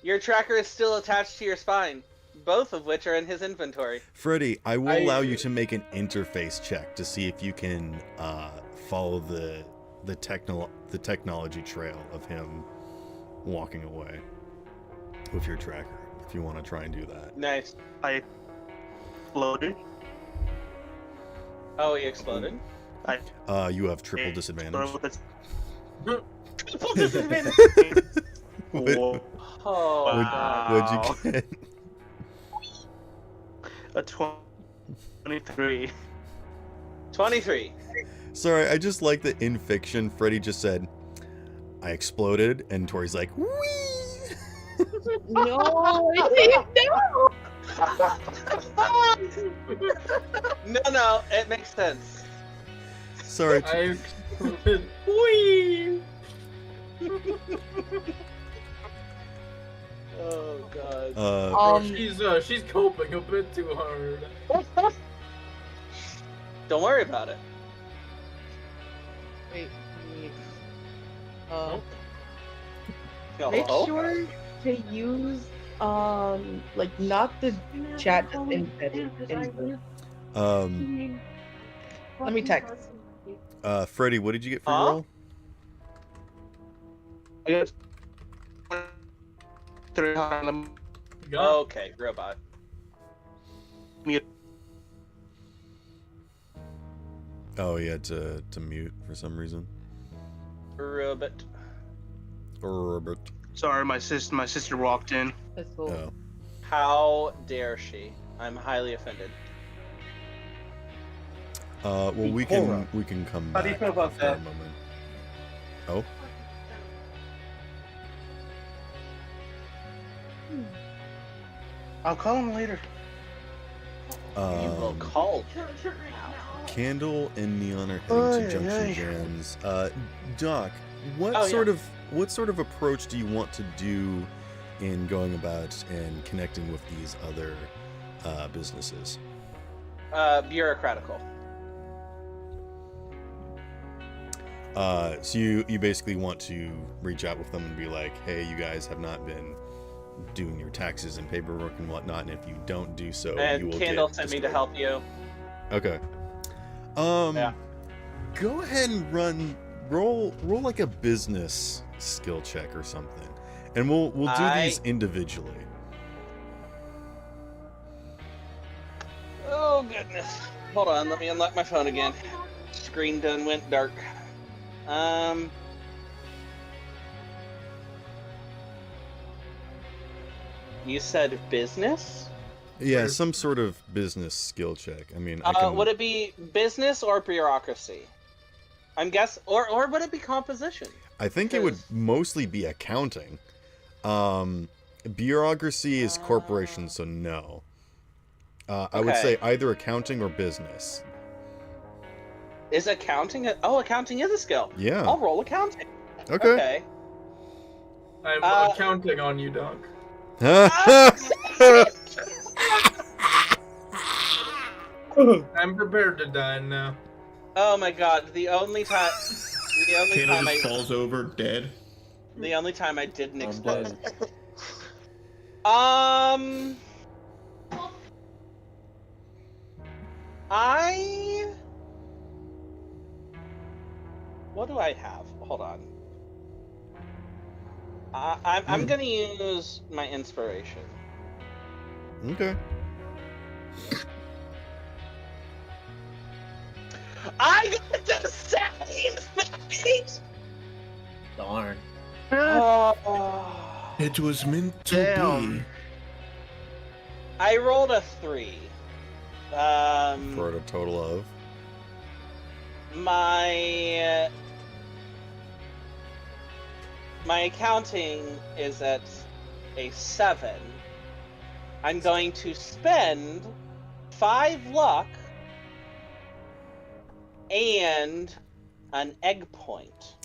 Your tracker is still attached to your spine. both of which are in his inventory. Freddy, I will allow you to make an interface check to see if you can follow the technology trail of him walking away with your tracker. If you want to try and do that. Nice. I exploded. Oh, he exploded? You have triple disadvantage. Triple disadvantage! What, Oh, wow. what'd you get? A 23. 23. Sorry, I just like that in fiction, Freddy just said, I exploded, and Tori's like, whee! No, no. No, it makes sense. Sorry. I exploded. Whee! Oh god. She's coping a bit too hard. Don't worry about it. Wait. Make Hello? sure to use like not the chat that's embedded in the. Let me text. Freddy, what did you get for your roll? I guess. 3 on them. Okay, robot. Oh, you had to mute for some reason. Robot. Robert. Sorry, my sister walked in. That's cool. Oh. How dare she? I'm highly offended. Well, we can come How back do you feel about after a that? moment. Oh. I'll call him later. You will call. Candle and Neon are heading to Junction Jams. Doc, what sort of approach do you want to do in going about and connecting with these other businesses? Bureaucratical. So you basically want to reach out with them and be like, hey, you guys have not been doing your taxes and paperwork and whatnot, and if you don't do so, And you will Candle get sent me to destroyed. help you. Okay. Yeah. Go ahead and roll like a business skill check or something, and we'll do these individually. Oh goodness. Hold on, let me unlock my phone again. Screen done went dark. You said business? Yeah, some sort of business skill check. I mean, I can... Would it be business or bureaucracy? I'm guess, or would it be composition? I think it would mostly be accounting. Bureaucracy is corporation, so no. I would say either accounting or business. Is accounting accounting is a skill. Yeah. I'll roll accounting. Okay. I'm counting on you, Doc. I'm prepared to die now. Oh my god, the only time Candle I just falls over dead. the only time I didn't I'm explode. dead. What do I have? Hold on. I'm gonna use my inspiration. Okay. I got the same thing! Darn. Oh. It was meant to Damn. be. I rolled a 3. For a total of... My accounting is at a 7. I'm going to spend 5 luck and an egg point.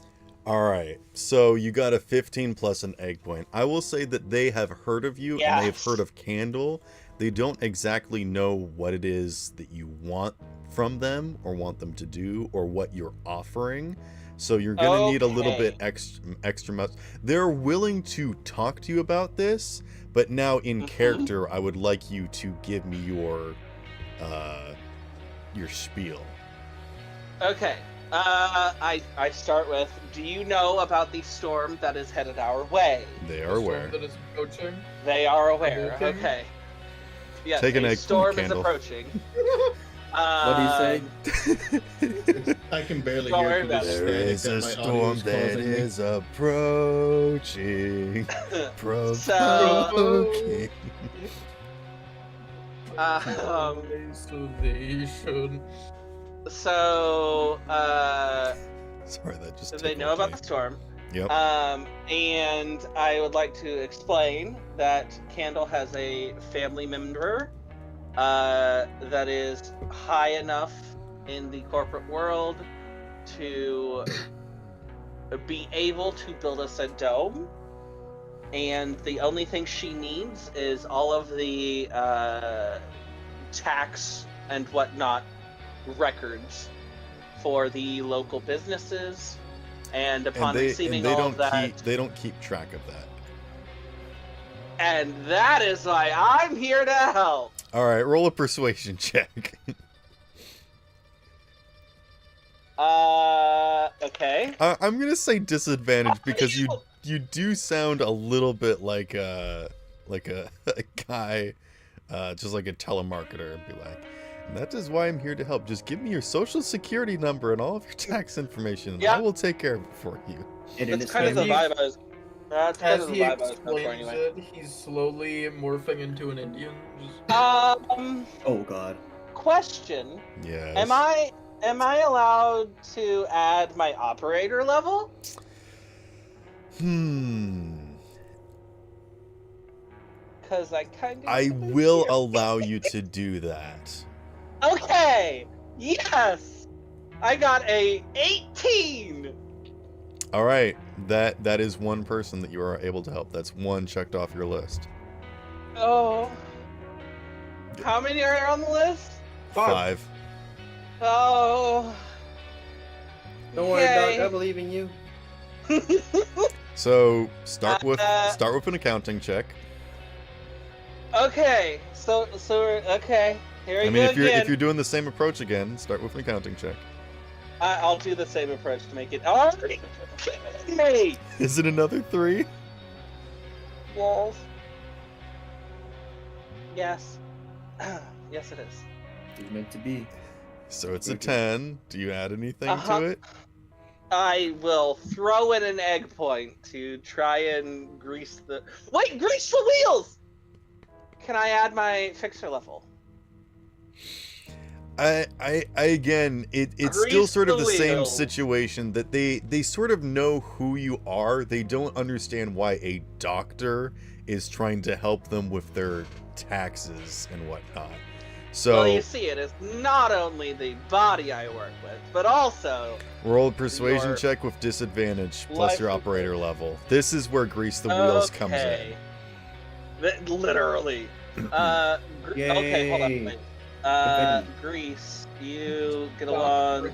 Alright, so you got a 15 plus an egg point. I will say that they have heard of you and they have Yes. heard of Candle, they don't exactly know what it is that you want from them or want them to do or what you're offering. So you're gonna need a little bit extra much. They're willing to talk to you about this, but now in character, I would like you to give me your spiel. Okay. I start with, do you know about the storm that is headed our way? They are aware. That is approaching. They are aware. Okay. Okay. Yes, Take an a egg storm is candle. approaching. What do you say? I can barely Don't hear worry through about this There static is that a my audio storm is that causing me. is approaching. So- Isolation. So, Sorry, that just. they know about the storm. Yep. And I would like to explain that Candle has a family member that is high enough in the corporate world to be able to build us a dome. And the only thing she needs is all of the tax and whatnot records for the local businesses. And upon receiving all of that, they don't keep track of that. and that is why I'm here to help. All right, roll a persuasion check. Okay. I'm gonna say disadvantage because you do sound a little bit like a guy, just like a telemarketer, and be like, and that is why I'm here to help. Just give me your social security number and all of your tax information, and Yeah. I will take care of it for you. That's kind of the vibe I was. That's kind As of the he vibe I was going for explains anyway. it, he's slowly morphing into an Indian. Just... Oh god. Question: Yes. Am I allowed to add my operator level? Because I kind of. I will allow you to do that. Okay. Yes. I got a 18. All right, that is one person that you are able to help. That's one checked off your list. Oh. How many are on the list? 5. Oh. Don't worry, Yay. Doc. I believe in you. So start with an accounting check. Okay. So okay. Here we I mean, go again. if you're doing the same approach again, start with an accounting check. I'll do the same approach to make it. Oh, me. Is it another 3? Walls. Yes. Yes, it is. It's meant to be. So it's a Okay. 10. Do you add anything Uh-huh. to it? I will throw in an egg point to try and grease the. Wait, grease the wheels. Can I add my fixer level? I again, it's still Grease sort of the the same wheels. situation that they sort of know who you are. They don't understand why a doctor is trying to help them with their taxes and whatnot. So Well, you see, it is not only the body I work with, but also. roll a persuasion your check with disadvantage plus your livelihood. operator level. This is where grease the wheels comes in. Okay. Literally. Okay, hold on. Yay. Wait. Confetti. Grease, you get along.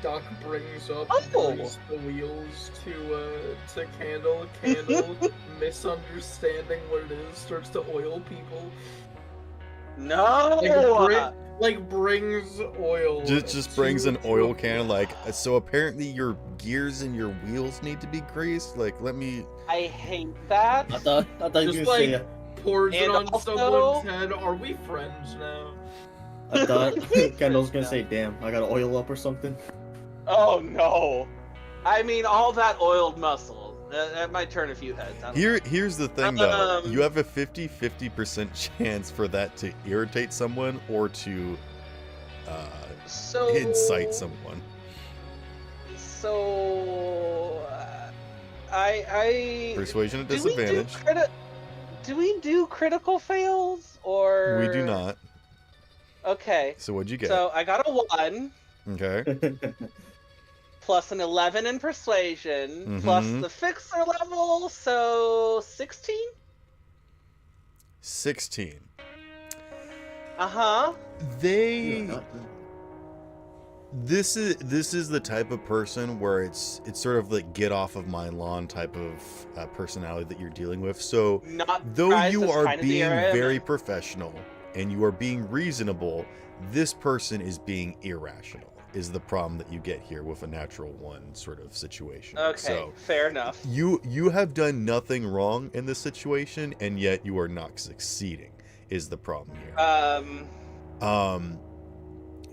Doc brings up Oh. grease the wheels to Candle. Candle, misunderstanding what it is, starts to oil people. No! Brings oil. Just brings an to- oil can. Like, so apparently your gears and your wheels need to be greased. Like, let me. I hate that. I thought you were Just gonna say. pours it And on also- someone's head. Are we friends now? I thought Kendall's gonna say, "Damn, I gotta oil up or something." Oh no! I mean, all that oiled muscle. That might turn a few heads. I don't know. Here's the thing though. Um, You have a 50% chance for that to irritate someone or to So incite someone. So I Persuasion at do we do disadvantage. Do we do critical fails or We do not. Okay. So what'd you get? So I got a 1 Okay. plus an 11 in persuasion plus Mhm. the fixer level, so 16. 16. Uh-huh. They this is the type of person where it's sort of like get off of my lawn type of personality that you're dealing with. So Not though surprised, you that's are kind of the being area I'm very in. professional and you are being reasonable, this person is being irrational. Is the problem that you get here with a natural one sort of situation. Okay, So fair enough. you have done nothing wrong in this situation, and yet you are not succeeding. Is the problem here?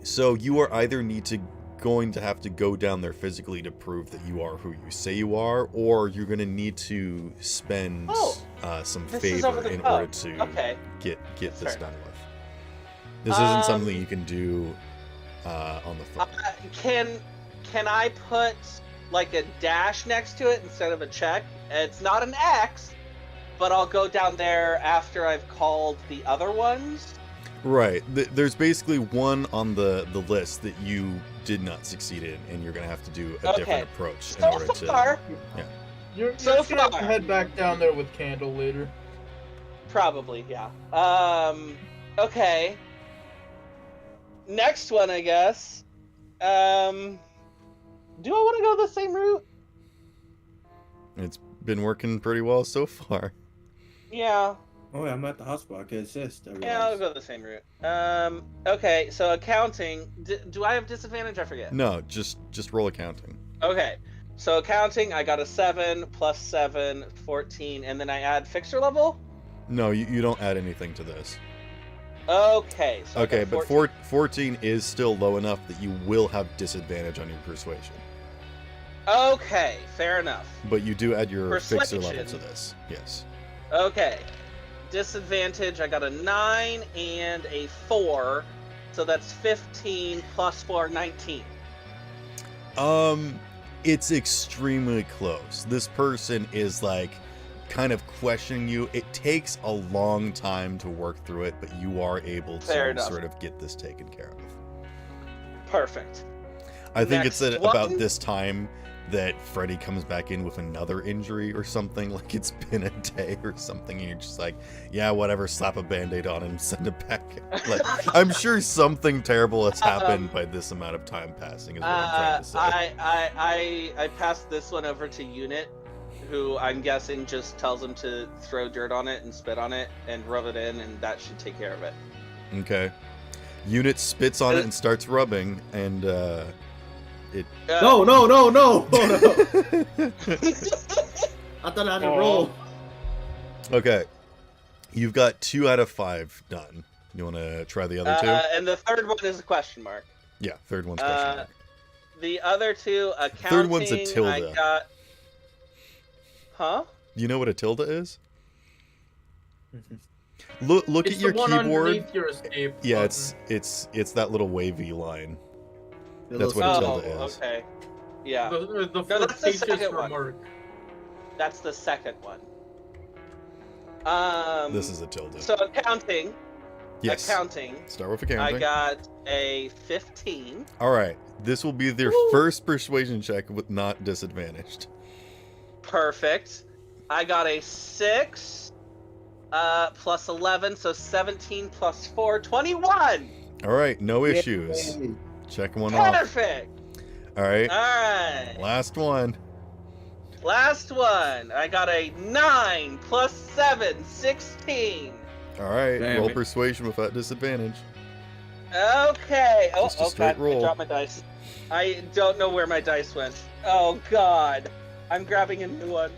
So you are either going to have to go down there physically to prove that you are who you say you are, or you're going to need to spend some this is over favor the in phone. order to Okay. get That's this fair done with. This isn't something you can do on the phone. Can I put like a dash next to it instead of a check? It's not an X, but I'll go down there after I've called the other ones. Right. There's basically one on the list that you did not succeed in, and you're going to have to do a different approach in order far, to... Yeah. You're So just gonna have to far. head back down there with Candle later. Probably, yeah. Okay. Next one, I guess. Do I want to go the same route? It's been working pretty well so far. Yeah. Oh, yeah, I'm at the hospital. I can assist. Yeah, I'll go the same route. Okay, so accounting. Do I have disadvantage? I forget. No, just roll accounting. Okay, so accounting, I got a 7 plus 7, 14, and then I add fixer level? No, you don't add anything to this. Okay. So I Okay, got but 14 is still low enough that you will have disadvantage on your persuasion. Okay, fair enough. But you do add your fixer level Persuasion. to this. Yes. Okay. Disadvantage, I got a 9 and a 4, so that's 15 plus 4, 19. It's extremely close. This person is like kind of questioning you. It takes a long time to work through it, but you are able Fair to enough. sort of get this taken care of. Perfect. I think Next it's one. about this time that Freddy comes back in with another injury or something. Like it's been a day or something, and you're just like, yeah, whatever, slap a band-aid on him, send it back. Like, I'm sure something terrible has happened by this amount of time passing, is what I'm trying to say. I passed this one over to Unit, who I'm guessing just tells him to throw dirt on it and spit on it and rub it in, and that should take care of it. Okay. Unit spits on it and starts rubbing, and it... No! Oh, no! I thought I had to roll. Okay. You've got 2 out of 5 done. You want to try the other 2? And the third one is a question mark. Yeah, third one's question mark. The other 2, accounting, Third one's a tilde. I got... Huh? You know what a tilde is? Look It's at your the one keyboard. underneath your escape Yeah, button. it's that little wavy line. The That's little- what a Oh, tilde is. okay. Yeah. The No, that's the flirtatious second one. remark. That's the second one. This is a tilde. So accounting. Yes. Accounting. Start with accounting. I got a 15. All right. This will be their first persuasion check with not disadvantaged. Perfect. I got a 6. Plus 11, so 17 plus 4, 21. All right. No issues. Yay. Check one off. Perfect. All right. All right. Last one. Last one. I got a 9 plus 7, 16. All right. Damn Roll it. persuasion without disadvantage. Okay. Oh, Just a straight God. I roll. dropped my dice. I don't know where my dice went. Oh, God. I'm grabbing a new one.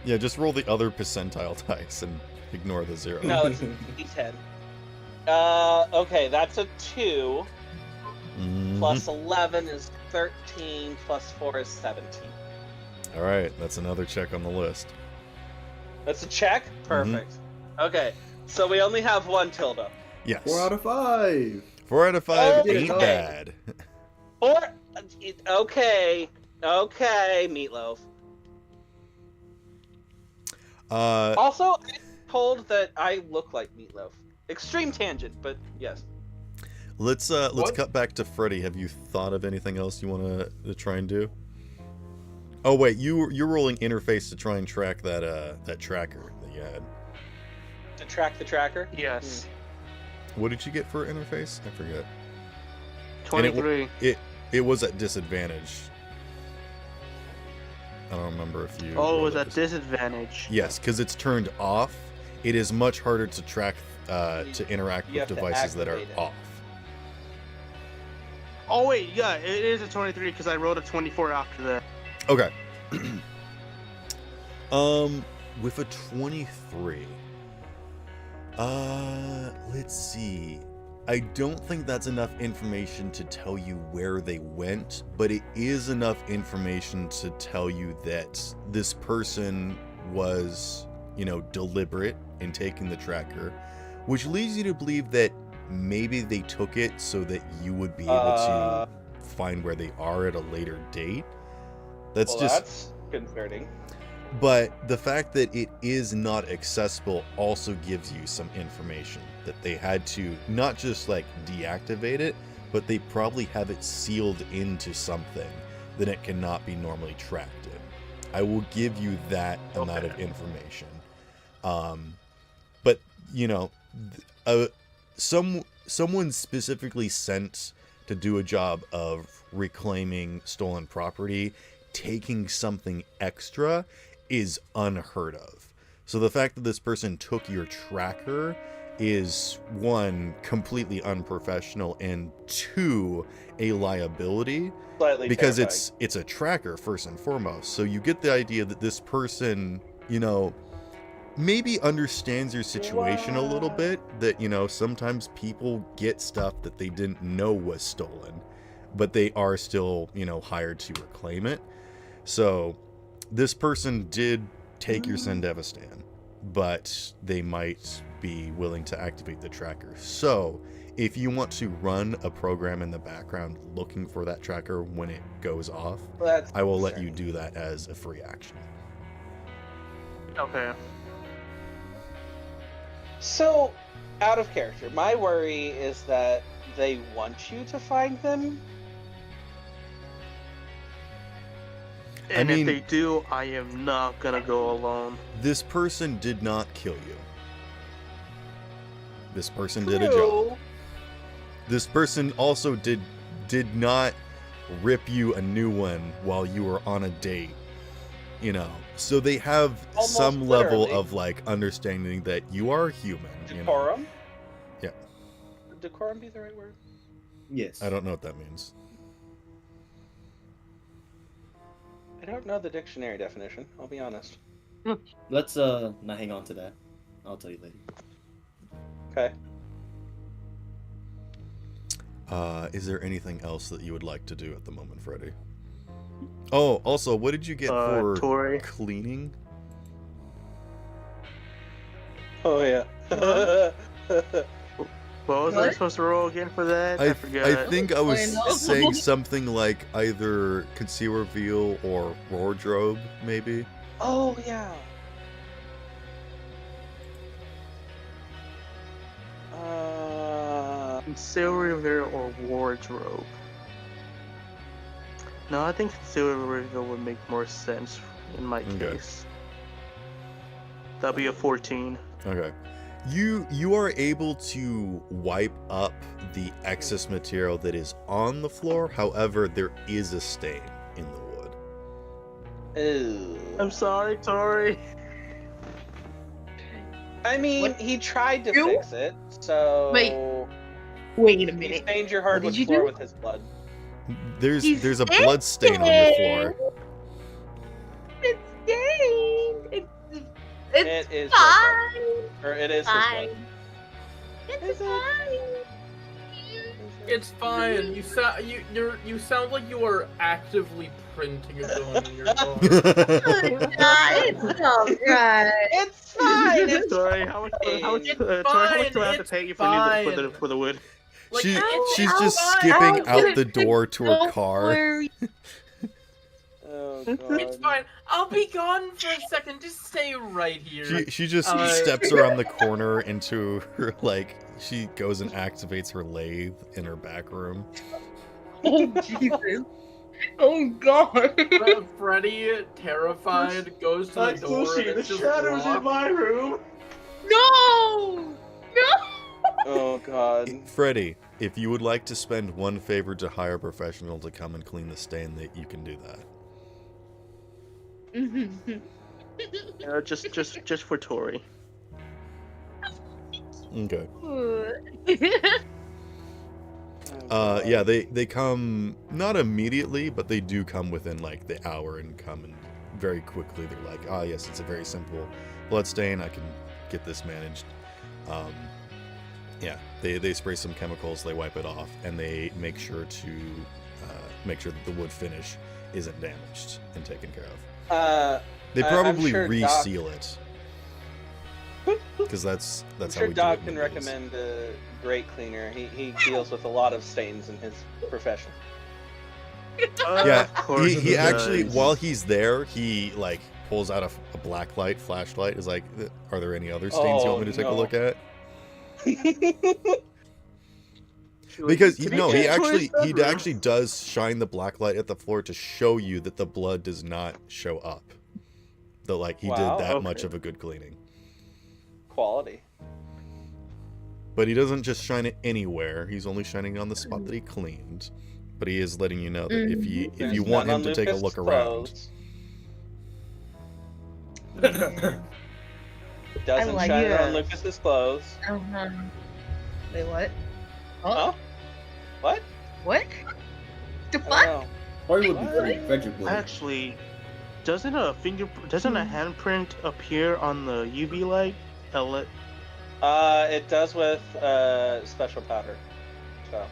Yeah, just roll the other percentile dice and ignore the 0. No, it's a D10. Okay, that's a 2. Mhm. Plus 11 is 13. Plus 4 is 17. All right. That's another check on the list. That's a check? Perfect. Okay, so we only have one tilde. Yes. 4 out of 5. 4 out of 5 Okay. ain't bad. Or, okay, Meatloaf. Also, I'm told that I look like Meatloaf. Extreme tangent, but yes. Let's What? cut back to Freddy. Have you thought of anything else you want to try and do? Oh wait, you're rolling interface to try and track that tracker that you had. The track the tracker? Yes. What did you get for interface? I forget. 23. It was at disadvantage. I don't remember if you. Oh, it rolled was at at disadvantage. Yes, because it's turned off. It is much harder to track, to interact You with have to devices that are activate it. off. Oh wait, yeah, it is a 23 because I rolled a 24 after that. Okay. With a 23. Let's see. I don't think that's enough information to tell you where they went, but it is enough information to tell you that this person was, deliberate in taking the tracker, which leads you to believe that maybe they took it so that you would be able to find where they are at a later date. That's concerning. But the fact that it is not accessible also gives you some information that they had to not just like deactivate it, but they probably have it sealed into something that it cannot be normally tracked in. I will give you that amount of information. But someone specifically sent to do a job of reclaiming stolen property, taking something extra is unheard of. So the fact that this person took your tracker is, one, completely unprofessional, and two, a liability. Slightly because terrifying. it's a tracker first and foremost. So you get the idea that this person, maybe understands your situation a little bit, that, sometimes people get stuff that they didn't know was stolen, but they are still, hired to reclaim it. So this person did take your Sendevistan, but they might be willing to activate the tracker. So if you want to run a program in the background looking for that tracker when it goes off, I will let you do that as a free action. Okay. So, out of character, my worry is that they want you to find them. And I mean, if they do, I am not gonna go alone. This person did not kill you. This person did a job. This person also did not rip you a new one while you were on a date. So they have Almost some level literally. of like understanding that you are human. Decorum? Yeah. Would decorum be the right word? Yes. I don't know what that means. I don't know the dictionary definition, I'll be honest. Let's not hang on to that. I'll tell you later. Okay. Is there anything else that you would like to do at the moment, Freddy? Oh, also, what did you get for Tori. cleaning? Oh, yeah. What was I supposed to roll again for that? I forgot. I think I was I know. saying something like either conceal reveal or wardrobe, maybe. Oh, yeah. Conceal reveal or wardrobe. No, I think conceal reveal would make more sense in my Okay. case. That'll be a 14. Okay. You are able to wipe up the excess material that is on the floor. However, there is a stain in the wood. Ew. I'm sorry, Tori. I mean, What? he tried to You? fix it, so... Wait a He minute. stained your What hardwood did you floor do? with his blood. There's He's a blood stain on your floor. It's stained. It's It is fine. his blood. Or it is his Fine. blood. It's fine. It's fine. You sound like you are actively printing a gun in your phone. It's alright. It's fine! It's Tori, how much It's Tori, how much do I have to fine, pay you it's for the wood? Like, She's it's just fine. skipping I'll out the door to her Don't car. worry. Oh, It's God. fine. I'll be gone for a second. Just stay right here. She just Uh, steps around the corner into her, she goes and activates her lathe in her back room. Oh Jesus. Oh God. Freddy, terrified, goes to the door and it's just locked. my room. No! Oh god. Freddy, if you would like to spend one favor to hire a professional to come and clean the stain, that you can do that. Just for Tori. Okay. Oh, Yeah, they come not immediately, but they do come within like the hour and come and very quickly. They're like, ah, yes, it's a very simple blood stain. I can get this managed. Yeah, they spray some chemicals, they wipe it off, and they make sure that the wood finish isn't damaged and taken care of. They probably sure reseal it. Because that's I'm how sure we Doc do it. can in the movies. recommend a great cleaner. He deals with a lot of stains in his profession. Yeah, Of course he actually, does. while he's there, he like pulls out a black light, flashlight. Is like, are there any other stains you want me to take a no. look at? Because Can no, get he to his bedroom? actually does shine the black light at the floor to show you that the blood does not show up. That like he Wow, did that okay. much of a good cleaning. Quality. But he doesn't just shine it anywhere. He's only shining on the spot that he cleaned. But he is letting you know that if you There's want none him to on take a Lucas' look around, clothes. I Doesn't like shine it. on Lucas's clothes. Wait, what? Huh? What? What? The I fuck? don't know. Or it would be What? pretty vegetable. Actually, doesn't a handprint appear on the UV light? It does with special powder. So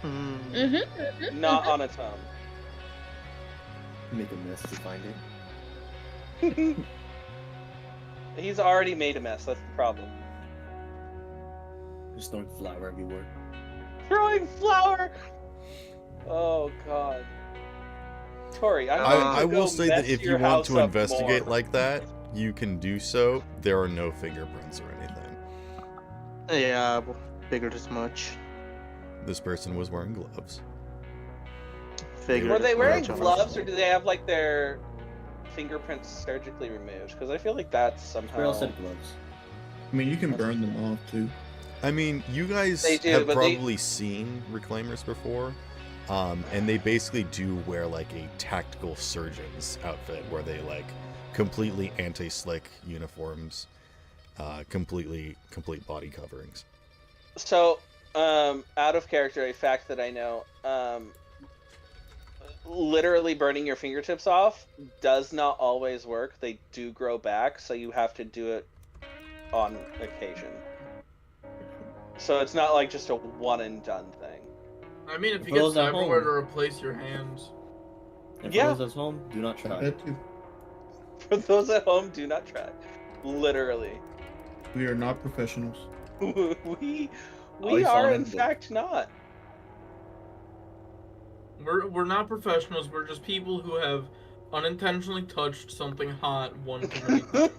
not on its own. Make a mess to find it. He's already made a mess. That's the problem. Just throwing flour everywhere. Throwing flour. Oh god. Tori, I'm going to I will go say that mess if you your want house to up investigate more. like that, you can do so. There are no fingerprints or anything. Yeah, figured as much. This person was wearing gloves. Figured Were they as wearing much, honestly. gloves, or do they have like their fingerprints surgically removed? Because I feel like that's We all somehow. said gloves. I mean, you can burn them off too. I mean, you guys They do, have but they- probably seen reclaimers before, and they basically do wear like a tactical surgeon's outfit where they like completely anti-slick uniforms, complete body coverings. So, out of character, a fact that I know, literally burning your fingertips off does not always work. They do grow back, so you have to do it on occasion. So it's not like just a one and done thing. I mean, if you For get those at cyberware home. to replace your hands. And Yeah. for those at home, do not try. That too. For those at home, do not try. Literally. We are not professionals. we Always are on in it. fact not. We're not professionals. We're just people who have unintentionally touched something hot one too many times.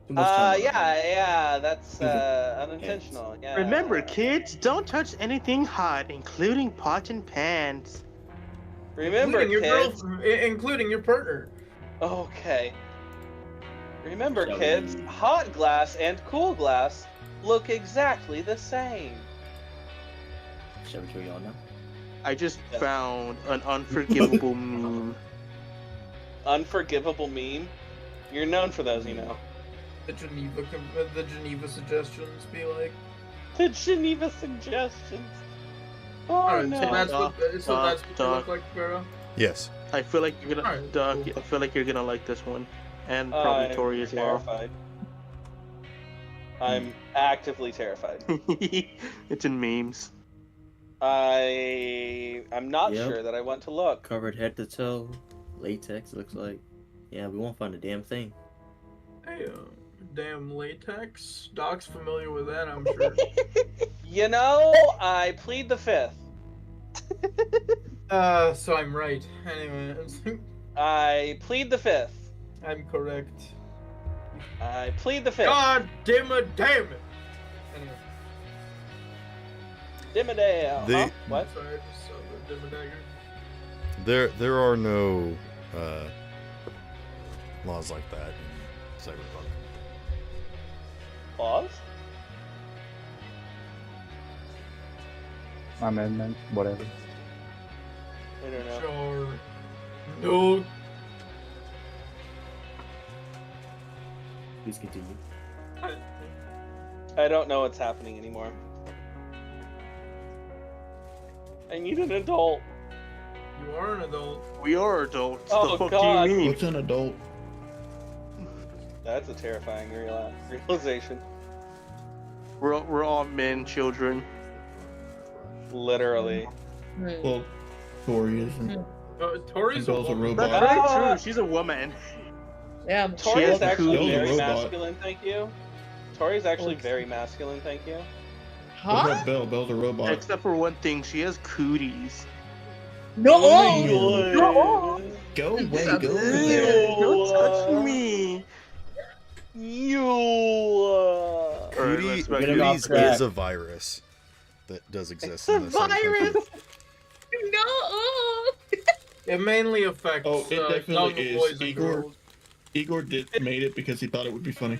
Too much time on it. Yeah, that's Even unintentional. Yeah. Remember, kids, don't touch anything hot, including pots and pans. Remember, including your kids. including your partner. Okay. Remember, Shall kids, we- hot glass and cool glass look exactly the same. Shall we show y'all now? I just Yeah. found an unforgivable meme. Unforgivable meme. You're known for those, you know. The Geneva suggestions be like. The Geneva suggestions. Oh Alright, no. so that's Doc, what they Doc. look like, Pharaoh. Yes. I feel like you're gonna, Alright, Doc. cool. I feel like you're gonna like this one, and probably I'm Tori as well. terrified. I'm actively terrified. It's in memes. I'm not Yep. sure that I want to look. Covered head to toe, latex. Looks like. Yeah, we won't find a damn thing. Hey, damn latex. Doc's familiar with that, I'm sure. You know, I plead the fifth. So I'm right. Anyway, I plead the fifth. I'm correct. I plead the fifth. God damn it! Anyway, Dimmadale. They- Huh? What? sorry, I just saw the dimmer dagger. There are no laws like that in Cyberpunk. Pause? Amendment, whatever. I don't know. Sure. No. Please continue. I don't know what's happening anymore. I need an adult. You are an adult. We are adults. Oh, the fuck God. do you mean? What's an adult? That's a terrifying realization. We're all men, children. Literally. Well, Tori isn't. Tori's a Bell's a woman. robot. That's very Ah. true. She's a woman. Yeah. Tori has is actually cooties. very Bell's a robot. masculine, thank you. Tori's actually very masculine, thank you. What Huh? about Bell? Bell's a robot. Except for one thing, she has cooties. No. Oh, Go away, Stop go it. away. Don't touch me. You. Alright, Cootie, let's back Forget it about up. cooties that. is a virus that does exist The in this country. virus. No. It mainly affects Oh, it young definitely is. boys and Igor. girls. Igor made it because he thought it would be funny.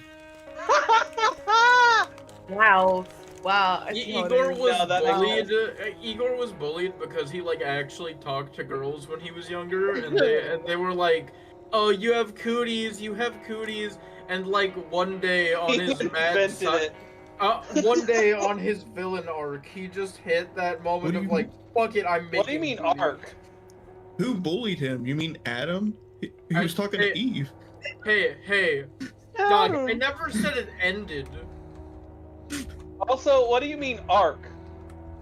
Wow. Wow. I see how it Igor is. was No, that makes bullied. Igor was bullied because he like actually talked to girls when he was younger, and they were like, "Oh, you have cooties, you have cooties," and like one day on He his mad invented side, it. one day on his villain arc, he just hit that moment What do of you like, "Fuck it, I'm making." What do you mean cooties." arc? Who bullied him? You mean Adam? He was talking Hey. to Eve. Hey, Doc, I never said it ended. Also, what do you mean arc?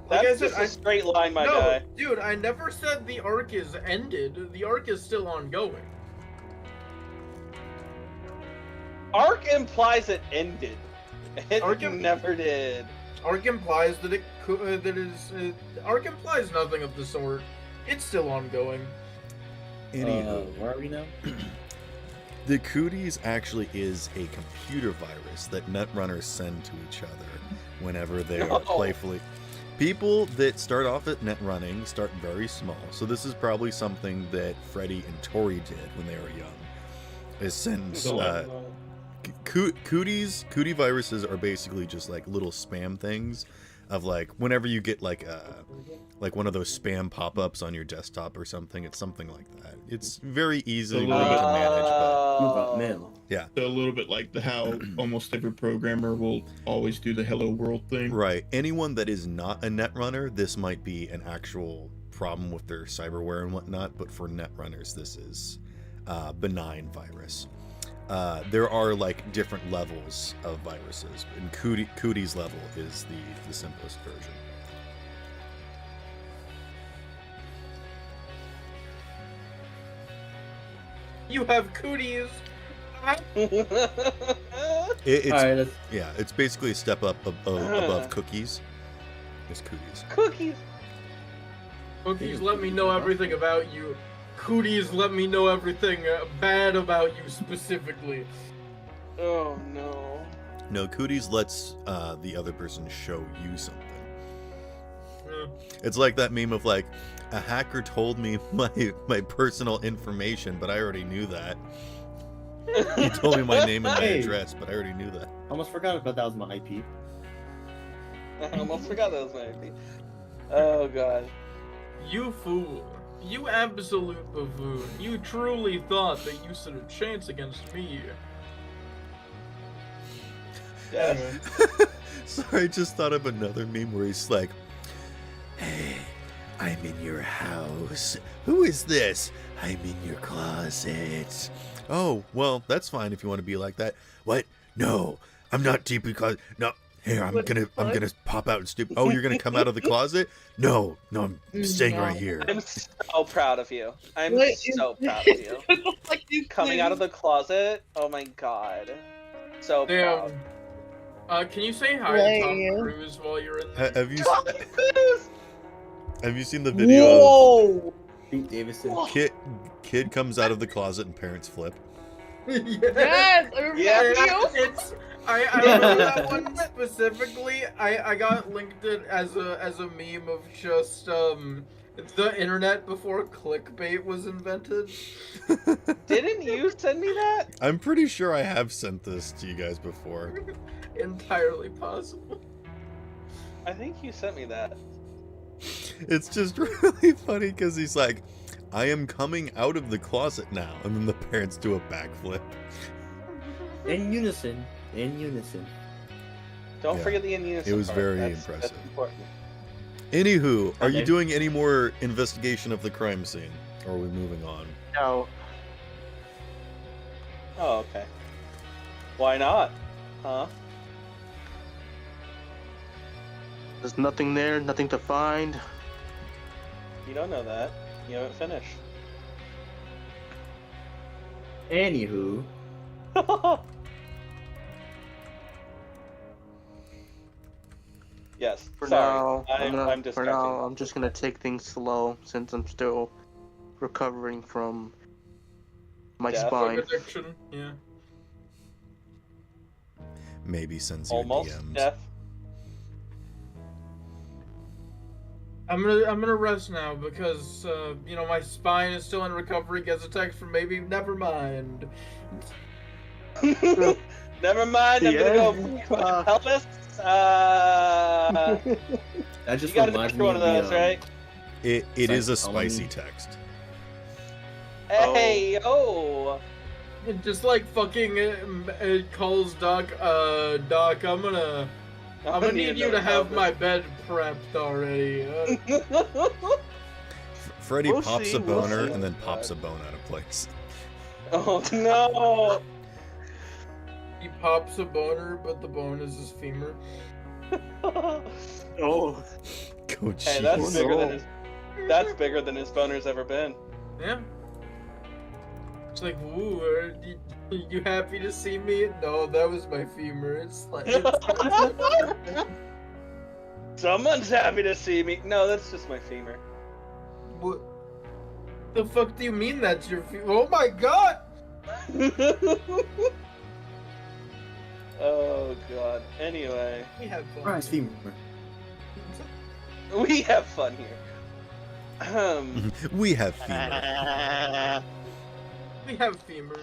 Like That's I said, just a straight line, my no, guy. dude, I never said the arc is ended. The arc is still ongoing. Arc implies it ended. It Arc- never did. Arc implies that Arc implies nothing of the sort. It's still ongoing. Anywho, Where are we now? the cooties actually is a computer virus that netrunners send to each other whenever they No. are playfully. People that start off at netrunning start very small, so this is probably something that Freddy and Tori did when they were young. Is send cootie viruses are basically just like little spam things of like whenever you get like one of those spam pop-ups on your desktop or something, it's something like that. It's very easily A to little bit. manage, but Move up, man. So a little bit like how almost every programmer will always do the hello world thing. right. Anyone that is not a netrunner, this might be an actual problem with their cyberware and whatnot, but for netrunners, this is benign virus. There are like different levels of viruses, and Cootie's level is the simplest version. You have cooties. It's Alright, let's yeah, it's basically a step up above cookies. It's Cooties. Cookies. Cookies, let me know everything about you. Cooties, let me know everything bad about you specifically. Oh no. No, Cooties lets the other person show you something. It's like that meme of like, a hacker told me my personal information, but I already knew that. He told me my name and my Hey. address, but I already knew that. almost forgot about that was my IP. I almost forgot that was my IP. Oh god. You fool. You absolute buffoon. You truly thought that you stood a chance against me. Yes. Sorry, I just thought of another meme where he's like, hey, I'm in your house. Who is this? I'm in your closet. Oh, well, that's fine if you want to be like that. What? No, I'm not deep because no. Here, I'm gonna pop out and stupid. Oh, you're gonna come out of the closet? No, I'm staying right here. I'm so proud of you. I'm What is so proud of you. Like you Coming out of the closet. Oh my god. So proud. Damn. Can you say hi to Tom Cruise while you're in there? Have you Tom Cruise! have you seen the video Whoa! Pete Davidson. of kid comes out of the closet and parents flip? Yes, I remember Yeah. that video. I remember that one specifically. I got linked it as a meme of just The internet before clickbait was invented. Didn't you send me that? I'm pretty sure I have sent this to you guys before. Entirely possible. I think you sent me that. It's just really funny because he's like, I am coming out of the closet now. And then the parents do a backflip. In unison. In unison. Don't Yeah. forget the in unison It was part. very That's impressive. important. Anywho, are you Okay. doing any more investigation of the crime scene? Or are we moving on? No. Oh, okay. Why not? Huh? There's nothing there, nothing to find. You don't know that. You haven't finished. Anywho, Yes. For Sorry. now, I'm distracting. I'm just gonna take things slow since I'm still recovering from my Death. spine. Addiction. Yeah. Maybe sends you Almost DMs. death. I'm gonna rest now because my spine is still in recovery. Gets a text from maybe. Never mind. Never mind. I'm gonna go help us. that You just got an reminds extra me one of of the, those, right? It is a spicy Psychology. text. Hey, oh. It just like fucking it calls Doc. Doc, I'm gonna need you to have my bed prepped already. Freddy We'll pops see, a we'll boner see. and then pops a bone out of place. Oh no. He pops a boner, but the bone is his femur. Oh, Go Hey, that's cheese. bigger than bigger than his boner's ever been. Yeah. It's like, woo, are you happy to see me? No, that was my femur. It's like, Someone's happy to see me. No, that's just my femur. what the fuck do you mean that's your femur? Oh my god! Oh god. Anyway, We have fun. Christ, femur. we have fun here. We have femur. We have femur.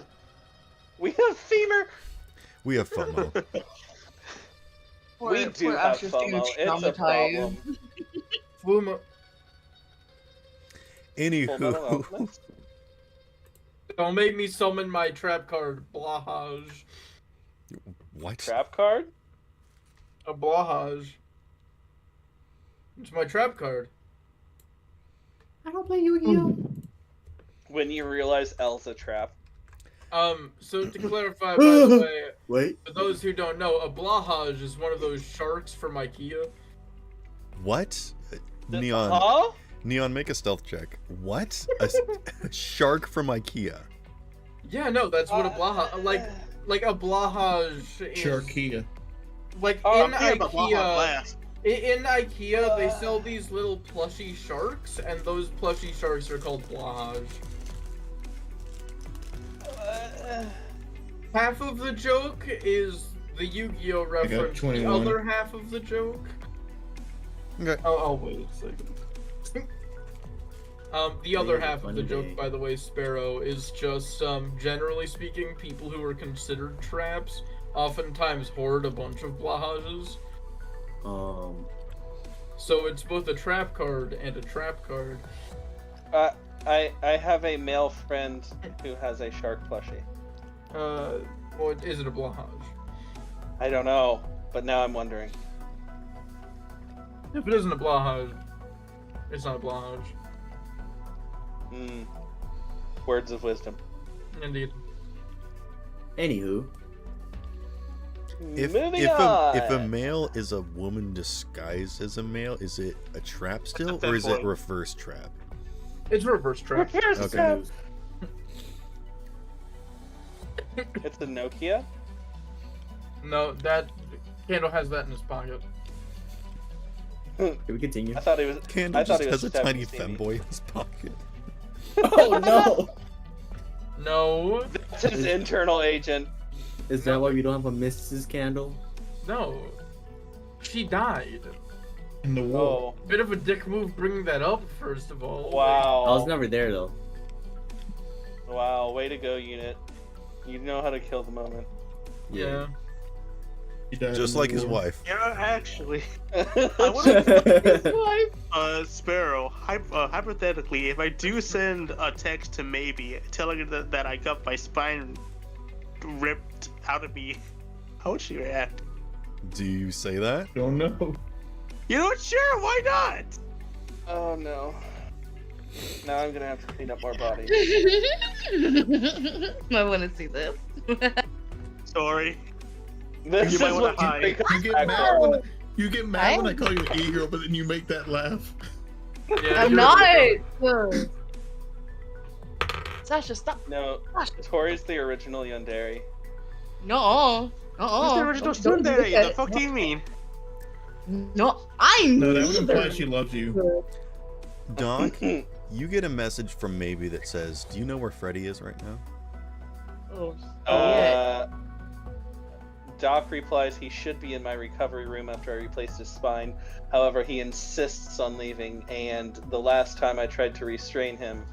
We have femur. We have FOMO. We do have FOMO. It's a problem. Fuma. Full Metal Anywho, Alchemist? Don't make me summon my trap card, Blahaj. what? Trap card? A Blahaj. It's my trap card. I don't play Yu-Gi-Oh. When you realize L's a trap. So to clarify, by the way, Wait. for those who don't know, a Blahaj is one of those sharks from IKEA. What? Neon. Huh? Neon, make a stealth check. What? A shark from IKEA. Yeah, no, that's what a Blahaj, like a Blahaj is. Sharkia. Like Oh, in IKEA, in IKEA, they sell these little plushy sharks, and those plushy sharks are called Blahaj. Half of the joke is the Yu-Gi-Oh reference. The 21. other half of the joke. Okay. Oh, wait a second. The other Yeah, half of the funny joke, day. by the way, Sparrow, is just generally speaking, people who are considered traps oftentimes hoard a bunch of Blahajas. So it's both a trap card and a trap card. I have a male friend who has a shark plushie. Well, is it a Blahaj? I don't know, but now I'm wondering. If it isn't a Blahaj, it's not a Blahaj. Hmm. Words of wisdom. Indeed. Anywho, Moving if on. a male is a woman disguised as a male, is it a trap still, or is it femboy. reverse trap? It's reverse trap. Reverse Okay. trap. It's a Nokia. No, that Candle has that in his pocket. can we continue? I thought he was. Candle I thought just he was has a stepping tiny Stevie. femboy in his pocket. Oh no! No, That's his internal agent. Is that why we don't have a Mrs. Candle? no. She died. In the war. Oh, Bit of a dick move bringing that up, first of all. wow. I was never there though. Wow, way to go, unit. You know how to kill the moment. Yeah. He died Just in the like his war. wife. Yeah, actually, I Sparrow. Hypothetically, if I do send a text to Maybe telling her that I got my spine ripped out of me, how would she react? Do you say that? Don't know. You know what? Sure, why not? Oh no. Now I'm gonna have to clean up more bodies. I want to see this. Sorry. This You is might wanna what you hide. think You of get that mad girl. when you get mad when I call you an e-girl, but then you make that laugh. Yeah, I'm you're not. right. Sasha, stop. No, Sasha. Tori's the original Yandere. No. Who's the original Don't do Tsundere? that. The fuck do you mean? No, I'm No, that would neither. imply she loves you. Doc, you get a message from Maybe that says, "Do you know where Freddy is right now?" Oh, yeah. Doc replies he should be in my recovery room after I replaced his spine. However, he insists on leaving, and the last time I tried to restrain him,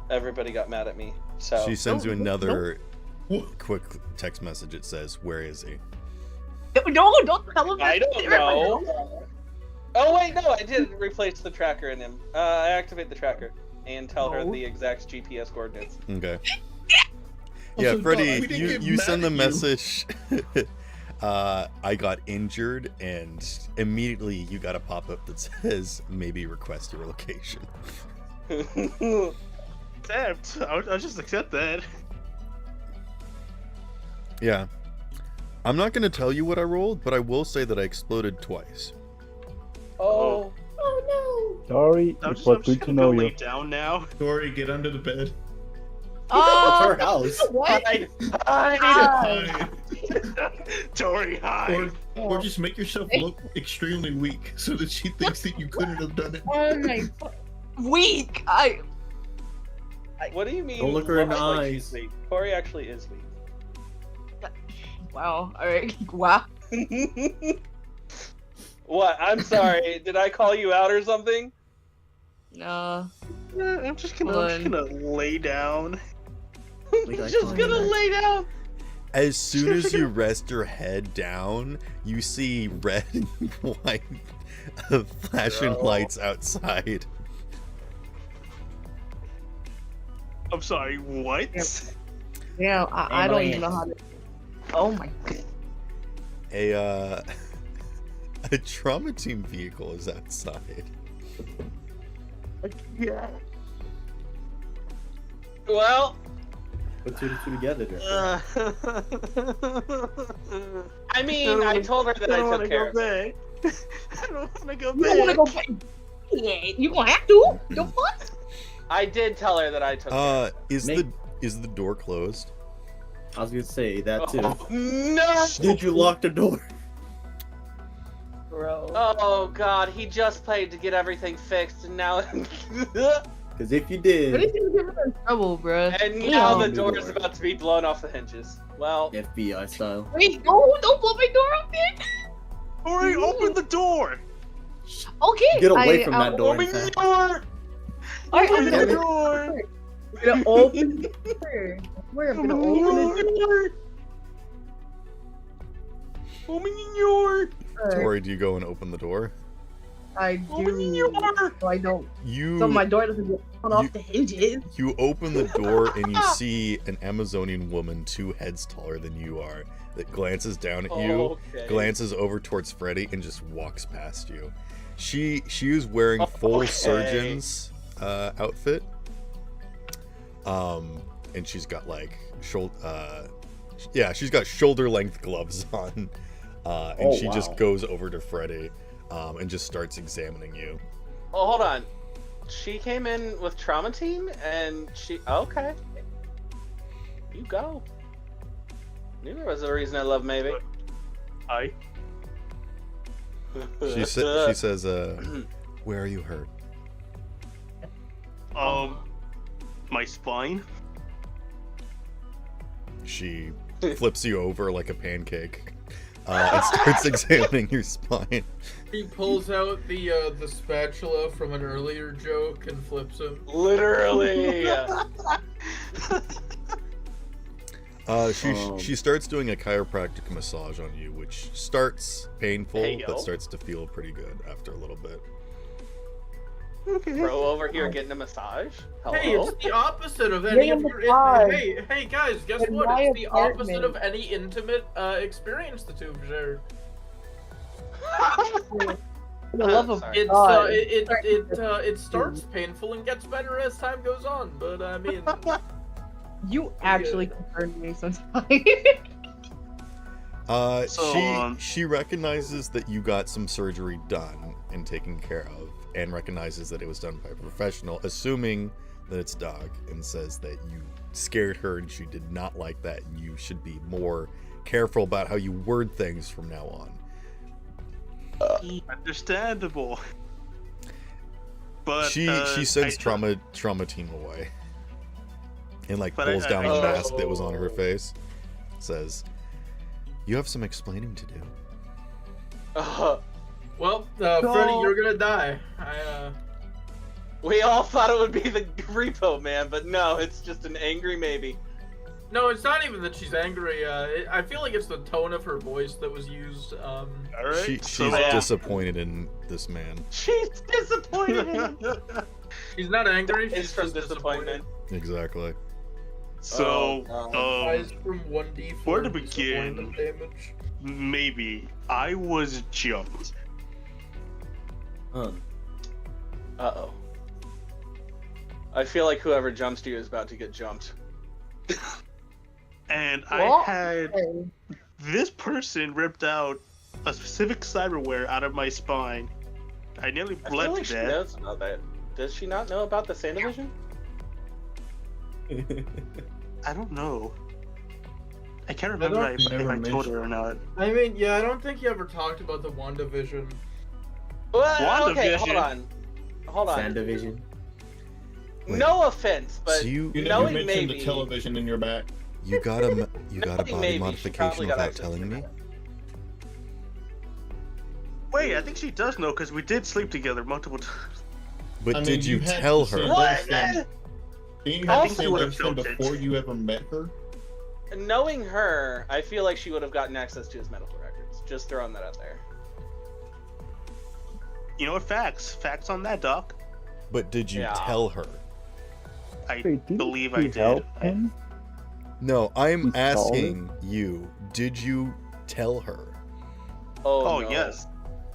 everybody got mad at me. So She sends you another What? quick text message. It says, "Where is he?" No, don't tell him. I that's don't terrible. know. Oh wait, no, I did replace the tracker in him. I activate the tracker and tell her Oh. the exact GPS coordinates. Okay. Also, Yeah, Doc, Freddy, we didn't you, get you mad send the at you. message. I got injured, and immediately you got a pop-up that says, "Maybe request your location." Accept. I'll just accept that. Yeah. I'm not going to tell you what I rolled, but I will say that I exploded twice. Oh. Sorry, I'm it just, was I'm good just to gonna know go lay you. down now. Tori, get under the bed. It's her Oh, house. what? Hide. Hi. Tori, hi. Or just make yourself look extremely weak so that she thinks that you couldn't have done it. Oh my. Weak. What do you mean? Don't look her in the looks like she's eyes. weak? Tori actually is Wow. All right. Wow. weak. What? I'm sorry. Did I call you out or something? No. I'm just gonna lay down. Like I Just call gonna you lay down. As soon as you rest your head down, you see red and white flashing lights outside. I'm sorry, what? Yeah, I don't even know how to. Oh my god. A trauma team vehicle is outside. Yeah. Well, Put two to two together there. I mean, I told her that I took care of it. back. I don't wanna go You don't want to go back? Yeah, you gonna have to. The fuck? I did tell her that I took care of it. Is the door closed? I was gonna say that too. Oh, no! Did you lock the door? Bro. Oh god, he just played to get everything fixed, and now Because if you What did, if you get in trouble, bro? and now the Damn. door is about to be blown off the hinges. Well, FBI style. Wait, no, don't blow my door up there. Tori, open the door. Okay. Get away from that door. open in the fact. door! Alright, I'm Damn gonna it. door. I'm gonna open the door. I'm gonna open the door. Open the door! Tori, do you go and open the door? I do. Open the door! So I don't. You So my door doesn't get thrown off the hinges. you open the door and you see an Amazonian woman 2 heads taller than you are that glances down at you, Okay. glances over towards Freddy, and just walks past you. She is wearing full Okay. surgeon's outfit. And she's got like she's got shoulder length gloves on. And Oh, she just wow. goes over to Freddy and just starts examining you. Oh, hold on. She came in with trauma team, and she. Okay. You go. Knew there was a reason I love maybe. Hi. She says, "Where are you hurt?" My spine. She flips you over like a pancake. and starts examining your spine. He pulls out the spatula from an earlier joke and flips him. Literally. She starts doing a chiropractic massage on you, which starts painful, Hey, yo. but starts to feel pretty good after a little bit. Bro over here getting a massage. Hello. Hey, it's the opposite of any of your. Hey, guys, guess In what? my It's the opposite apartment. of any intimate experience the two have shared. For the love of Sorry. It's God. it starts painful and gets better as time goes on. But I mean, You actually confirmed me sometimes. She recognizes that you got some surgery done and taken care of, and recognizes that it was done by a professional, assuming that it's Doc, and says that you scared her and she did not like that, and you should be more careful about how you word things from now on. Understandable. But She sends trauma team away, and like pulls down the mask that was on her face. Says, "You have some explaining to do." well, Freddy, you're gonna die. We all thought it would be the repo man, but no, it's just an angry maybe. No, it's not even that she's angry. I feel like it's the tone of her voice that was used. all right. She's disappointed in this man. She's disappointed in him. She's not angry. It's She's from just disappointment. Exactly. So, Dies from 1d4 where to begin? disappointment damage. maybe I was jumped. Uh-oh. I feel like whoever jumps to you is about to get jumped. And What? I had this person ripped out a specific cyberware out of my spine. I nearly I bled feel like to she death. knows about that. Does she not know about the Sandivision? I don't know. I can't remember if I told her or not. I mean, yeah, I don't think you ever talked about the WandaVision. Well, okay, WandaVision. hold on. Sandivision. Wait. No offense, but So You never knowing mentioned maybe the television in your back. you got a Maybe body she modification probably got without access telling to me? that. Wait, I think she does know because we did sleep together multiple times. But I mean, did you had tell to her? say What? Didn't you I have think to she say would've those felt before it. you ever met her? Knowing her, I feel like she would have gotten access to his medical records. Just throwing that out there. You know what? Facts on that, Doc. But did you Yeah. tell her? I Wait, didn't believe he I did. help him? No, I'm You told asking you. Did you tell her? Oh, no. yes.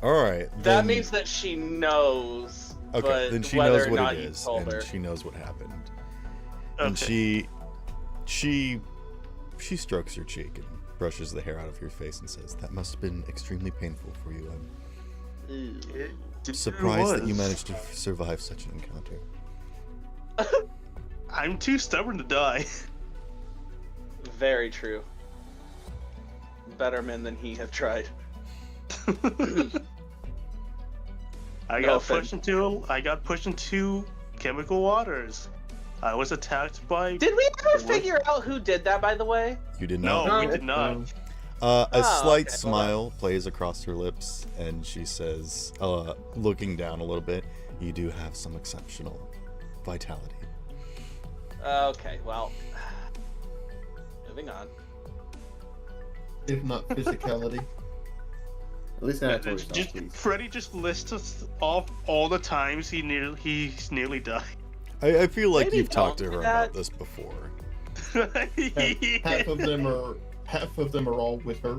All right. That then- means that she knows. Okay, but then she whether knows or what not it you is, told and her. she knows what happened. Okay. And she strokes your cheek and brushes the hair out of your face and says, "That must have been extremely painful for you. I'm It surprised that you was. managed to survive such an encounter." I'm too stubborn to die. Very true. Better men than he have tried. I No got offense. pushed into chemical waters. I was attacked by. Did we ever What? figure out who did that, by the way? You did No, not. we did not. A Oh, slight okay, hold smile plays across her lips, and she says, looking down a little bit, "You do have some exceptional vitality." Okay, well. Moving on. If not physicality. At least not towards Just, please. Freddy just lists us off all the times he's nearly died. I feel like Maybe you've talked to don't her do that. about this before. Half of them are all with her.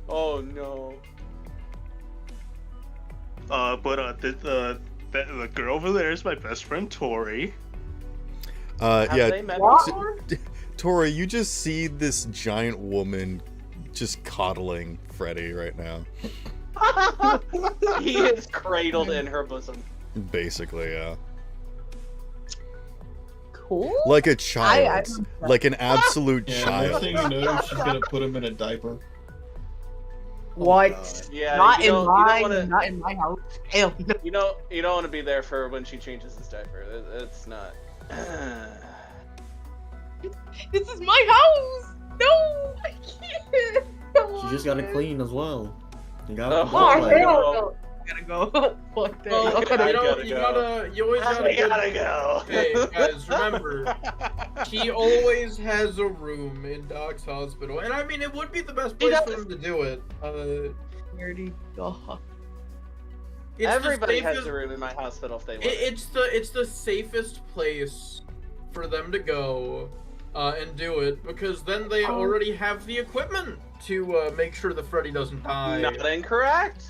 Oh no. The girl over there is my best friend Tori. Have Yeah, they met What? before? Tori, you just see this giant woman just coddling Freddy right now. He is cradled in her bosom. Basically, yeah. Cool. Like a child. I- Like an absolute Yeah, next child. thing you know, she's gonna put him in a diiper. What? God. Yeah, Not you in don't my, wanna, not in my house. Hell no. you don't want to be there for when she changes his diaper. It's not. This is my house. No, I can't. She just gotta clean as well. You got Oh, Oh, my hell God. no. Gotta go. Fuck that. Well, I'm gonna you go. know, you always I gotta gotta go. Hey guys, remember, he always has a room in Doc's hospital, and I mean, it would be the best He place for does. him to do it. Nerdy dog. It's Everybody the has safest, a room in my hospital if they want. it's the safest place for them to go and do it, because then they already have the equipment to make sure that Freddy doesn't die. Not incorrect.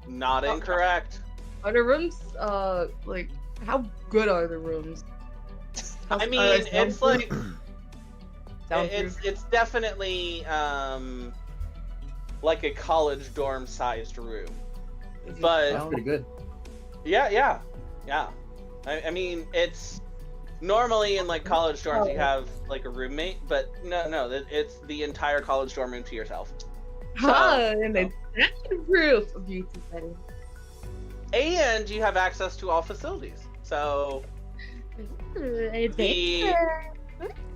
Not incorrect. Are the rooms, like, how good are the rooms? I mean, Are they it's like soundproof? it's definitely like a college dorm sized room. Is it but- That's pretty good. Yeah. I mean, it's normally in like college dorms you have like a roommate, but no, it's the entire college dorm room to yourself. and it's soundproof. Beauty setting. And you have access to all facilities. So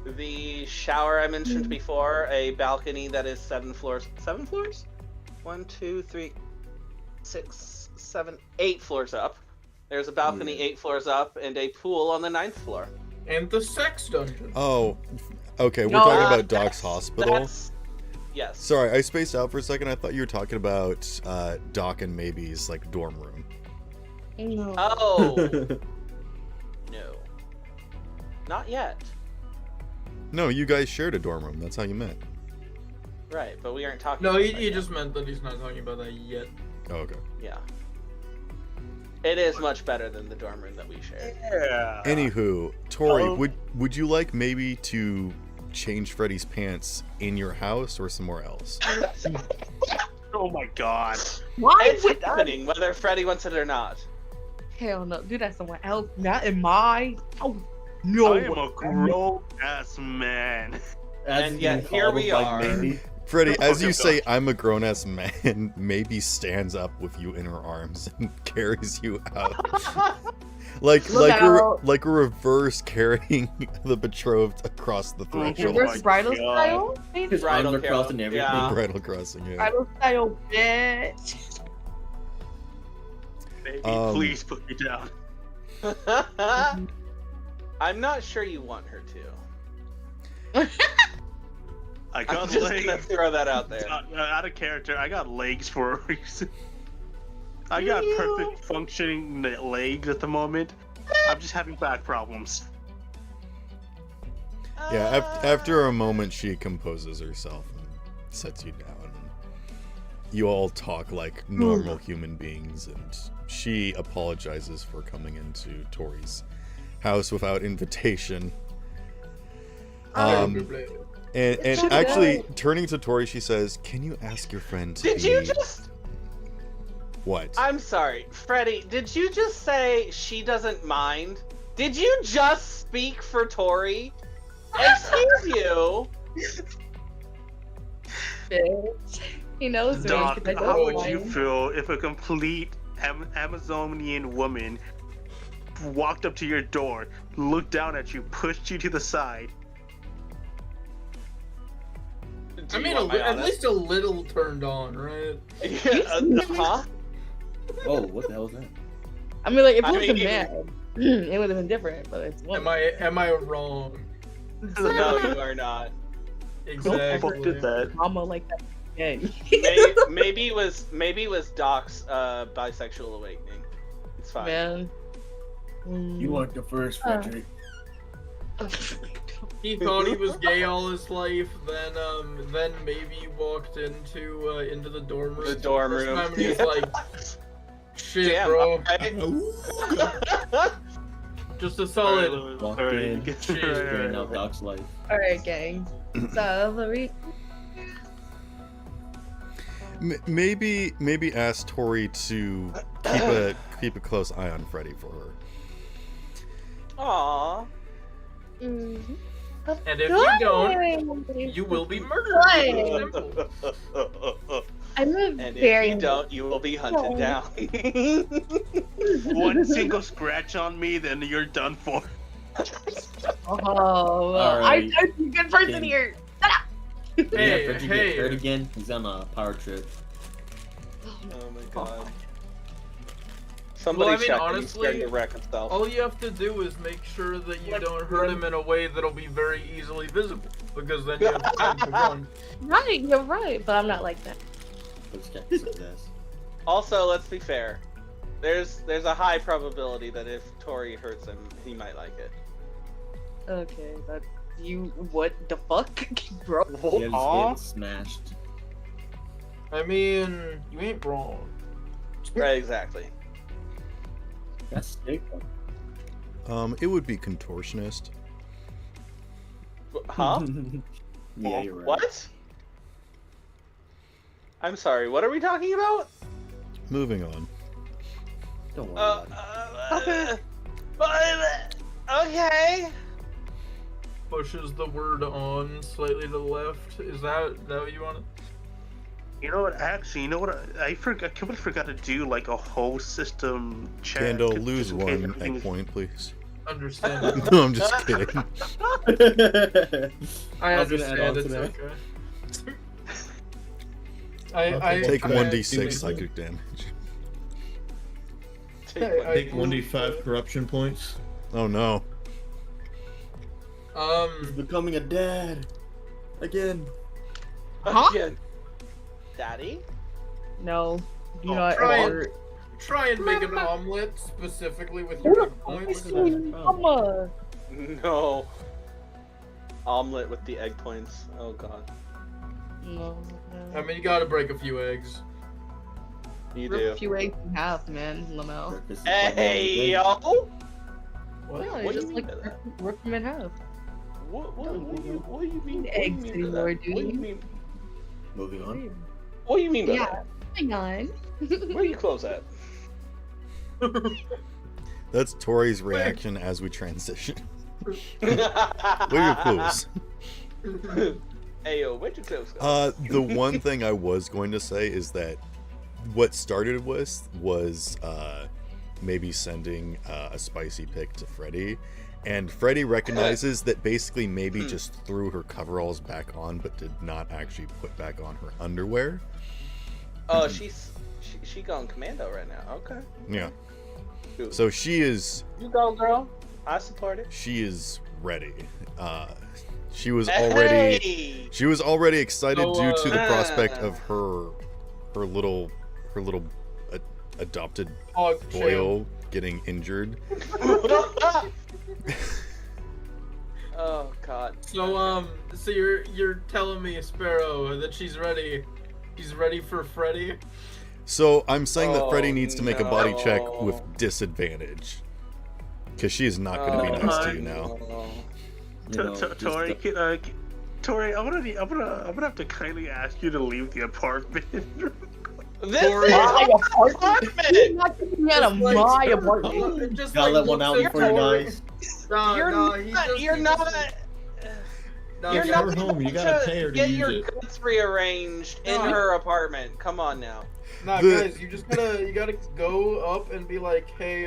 the shower I mentioned before, a balcony that is 7 floors. 7 floors? 1, 2, 3, 6, 7, 8 floors up. There's a balcony 8 floors up and a pool on the 9th floor. And the sex dungeon. Oh, okay. We're No, talking about that's- Doc's hospital. Yes. Sorry, I spaced out for a second. I thought you were talking about Doc and Maybe's like dorm room. No. Oh, no. Not yet. No, you guys shared a dorm room. That's how you met. Right, but we aren't talking No, about he that yet. just meant that he's not talking about that yet. Oh, okay. Yeah. It is much better than the dorm room that we shared. Yeah. Anywho, Tori, Oh. would you like maybe to change Freddy's pants in your house or somewhere else? Oh my god. Why It's would I? happening, whether Freddy wants it or not. Hell no. Do that somewhere else. Not in my. Oh, no. I am a grown ass man. As And you yet here called we him, like, are. maybe. Freddie, as Oh, you God. say, I'm a grown-ass man, maybe stands up with you in her arms and carries you out. like Look a out. like a reverse carrying the betrothed across the threshold. my Reverse bridal God. style? Maybe? His arms Bridal are crossed and carol, everything. yeah. Bridal crossing, yeah. Bridal style, bitch. Baby, Um, please put me down. I'm not sure you want her to. I I'm got just gonna legs. throw that out there. Out of character, I got legs for a reason. I got perfect functioning legs at the moment. I'm just having back problems. Yeah, after a moment, she composes herself and sets you down. And you all talk like normal human beings, and she apologizes for coming into Tori's house without invitation. And It's actually, okay. turning to Tori, she says, "Can you ask your friend to Did be you just? what?" I'm sorry, Freddy. Did you just say she doesn't mind? Did you just speak for Tori? Excuse you. Bitch. He knows me. Doc, 'cause I how don't would you mind. feel if a complete Amazonian woman walked up to your door, looked down at you, pushed you to the side? I mean, at least a little turned on, right? Huh? Whoa, what the hell is that? I mean, like, if I it was mean, a man, it would have been different, but it's woman. Am I wrong? No, you are not. Exactly. Fuck did that? Mama like that again. Maybe it was Doc's bisexual awakening. It's fine. Man. You weren't the first, Frederick. He thought he was gay all his life, then maybe walked into the dorm room. The dorm First room. time, and he was like, "Shit, Damn, bro, okay. just a solid." Walked in, Shit. straighten out Doc's life. Alright, gang. So, the Maybe ask Tori to keep a close eye on Freddy for her. Aww. And if you don't, you will be murdered. I'm a And very. if you don't, you will be hunted down. One single scratch on me, then you're done for. Oh, Alright. I'm a good person King. here. Hey, Freddy hey. get hurt again. He's on a power trip. Oh my god. Somebody Well, I mean, check him. He's honestly, starting to wreck himself. All you have to do is make sure that you don't hurt him in a way that'll be very easily visible, because then you have time to run. Right, you're right, but I'm not like that. Let's check his ass. Also, let's be fair. There's a high probability that if Tori hurts him, he might like it. Okay, but what the fuck, bro? He has his head smashed. I mean, you ain't wrong. Right, exactly. That's sick. It would be contortionist. Huh? Yeah, you're right. What? I'm sorry, what are we talking about? Moving on. Don't worry about Okay. Pushes the word on slightly to the left. Is that what you want? You know what? Actually, you know what? I completely forgot to do like a whole system check. Candle, just lose in case one everything egg is- point, please. Understand. No, I'm just kidding. it. I I was gonna add understand. on to It's that. okay. I Take I- 1d6 psychic damage. Take 1d5 corruption points. Oh no. He's becoming a dad. Again. Huh? Again. Daddy? No, do Oh, not try ever. Try and make an omelet specifically with your egg points. Mama. No. Omelet with the egg points. Oh god. No, I mean, you gotta break a few eggs. You Rip do. a few eggs in half, man, Lamel. Breakfast is Hey, probably yo! What? Yeah, What it's do just you like mean by that? rip them in half. What do you mean? Eggs by anymore, that? do What do you? you mean? Moving on. What do you mean by Yeah. that? Hang on. Where are you close at? That's Tori's reaction as we transition. Where are your clothes? Hey yo, where'd you close go? The one thing I was going to say is that what started with was maybe sending a spicy pick to Freddy, and Freddy recognizes that basically maybe just threw her coveralls back on, but did not actually put back on her underwear. Oh, she going commando right now. Okay. Yeah. Cool. So she is You go, girl. I support it. she is ready. She was already Hey! she was already excited So, due to the prospect of her little adopted Hog boyo getting injured. Oh god. So you're telling me, Sparrow, that she's ready. She's ready for Freddy. So I'm saying that Oh, Freddy needs to make a body check no. with disadvantage, because she is not going to be nice to you now. You know, just Tori, the- Tori, I'm gonna have to kindly ask you to leave the apartment. This Tori. is My our apartment. apartment! Not getting out of my apartment. Just Gotta let one looks out at before he Tori. dies. Nah, You're nah, not. he just- You're he not. just- nah, You're It's not her home, you able gotta pay her to get use your it. guts rearranged in No. her apartment. Come on now. Nah, The- guys, you gotta go up and be like, hey,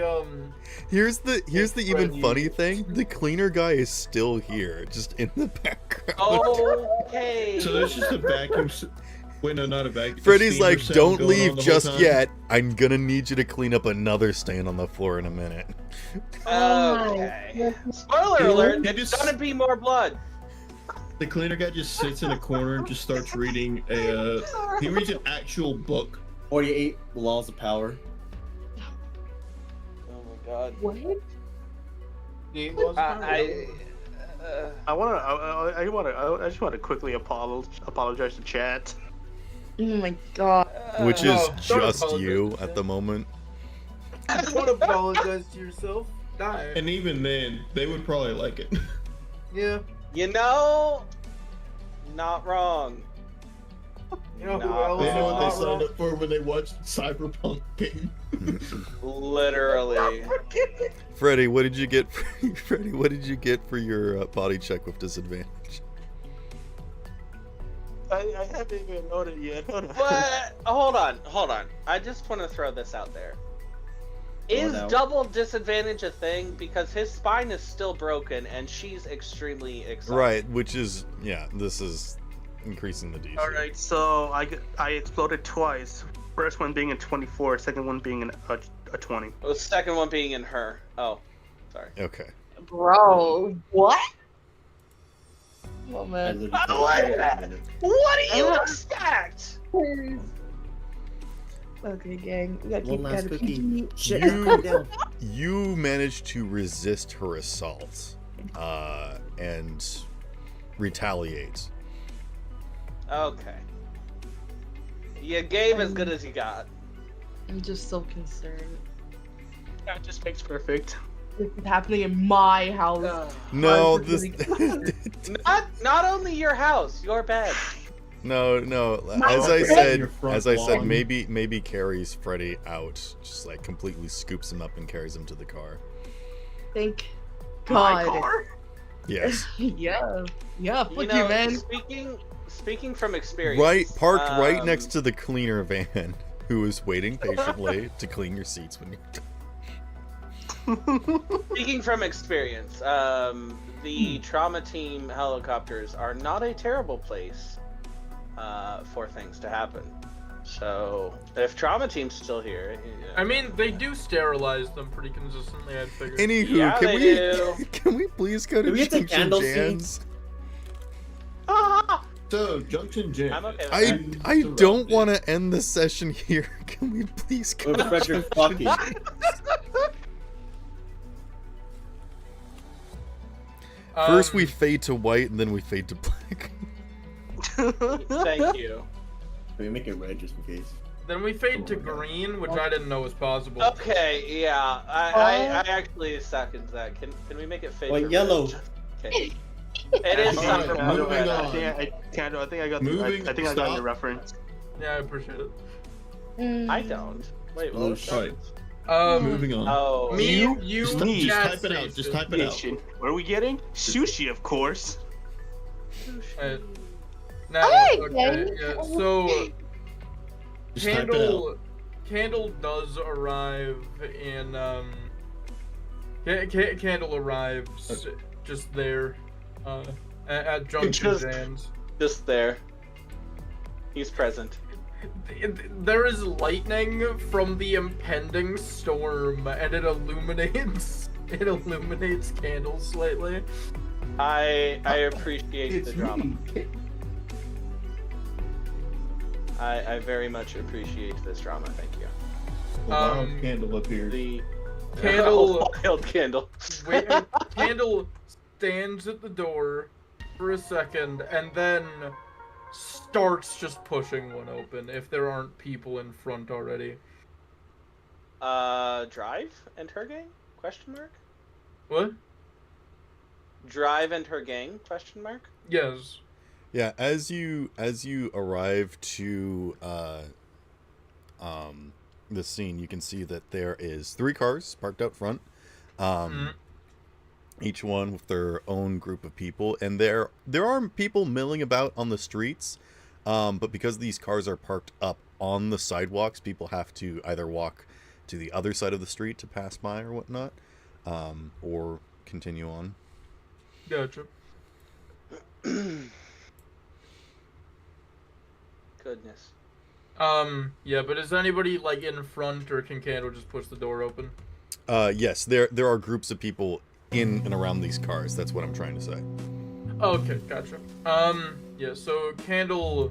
Here's the even Freddy. funny thing: the cleaner guy is still here, just in the background. Okay. So there's just a vacuum. Wait, no, not a vacuum. a Freddy's steamer like, sound "Don't going leave on the whole just time." yet. I'm gonna need you to clean up another stain on the floor in a minute." Okay. Spoiler You know, alert. they There's just- gonna be more blood. The cleaner guy just sits in a corner and just starts reading he reads an actual book. 48 laws of power. Oh my god. What? I just want to quickly apologize to chat. Oh my god. Which is No, don't just apologize you to at that. the moment. Don't apologize to yourself. Die. And even then, they would probably like it. Yeah. You know, not wrong. You know who Nah, else They is know what they not signed wrong? up for when they watched Cyberpunk game. Literally. Freddy, what did you get? Freddy, what did you get for your body check with disadvantage? I haven't even noted yet. Hold on. I just want to throw this out there. Is out. double disadvantage a thing? Because his spine is still broken and she's extremely excited. Right, which is this is increasing the DC. All right, so I exploded twice. First one being in 24, second one being in a 20. The second one being in her. Oh, sorry. Okay. Bro, what? Well, I man. literally I can't like wait that. a minute. What do you expect? Okay, gang. We gotta One keep last that cookie. PG. Shit, You- calm down. You managed to resist her assault, and retaliate. Okay. You gave as good as you got. I'm just so concerned. That just makes perfect. This is happening in my house. No, I'm this. really Not only your house, your bed. No. My As I friend. Your said, front lawn. maybe carries Freddy out, just like completely scoops him up and carries him to the car. Thank My God. car? Yes. Yeah. Yeah, You fuck know, you, man. speaking from experience. Right, parked right um, next to the cleaner van, who is waiting patiently to clean your seats when you're done. Speaking from experience, the trauma team helicopters are not a terrible place for things to happen. So if trauma team's still here, I mean, they do sterilize them pretty consistently, I'd figure. Anywho, Yeah, can they we do. can we please go to Do we get the Junction candle Jans? So, Junction Jam. I'm okay with I that. I don't want to end the session here. Can we please go? We're Frederick fucking. First we fade to white and then we fade to black. Thank you. Can we make it red just in case? Then we fade to green, which I didn't know was possible. Okay, yeah, I actually second that. Can we make it fade? Well, to yellow. red? Okay. It is All right, something. moving on. I think I got Moving- I think I got stop. your reference. Yeah, I appreciate it. I don't. Wait, what Oh, was shit. that? Moving on. Oh, Me, You- you, Just, me. just gas type it out. Just station. type it out. Nation. What are we getting? Sushi, of course. Now, Hey, okay, Jay. yeah, so Just type it out. Candle does arrive in Candle arrives just there, at Junction Just- Jans. just there. He's present. There is lightning from the impending storm, and it illuminates Candle slightly. I appreciate the drama. I very much appreciate this drama. Thank you. A wild candle appears. The Candle- wild candle. Wait, Candle stands at the door for a second, and then starts just pushing one open if there aren't people in front already. Drive and her gang? Question mark. What? Drive and her gang? Question mark. Yes. Yeah, as you arrive to the scene, you can see that there is 3 cars parked out front. Each one with their own group of people, and there are people milling about on the streets, but because these cars are parked up on the sidewalks, people have to either walk to the other side of the street to pass by or whatnot, or continue on. Gotcha. Goodness. Yeah, but is anybody like in front, or can Candle just push the door open? Yes, there are groups of people in and around these cars. That's what I'm trying to say. Okay, gotcha. Yeah, so Candle,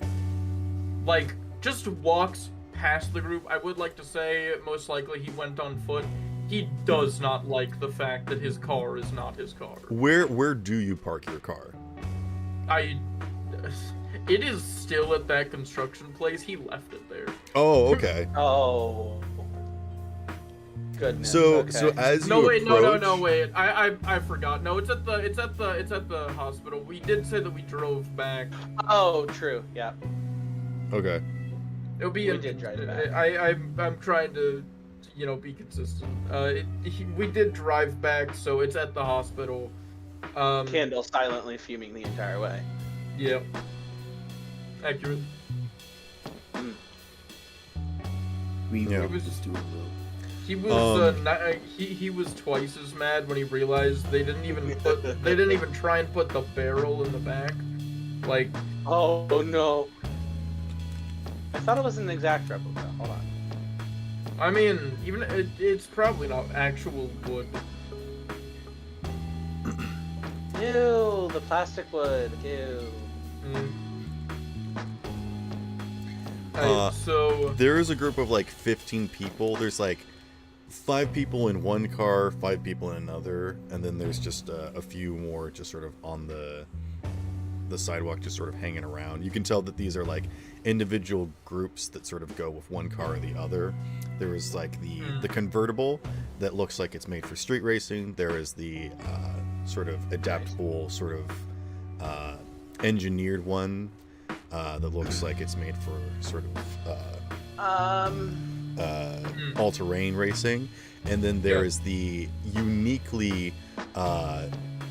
like, just walks past the group. I would like to say, most likely he went on foot. He does not like the fact that his car is not his car. Where do you park your car? It is still at that construction place. He left it there. Oh, okay. Oh. Goodness. So okay. as No, you wait, approach, no, wait. I forgot. No, it's at the hospital. We did say that we drove back. Oh, true. Yeah. Okay. It'll be. We did drive back. I'm trying to, be consistent. We did drive back, so it's at the hospital. Candle silently fuming the entire way. Yep. Accurate. We Yeah. were just doing well. He was he was twice as mad when he realized they didn't even try and put the barrel in the back. Like, Oh no. I thought it was an exact replica. Hold on. I mean, even it's probably not actual wood. Ew, the plastic wood. Ew. So There is a group of like 15 people. There's like 5 people in one car, 5 people in another, and then there's just a few more just sort of on the sidewalk, just sort of hanging around. You can tell that these are like individual groups that sort of go with one car or the other. There is like the convertible that looks like it's made for street racing. There is the sort of adaptable, sort of engineered one that looks like it's made for sort of all-terrain racing. And then there is the uniquely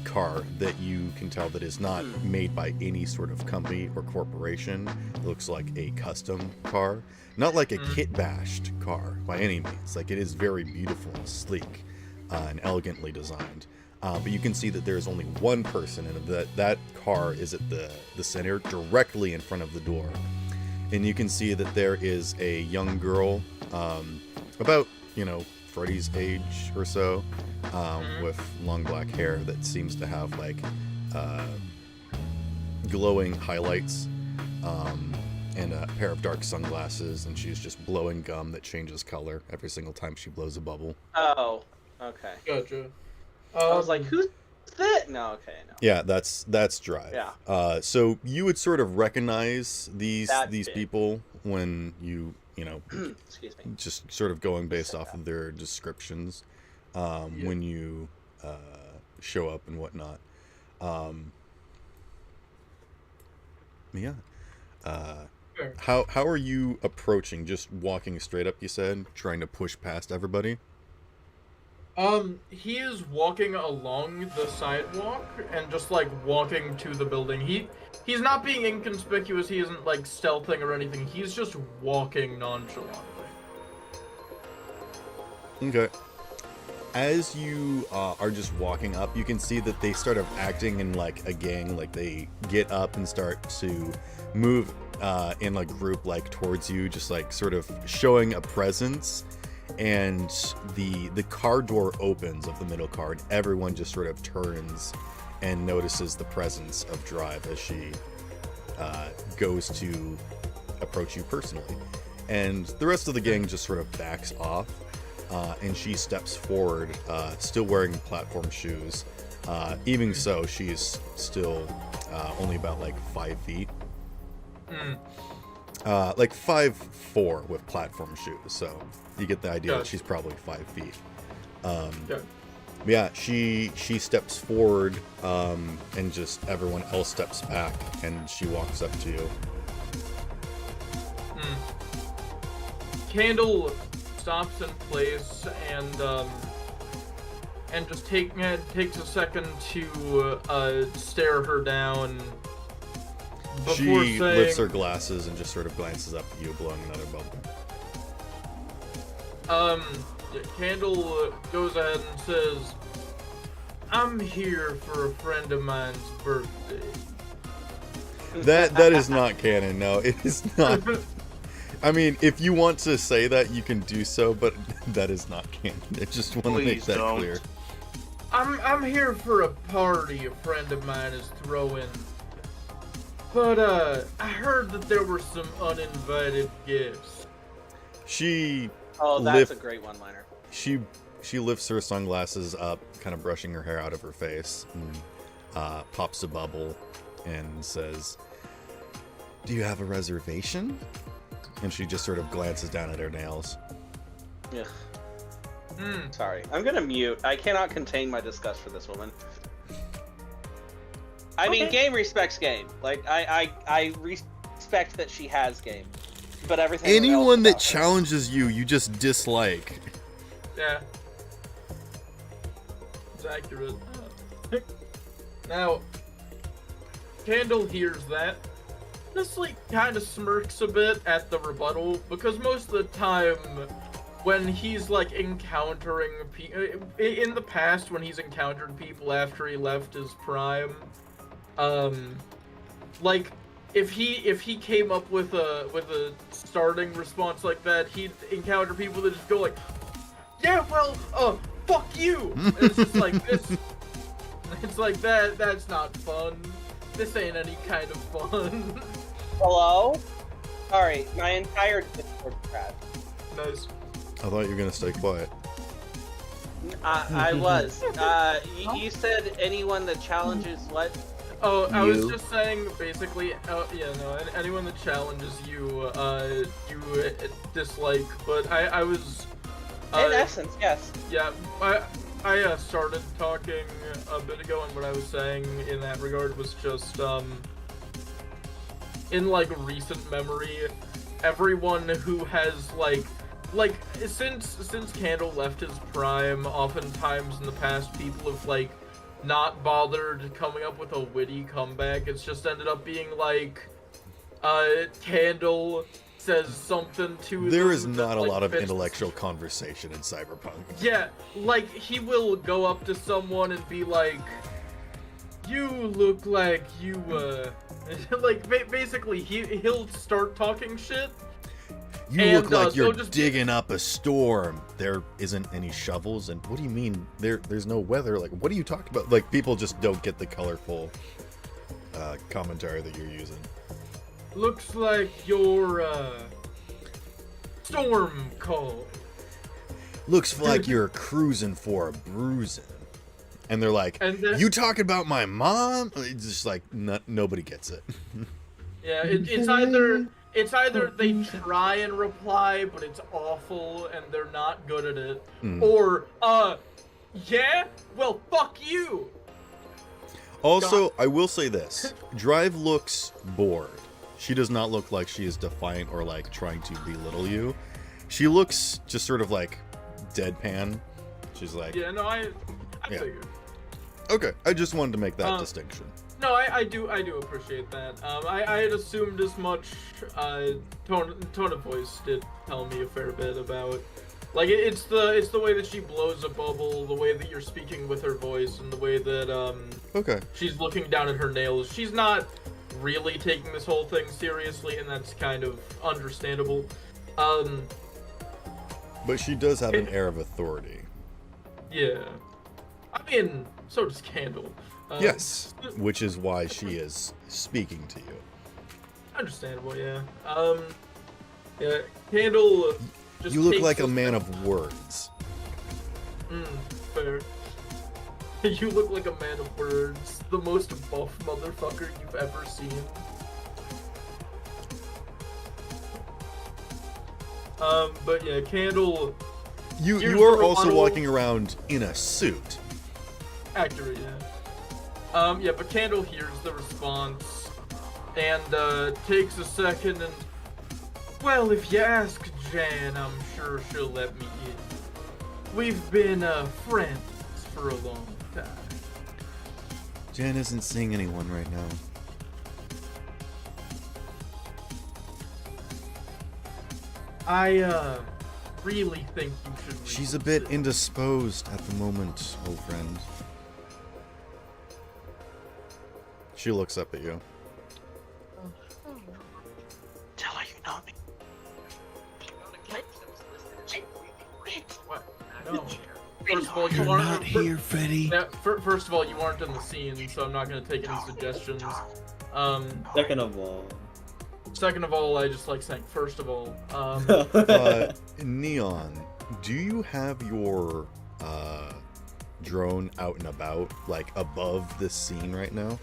car that you can tell that is not made by any sort of company or corporation. It looks like a custom car, not like a kit-bashed car by any means. Like, it is very beautiful and sleek and elegantly designed. But you can see that there's only one person, and that car is at the center, directly in front of the door. And you can see that there is a young girl, about, Freddy's age or so, with long black hair that seems to have like glowing highlights, and a pair of dark sunglasses, and she's just blowing gum that changes color every single time she blows a bubble. Oh, okay. Gotcha. I was like, who's that? No, okay, no. Yeah, that's Drive. Yeah. So you would sort of recognize these bit. people when you Excuse me. just sort of going based off of their descriptions, when you show up and whatnot. Yeah. Sure. How are you approaching? Just walking straight up, you said, trying to push past everybody? He is walking along the sidewalk and just like walking to the building. He's not being inconspicuous. He isn't like stealthing or anything. He's just walking nonchalantly. Okay. As you are just walking up, you can see that they start acting in like a gang. Like, they get up and start to move in a group, like towards you, just like sort of showing a presence. And the car door opens of the middle car, and everyone just sort of turns and notices the presence of Drive as she goes to approach you personally. And the rest of the gang just sort of backs off, and she steps forward, still wearing platform shoes. Even so, she's still only about like 5 feet. Like 5'4" with platform shoes, so you get the idea that she's probably 5 feet. Yeah, she steps forward, and just everyone else steps back, and she walks up to you. Candle stops in place and just takes a second to stare her down. She lifts her glasses and just sort of glances up at you, blowing another bubble. Candle goes ahead and says, "I'm here for a friend of mine's birthday." That is not canon. No, it is not. I mean, if you want to say that, you can do so, but that is not canon. I just want to make that clear. I'm here for a party a friend of mine is throwing. But, I heard that there were some uninvited guests. That's a great one-liner. She lifts her sunglasses up, kind of brushing her hair out of her face, and pops a bubble and says, "Do you have a reservation?" And she just sort of glances down at her nails. Yeah. Sorry. I'm gonna mute. I cannot contain my disgust for this woman. I mean, game respects game. Like, I respect that she has game. But everything Anyone that else challenges you, you just dislike. Yeah. It's accurate. Now, Candle hears that. Just, like, kind of smirks a bit at the rebuttal, because most of the time, when he's, like, encountering in the past, when he's encountered people after he left his prime, like, if he came up with a starting response like that, he'd encounter people that just go like, yeah, well, fuck you. And it's just like this. It's like that's not fun. This ain't any kind of fun. Hello? Sorry, my entire Discord crashed. Nice. I thought you were gonna stay quiet. I was. You said anyone that challenges what? Oh, I was You. just saying, basically, anyone that challenges you, you dislike, but I was... In essence, yes. Yeah, I started talking a bit ago, and what I was saying in that regard was just, in, like, recent memory, everyone who has, like, since Candle left his prime, oftentimes in the past, people have, like, not bothered coming up with a witty comeback. It's just ended up being, like, Candle says something to There them is that, not a like, lot of fits- intellectual conversation in Cyberpunk. Yeah, like, he will go up to someone and be like, you look like you, like, basically, he'll start talking shit. You And, look like so you're just- digging up a storm. There isn't any shovels, and what do you mean there's no weather? Like, what are you talking about? Like, people just don't get the colorful commentary that you're using. Looks like your, storm call. Looks like you're cruising for a bruising. And they're like, And then- you talking about my mom? It's just like, nobody gets it. Yeah, it's either they try and reply, but it's awful and they're not good at it, or yeah, well, fuck you. Also, I will say this. Drive looks bored. She does not look like she is defiant or like trying to belittle you. She looks just sort of like deadpan. She's like, Yeah, no, I Yeah. figured. okay, I just wanted to make that distinction. No, I do appreciate that. I had assumed as much. Tone of voice did tell me a fair bit about, like, it's the way that she blows a bubble, the way that you're speaking with her voice, and the way that Okay. she's looking down at her nails. She's not really taking this whole thing seriously, and that's kind of understandable. But she does have an air of authority. Yeah. I mean, so does Candle. Yes, which is why she is speaking to you. Understandable, yeah. Yeah, Candle just You look takes like a this- man of words. Fair. You look like a man of words. The most buff motherfucker you've ever seen. But yeah, Candle... You Here's are the also rebuttal. walking around in a suit. Accurate, yeah. Yeah, but Candle hears the response and takes a second and, well, if you ask Jan, I'm sure she'll let me in. We've been friends for a long time. Jan isn't seeing anyone right now. I really think you should. She's a bit indisposed at the moment, old friend. She looks up at you. Tell her you know me. What? No. First of all, you aren't Freddy. Yeah, first of all, you aren't in the scene, so I'm not gonna take any suggestions. Second of all, Second of all, I just like saying first of all. Neon, do you have your drone out and about, like above the scene right now?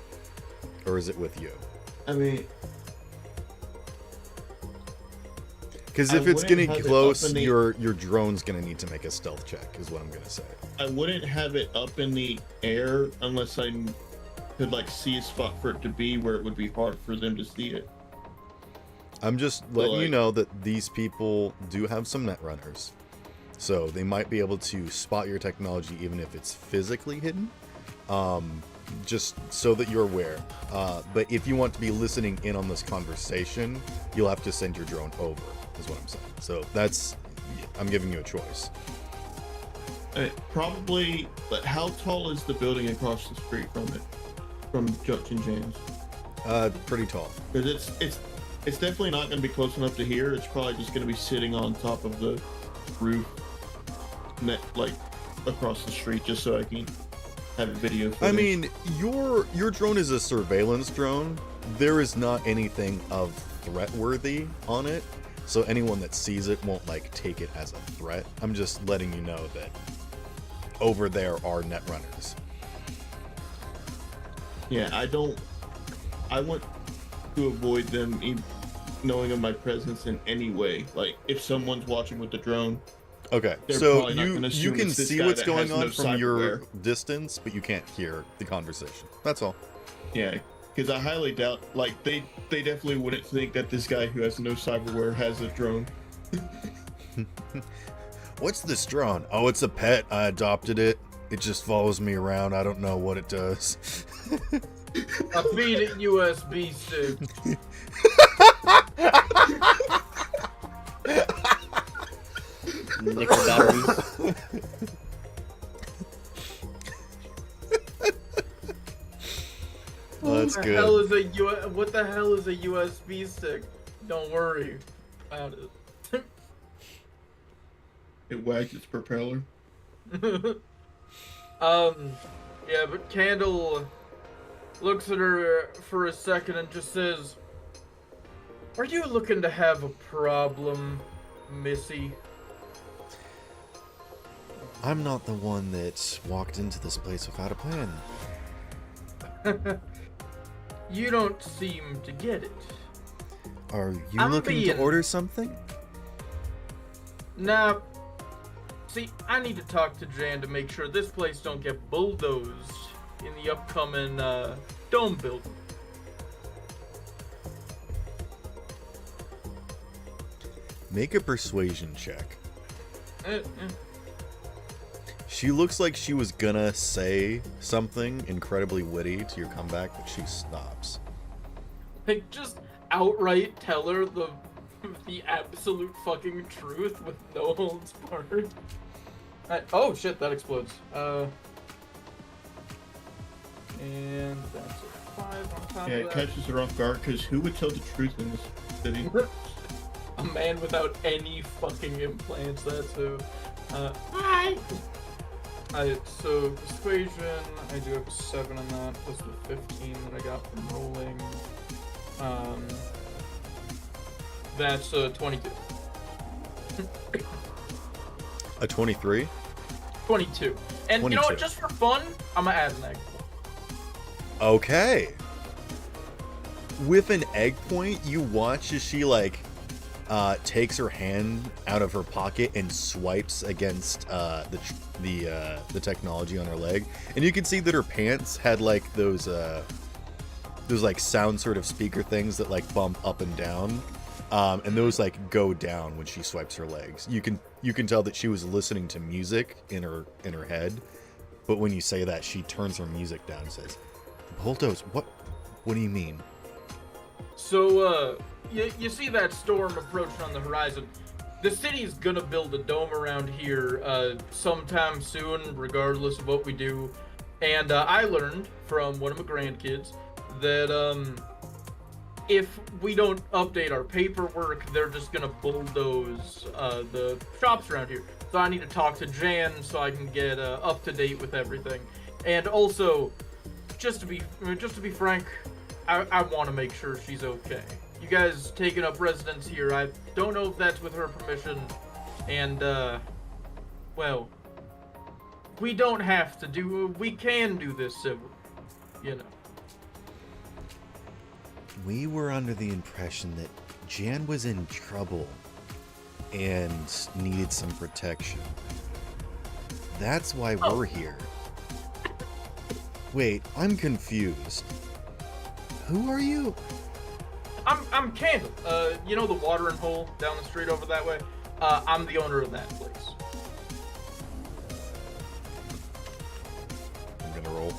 Or is it with you? I mean, Because I if it's wouldn't getting have it close, up in the- your drone's gonna need to make a stealth check, is what I'm gonna say. I wouldn't have it up in the air unless I could like see a spot for it to be where it would be hard for them to see it. I'm just letting you like- know that these people do have some net runners. So they might be able to spot your technology even if it's physically hidden. Just so that you're aware. But if you want to be listening in on this conversation, you'll have to send your drone over, is what I'm saying. So I'm giving you a choice. Probably, but how tall is the building across the street from it? From Junction James? Pretty tall. Because it's definitely not going to be close enough to hear. It's probably just going to be sitting on top of the roof, like across the street, just so I can have a video footage. I mean, your drone is a surveillance drone. There is not anything of threat worthy on it, so anyone that sees it won't like take it as a threat. I'm just letting you know that over there are net runners. Yeah, I want to avoid them knowing of my presence in any way. Like, if someone's watching with the drone, Okay, they're so probably not gonna you assume can it's this see guy what's that going has on no from your cyberware. distance, but you can't hear the conversation. That's all. Yeah, because I highly doubt, like, they definitely wouldn't think that this guy who has no cyberware has a drone. What's this drone? Oh, it's a pet. I adopted it. It just follows me around. I don't know what it does. I feed it USB stick. Nickel batteries. That's What the good. hell is what the hell is a USB stick? Don't worry about it. It wags its propeller. Yeah, but Candle looks at her for a second and just says, "Are you looking to have a problem, Missy?" I'm not the one that walked into this place without a plan. You don't seem to get it. Are you I'm looking being- to order something? Nah. See, I need to talk to Jan to make sure this place don't get bulldozed in the upcoming dome building. Make a persuasion check. Eh. She looks like she was gonna say something incredibly witty to your comeback, but she stops. Like, just outright tell her the absolute fucking truth with no holds barred. Oh shit, that explodes. And that's a 5 on top Yeah, of it that. catches her off guard, because who would tell the truth in this city? A man without any fucking implants, that's who. Hi! So, persuasion, I do have a 7 on that, plus the 15 that I got from rolling. That's 22. A 23? 22. And you know 22. what, just for fun, I'm gonna add an egg. Okay. With an egg point, you watch as she like takes her hand out of her pocket and swipes against the technology on her leg, and you can see that her pants had like those like sound sort of speaker things that like bump up and down, and those like go down when she swipes her legs. You can tell that she was listening to music in her head, but when you say that, she turns her music down and says, "Bulldoze? What do you mean?" So, you see that storm approaching on the horizon. The city's gonna build a dome around here sometime soon, regardless of what we do. And I learned from one of my grandkids that if we don't update our paperwork, they're just gonna bulldoze the shops around here. So I need to talk to Jan so I can get up to date with everything. And also, just to be frank, I want to make sure she's okay. You guys taking up residence here, I don't know if that's with her permission, and well, we don't have to we can do this civil, you know. We were under the impression that Jan was in trouble and needed some protection. That's why we're here. Wait, I'm confused. Who are you? I'm Candle. You know the watering hole down the street over that way? I'm the owner of that place. I'm gonna roll.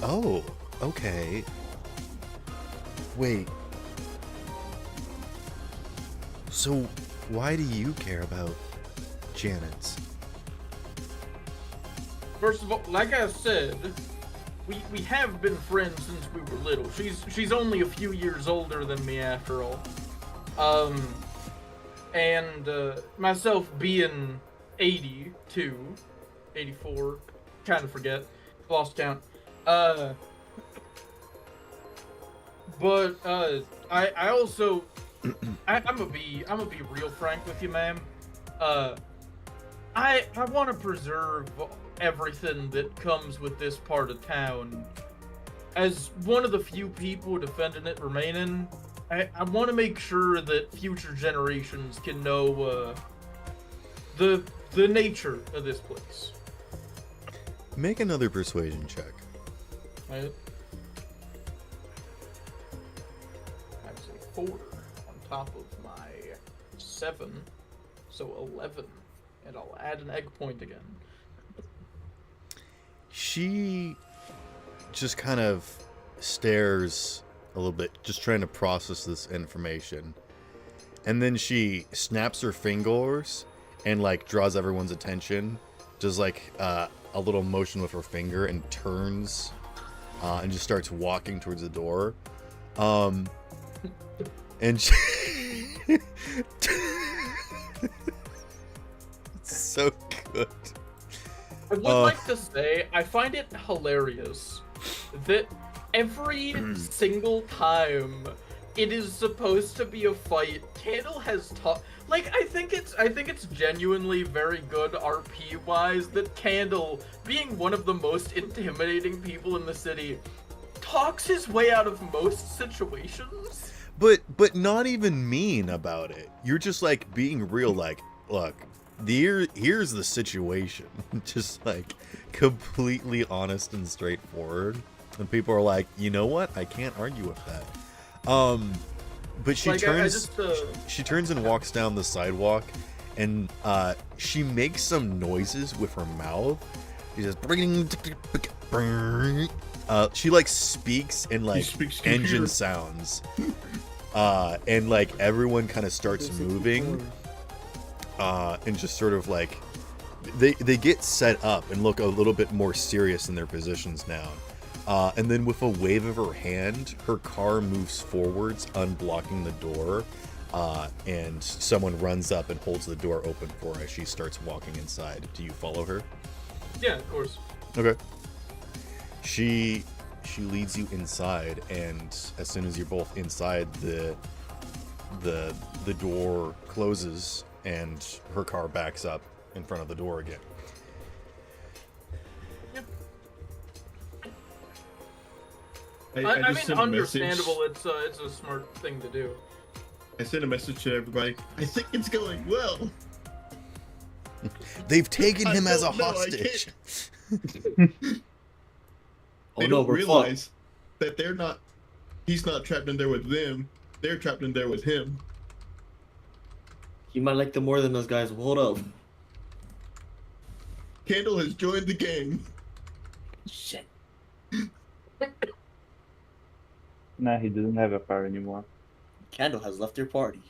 Oh, okay. Wait. So, why do you care about Janet's? first of all, like I said, we have been friends since we were little. She's only a few years older than me after all. And myself being 82, 84, kind of forget, lost count. But I also I'm gonna be real frank with you, ma'am. I want to preserve everything that comes with this part of town. As one of the few people defending it remaining, I want to make sure that future generations can know the nature of this place. Make another persuasion check. Right? That's a 4 on top of my 7, so 11. And I'll add an egg point again. She just kind of stares a little bit, just trying to process this information. And then she snaps her fingers and like draws everyone's attention. Does like a little motion with her finger and turns and just starts walking towards the door. And she so good. I would like to say, I find it hilarious that every single time it is supposed to be a fight, Candle has taught. Like, I think it's genuinely very good RP wise that Candle, being one of the most intimidating people in the city, talks his way out of most situations. But not even mean about it. You're just like being real, like, look, here's the situation. Just like completely honest and straightforward. And people are like, you know what? I can't argue with that. But she Like, turns she turns and walks down the sidewalk, and she makes some noises with her mouth. She says, she like speaks in like engine sounds. And like everyone kind of starts moving. And just sort of like they get set up and look a little bit more serious in their positions now. And then with a wave of her hand, her car moves forwards, unblocking the door, and someone runs up and holds the door open for her as she starts walking inside. Do you follow her? Yeah, of course. Okay. She leads you inside, and as soon as you're both inside, the door closes and her car backs up in front of the door again. I I mean, just sent a understandable. message. It's a smart thing to do. I sent a message to everybody. I think it's going well. They've taken him as a don't know, I hostage. They don't realize that he's not trapped in there with them. They're trapped in there with him. You might like them more than those guys. Hold up. Candle has joined the gang. Shit. Nah, he doesn't have a car anymore. Candle has left their party.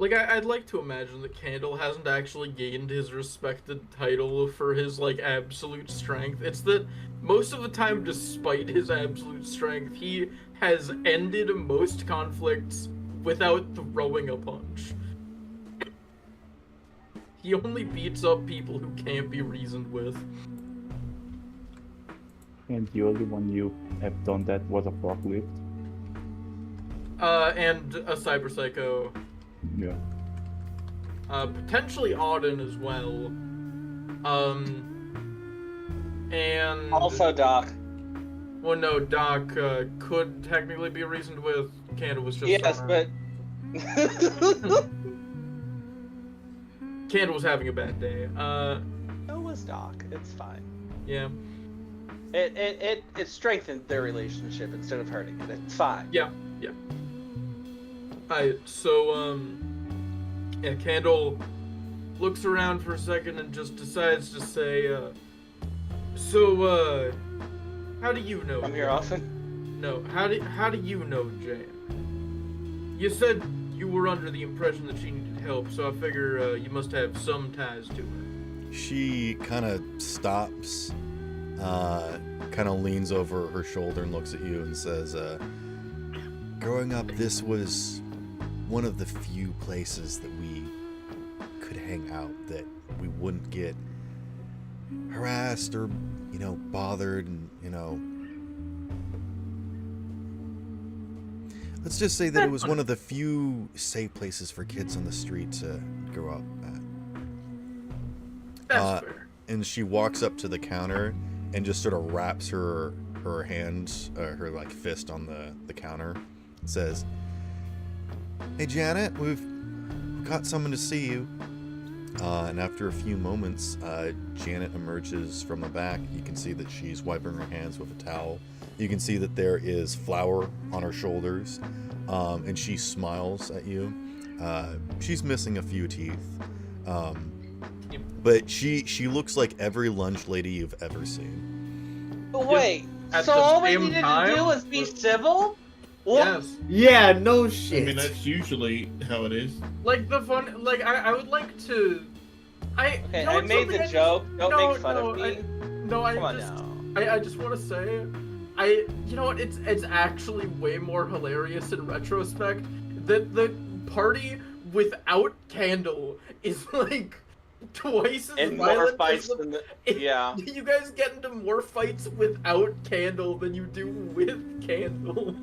Like, I'd like to imagine that Candle hasn't actually gained his respected title for his, like, absolute strength. It's that most of the time, despite his absolute strength, he has ended most conflicts without throwing a punch. He only beats up people who can't be reasoned with. And the only one you have done that was a forklift. And a Cyber Psycho. Yeah. Potentially Auden as well. And... Also Doc. Well, no, Doc could technically be reasoned with. Candle was just... Yes, but... Candle was having a bad day. So was Doc. It's fine. Yeah. It strengthened their relationship instead of hurting it. It's fine. Yeah. Alright, so, yeah, Candle looks around for a second and just decides to say, so, how do you know? Come here often? No, how do you know Jane? You said you were under the impression that she needed help, so I figure you must have some ties to her. She kind of stops, kind of leans over her shoulder and looks at you and says, growing up, this was one of the few places that we could hang out, that we wouldn't get harassed or, bothered, and, let's just say that it was one of the few safe places for kids on the street to grow up at. That's fair. And she walks up to the counter and just sort of wraps her hands, her like fist on the counter, and says, "Hey Janet, we've got someone to see you." And after a few moments, Janet emerges from the back. You can see that she's wiping her hands with a towel. You can see that there is flour on her shoulders, and she smiles at you. She's missing a few teeth, but she looks like every lunch lady you've ever seen. Wait, At so the all we same needed time, to do was be civil? What? Yes. Yeah, no I shit. mean, that's usually how it is. Like the fun, like I would like to. Okay, you know I what's made something the I joke. Don't no, make fun no, of me. Come on now. I just want to say, you know what? It's actually way more hilarious in retrospect that the party without Candle is like twice as And more violent fights as than yeah. You guys get into more fights without Candle than you do with Candle.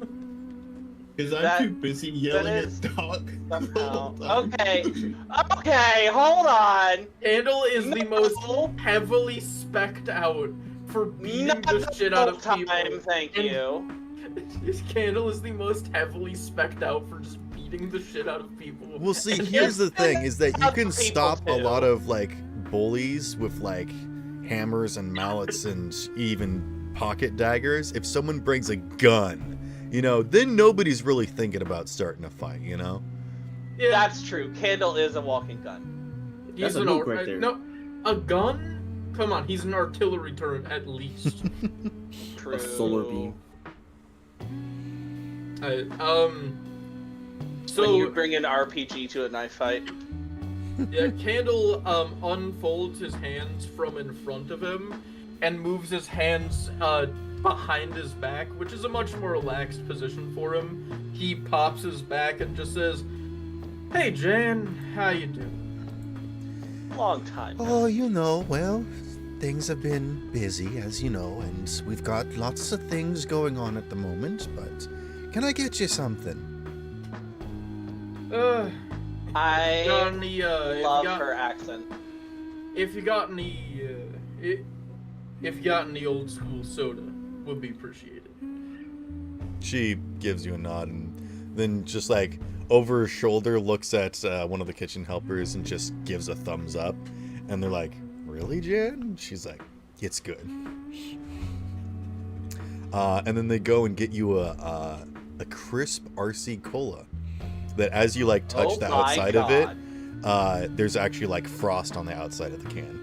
Because I'm That- too busy yelling is at Doc. the Somehow. whole time. Okay, hold on. Candle is the No. most heavily specced out for beating Not the shit out of full people. time, thank And- you. This Candle is the most heavily specced out for just beating the shit out of people. Well, see, And here's the thing, is that you Other can people stop a too. lot of, like, bullies with, like, hammers and mallets and even pocket daggers if someone brings a gun. Then nobody's really thinking about starting a fight, Yeah, That's true. Candle is a walking gun. he's That's a an nuke right there. No, a gun? Come on, he's an artillery turret at least. True. A solar beam. So When you bring an RPG to a knife fight. yeah, Candle unfolds his hands from in front of him and moves his hands behind his back, which is a much more relaxed position for him. He pops his back and just says, "Hey Jan, how you doing?" Long time. Oh, well, things have been busy, as you know, and we've got lots of things going on at the moment, but can I get you something? I Got any, love her accent. If you got any, if you got any old school soda, would be appreciated. She gives you a nod and then just, like, over her shoulder looks at one of the kitchen helpers and just gives a thumbs up. And they're like, "Really, Jan?" And she's like, "It's good." And then they go and get you a crisp RC cola that as you, like, touch Oh the my outside of it, God. there's actually, like, frost on the outside of the can.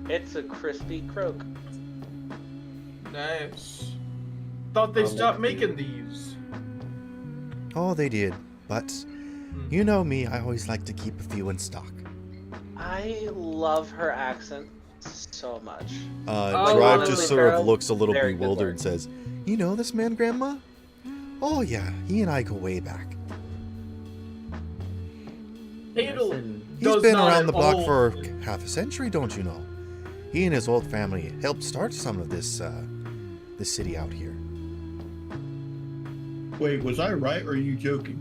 It's a crispy croak. Nice. Thought they stopped making these. Oh, they did. But you know me, I always like to keep a few in stock. I love her accent so much. Oh, Drive really, just sort of Carol? looks a little Very good bewildered work. and says, "You know this man, Grandma? Oh, yeah, he and I go way back. Candle He's does been not around at the block all- for half a century, don't you know? He and his old family helped start some of this city out here." Wait, was I right or are you joking?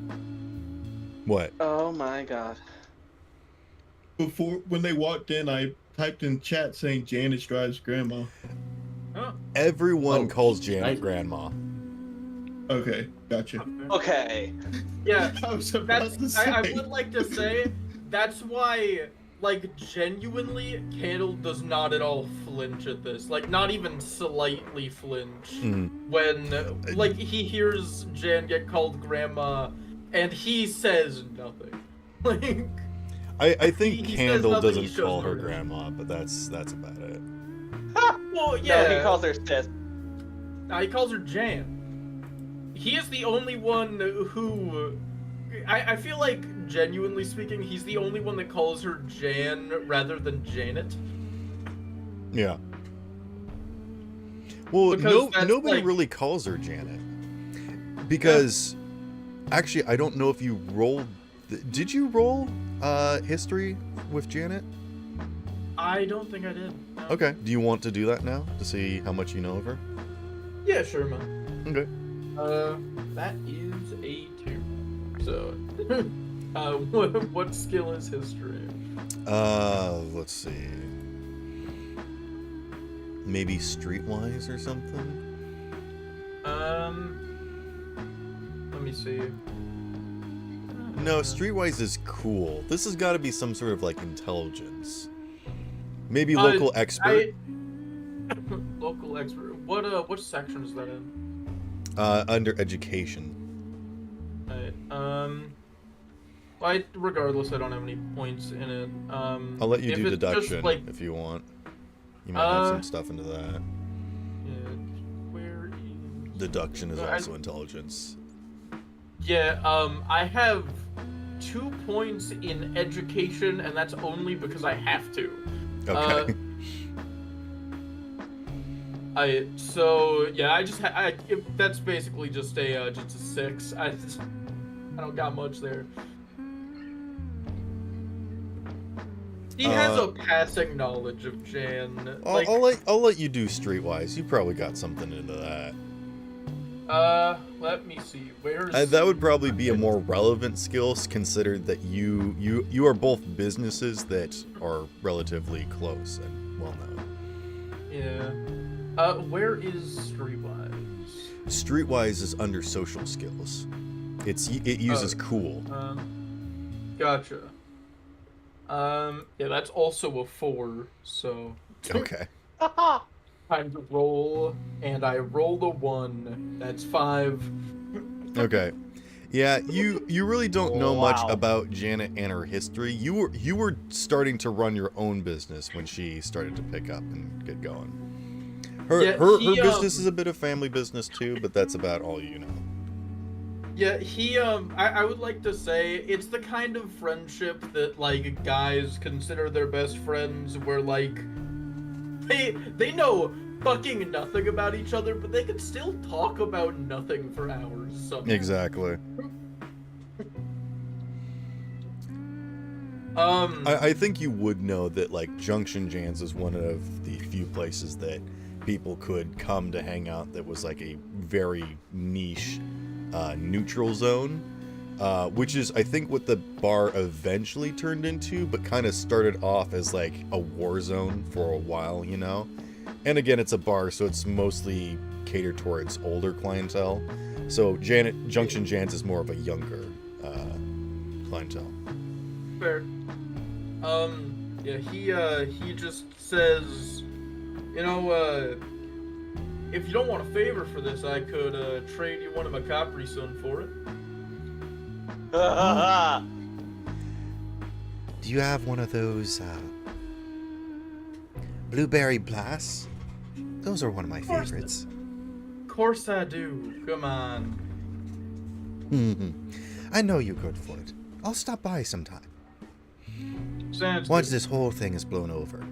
What? Oh my God. Before, when they walked in, I typed in chat saying Janice drives grandma. Everyone Oh, calls Janet I- Grandma. Okay, gotcha. Okay. Yeah, I was about to that's. say. I would like to say that's why, like, genuinely, Candle does not at all flinch at this. Like, not even slightly flinch when, like, he hears Jan get called Grandma, and he says nothing. Like, I think He says Candle nothing, he doesn't shows call no her reaction. Grandma, but that's about it. well, yeah. No, he calls her sis. He calls her Jan. he is the only one who. I feel like, genuinely speaking, he's the only one that calls her Jan rather than Janet. Yeah. Well, Because that's, nobody like- really calls her Janet. Because, actually, I don't know if you rolled... Did you roll history with Janet? I don't think I did. No. Okay. Do you want to do that now to see how much you know of her? Yeah, sure, man. Okay. That is a 2. So, what skill is history? Let's see. Maybe streetwise or something? Let me see. No, streetwise is cool. This has got to be some sort of, like, intelligence. Maybe local expert? Local expert. What section is that in? Under education. Regardless, I don't have any points in it. I'll let you if do it's just, deduction like, if you want. You might have some stuff into that. Where is... Deduction is also intelligence. Yeah, I have 2 points in education, and that's only because I have to. Okay. That's basically just a 6. I don't got much there. He has a passing knowledge of Jan. I'll let you do streetwise. You probably got something into that. Let me see. Where's That would probably be a more relevant skill, considered that you are both businesses that are relatively close and well known. Yeah. Where is Streetwise? Streetwise is under social skills. It uses cool. Gotcha. Yeah, that's also a 4, so Okay. time to roll, and I rolled a 1. That's 5. Okay. Yeah, you really don't know much about Janet and her history. You were starting to run your own business when she started to pick up and get going. Her business is a bit of family business too, but that's about all you know. Yeah, I would like to say it's the kind of friendship that, like, guys consider their best friends, where, like, they know fucking nothing about each other, but they can still talk about nothing for hours. Somehow. Exactly. I I think you would know that, like, Junction Jans is one of the few places that people could come to hang out that was, like, a very niche neutral zone, which is, I think, what the bar eventually turned into, but kind of started off as, like, a war zone for a while, you know? And again, it's a bar, so it's mostly catered towards older clientele. So Junction Jans is more of a younger clientele. Fair. Yeah, he just says, you know, if you don't want a favor for this, I could trade you one of my Capri Sun for it. Do you have one of those blueberry blasts? Those are one of my favorites. Of course I do. Come on. I know you're good for it. I'll stop by sometime. Sounds Once good. this whole thing is blown over.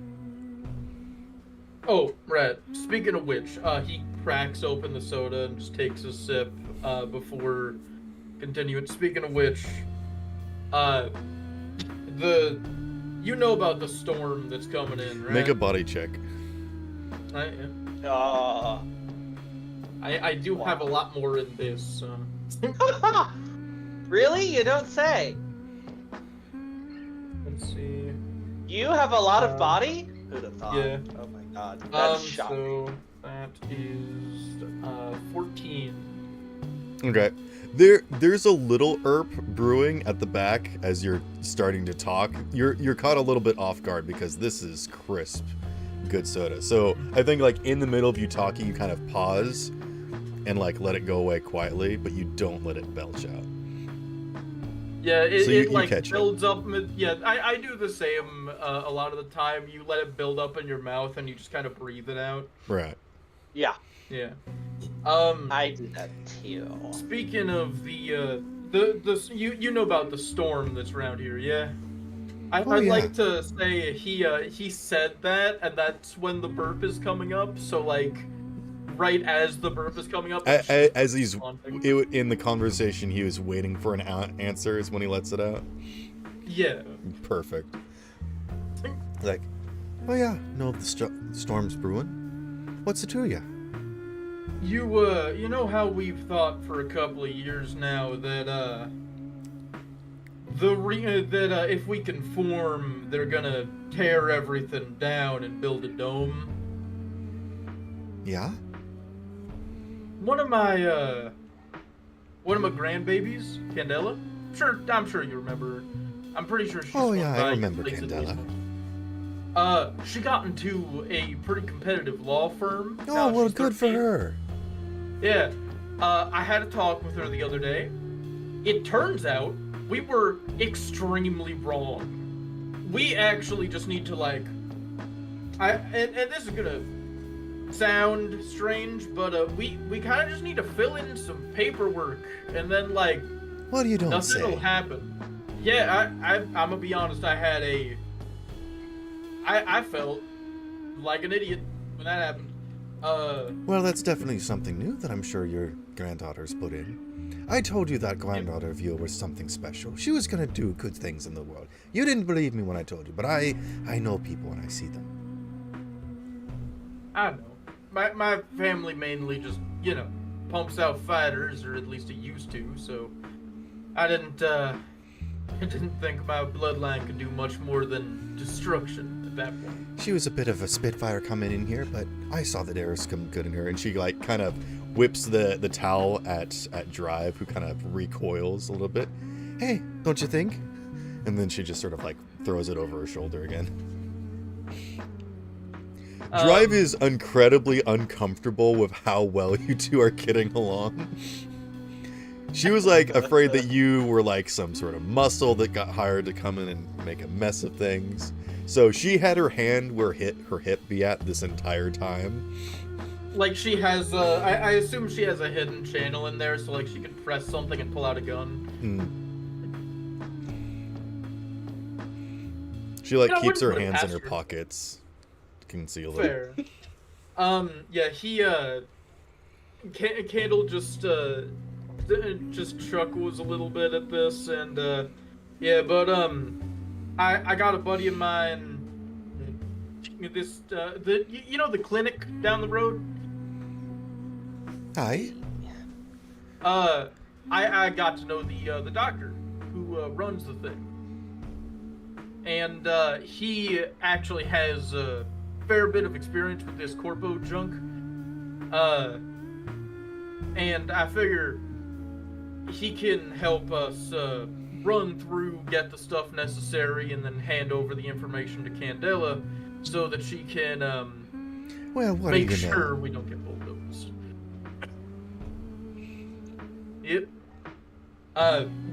Oh, right. Speaking of which, he cracks open the soda and just takes a sip before continuing. Speaking of which, you know about the storm that's coming in, right? Make a body check. Right, yeah. Oh. I do have a lot more in this. Really? You don't say. Let's see. You have a lot of body? Who'd have thought? Yeah. Oh my god. That's shocking. So that is 14. Okay. There's a little erp brewing at the back as you're starting to talk. You're caught a little bit off guard because this is crisp, good soda. So I think, like, in the middle of you talking, you kind of pause and, like, let it go away quietly, but you don't let it belch out. Yeah, So you like catch it. builds up. Yeah, I do the same a lot of the time. You let it build up in your mouth and you just kind of breathe it out. Right. Yeah. Yeah. I do that too. Speaking of the you know about the storm that's around here, yeah? I'd Oh, yeah. like to say he said that, and that's when the burp is coming up. So like, right as the burp is coming up, it's As he's haunting. in the conversation, he was waiting for an answer. Is when he lets it out. Yeah. Perfect. Like, oh yeah, no, the storm's brewing. What's it to ya? You know how we've thought for a couple of years now that if we can form, they're gonna tear everything down and build a dome. Yeah. One of my grandbabies, Candela. I'm sure you remember her. I'm pretty sure she's. Oh yeah, by I your remember place at Candela. least. She got into a pretty competitive law firm. Oh Now well, she's good for 13. her. Yeah. I had a talk with her the other day. It turns out we were extremely wrong. We actually just need to and this is gonna sound strange, but we kind of just need to fill in some paperwork, and then What do you don't nothing say? will happen. Yeah, I'm gonna be honest. I felt like an idiot when that happened. Well, that's definitely something new that I'm sure your granddaughter's put in. I told you that granddaughter of yours was something special. She was gonna do good things in the world. You didn't believe me when I told you, but I know people when I see them. I know. My family mainly just, pumps out fighters, or at least it used to, so I didn't think my bloodline could do much more than destruction at that point. She was a bit of a spitfire coming in here, but I saw that there was some good in her, and she kind of whips the towel at Drive, who kind of recoils a little bit. Hey, don't you think? And then she just sort of throws it over her shoulder again. Drive is incredibly uncomfortable with how well you two are getting along. She was afraid that you were some sort of muscle that got hired to come in and make a mess of things. So she had her hand where her hip be at this entire time. She has I assume she has a hidden channel in there, so she can press something and pull out a gun. She keeps her hands in her pockets to conceal it. Fair. Yeah, he Candle just chuckles a little bit at this, and I got a buddy of mine. This the clinic down the road. Hi. I got to know the doctor who runs the thing, and he actually has a fair bit of experience with this corpo junk. And I figure he can help us run through, get the stuff necessary, and then hand over the information to Candela so that she can Well, what make do you know? sure we don't get bulldozed. Yep.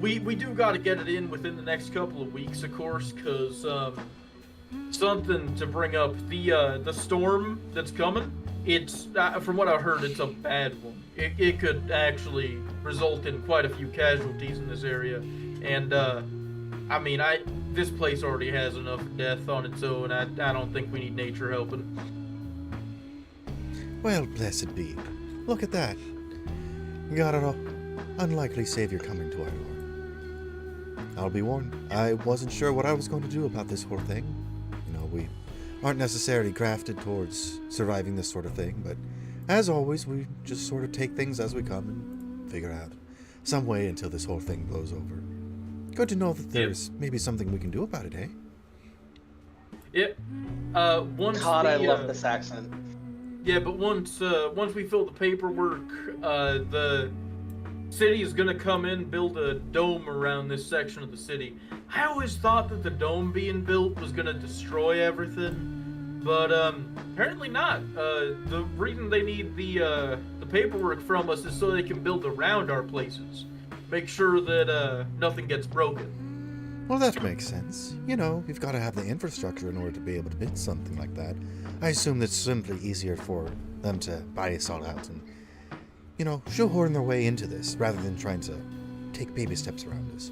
We do got to get it in within the next couple of weeks, of course, because something to bring up. The storm that's coming, it's from what I heard, it's a bad one. It could actually result in quite a few casualties in this area, and this place already has enough death on its own. I don't think we need nature helping. Well, blessed be. Look at that. We got an unlikely savior coming to our door. I'll be warned, I wasn't sure what I was going to do about this whole thing. We aren't necessarily grafted towards surviving this sort of thing, but as always, we just sort of take things as we come and figure out some way until this whole thing blows over. Good to know that there's maybe something we can do about it, eh? Yep. Once I love this accent. Yeah, but once we fill the paperwork, the city is gonna come in, build a dome around this section of the city. I always thought that the dome being built was gonna destroy everything, but apparently not. The reason they need the paperwork from us is so they can build around our places, make sure that nothing gets broken. Well, that makes sense. You've got to have the infrastructure in order to be able to build something like that. I assume that's simply easier for them to buy us all out and you know, shoehorn their way into this rather than trying to take baby steps around us.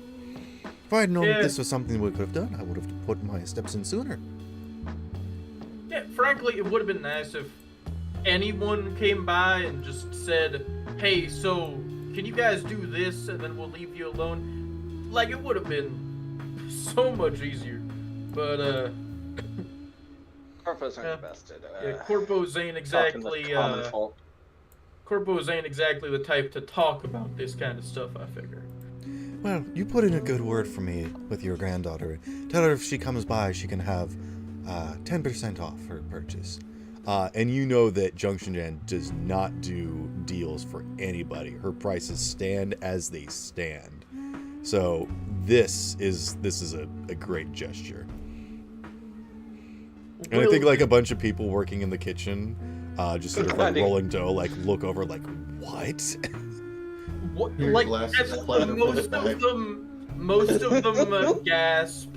If I had known Yeah. this was something we could have done, I would have put my steps in sooner. Yeah, frankly, it would have been nice if anyone came by and just said, hey, so can you guys do this and then we'll leave you alone? Like, it would have been so much easier. But, Corpos aren't the best at yeah, Corpos ain't talking with exactly, common folk. Corpos ain't exactly the type to talk about this kind of stuff, I figure. Well, you put in a good word for me with your granddaughter. Tell her if she comes by, she can have 10% off her purchase. And you know that Junction Jan does not do deals for anybody. Her prices stand as they stand. So this is a great gesture. And I think like a bunch of people working in the kitchen, just sort of like rolling dough, like look over like, what? What, Your like, glasses as clatter most back. of them gasp.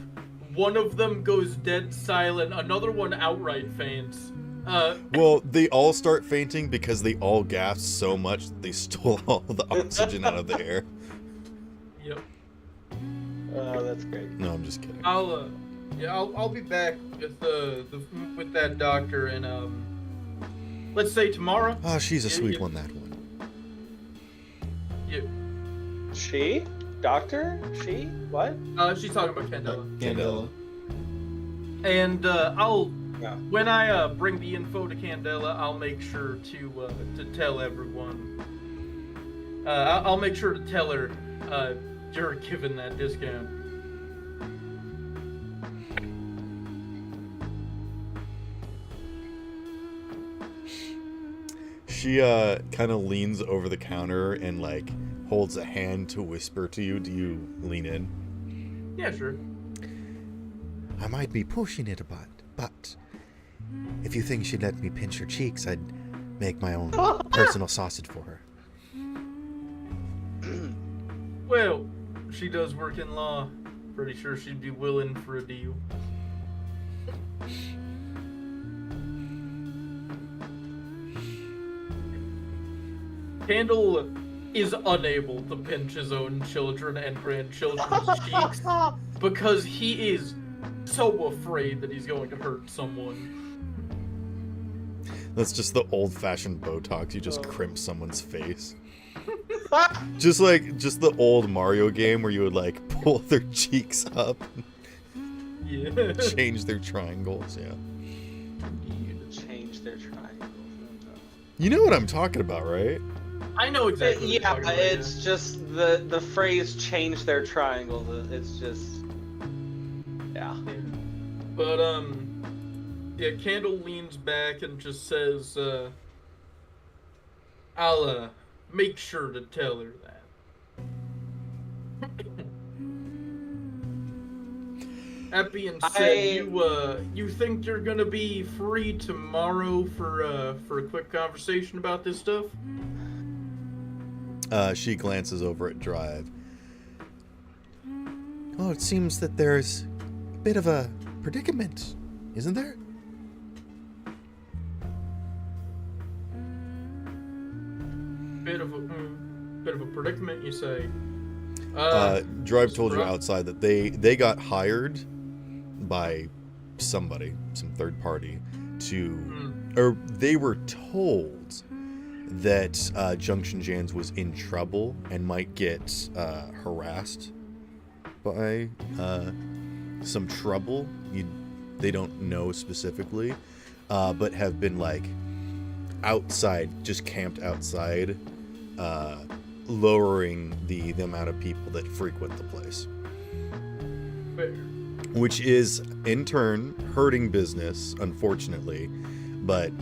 One of them goes dead silent. Another one outright faints. Well, they all start fainting because they all gasped so much that they stole all the oxygen out of the air. Yep. Oh, that's great. No, I'm just kidding. I'll be back with that doctor in let's say tomorrow. Oh, she's a sweet one, that one. Yeah. She? Doctor? She? What? She's talking about Candela. Candela. And I'll Yeah. when I bring the info to Candela, I'll make sure to tell everyone. I'll make sure to tell her you're given that discount. She kind of leans over the counter and like holds a hand to whisper to you. Do you lean in? Yeah, sure. I might be pushing it a bit, but if you think she'd let me pinch her cheeks, I'd make my own personal sausage for her. Well, she does work in law. Pretty sure she'd be willing for a deal. Candle is unable to pinch his own children and grandchildren's cheeks because he is so afraid that he's going to hurt someone. That's just the old-fashioned Botox. You just crimp someone's face. just the old Mario game where you would like pull their cheeks up, Yeah. change their triangles. Yeah. Change their triangles. You know what I'm talking about, right? I know exactly what you're Yeah, talking about, it's just the phrase "change their triangles." It's just, yeah. But yeah, Candle leans back and just says, I'll make sure to tell her that. That being said, you think you're gonna be free tomorrow for a quick conversation about this stuff? She glances over at Drive. Oh, it seems that there's a bit of a predicament, isn't there? Bit of a predicament, you say. Drive told you Rough. outside that they got hired by somebody, some third party, or they were told that Junction Jans was in trouble and might get harassed by some trouble. They don't know specifically, but have been like outside, just camped outside, lowering the amount of people that frequent the place. Fair. Which is, in turn, hurting business, unfortunately, but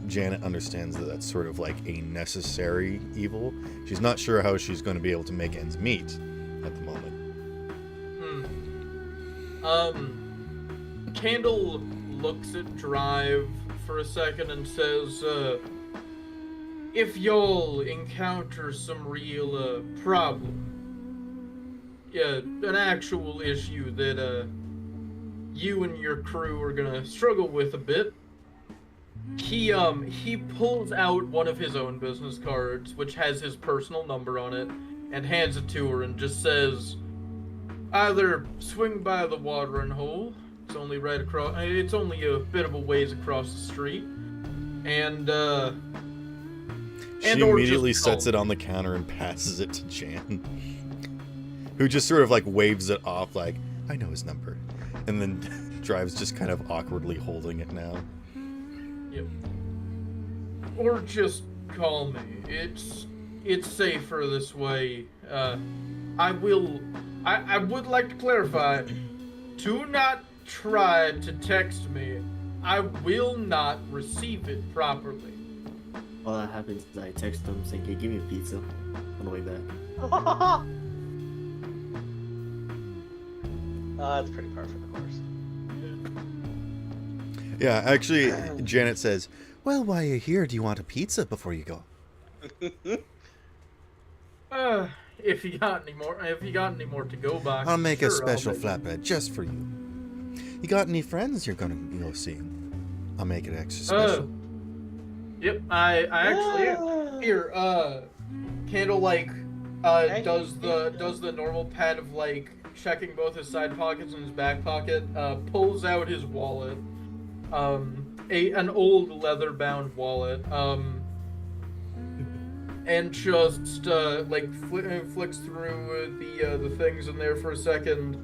Janet understands that that's sort of like a necessary evil. She's not sure how she's going to be able to make ends meet at the moment. Candle looks at Drive for a second and says, if y'all encounter some real problem, yeah, an actual issue that you and your crew are gonna struggle with a bit, he pulls out one of his own business cards, which has his personal number on it, and hands it to her and just says, either swing by the watering hole, it's only right across, it's only a bit of a ways across the street, and she immediately sets it on the counter and passes it to Jan, who just sort of like waves it off like, I know his number, and then drives just kind of awkwardly holding it now. Yep. Or just call me. It's safer this way. I would like to clarify, do not try to text me. I will not receive it properly. All that happens is I text them saying, hey, give me a pizza on the way back. That's pretty perfect, of course. Yeah, actually, Janet says, well, while you're here, do you want a pizza before you go? If you got any more to go by, I'll make sure, a special I'll make it. flatbread just for you. You got any friends you're gonna go see? I'll make it extra special. Yep, I actually am. Here, Candle does the normal pat of like checking both his side pockets and his back pocket, pulls out his wallet, an old leather-bound wallet, and just flicks through the things in there for a second,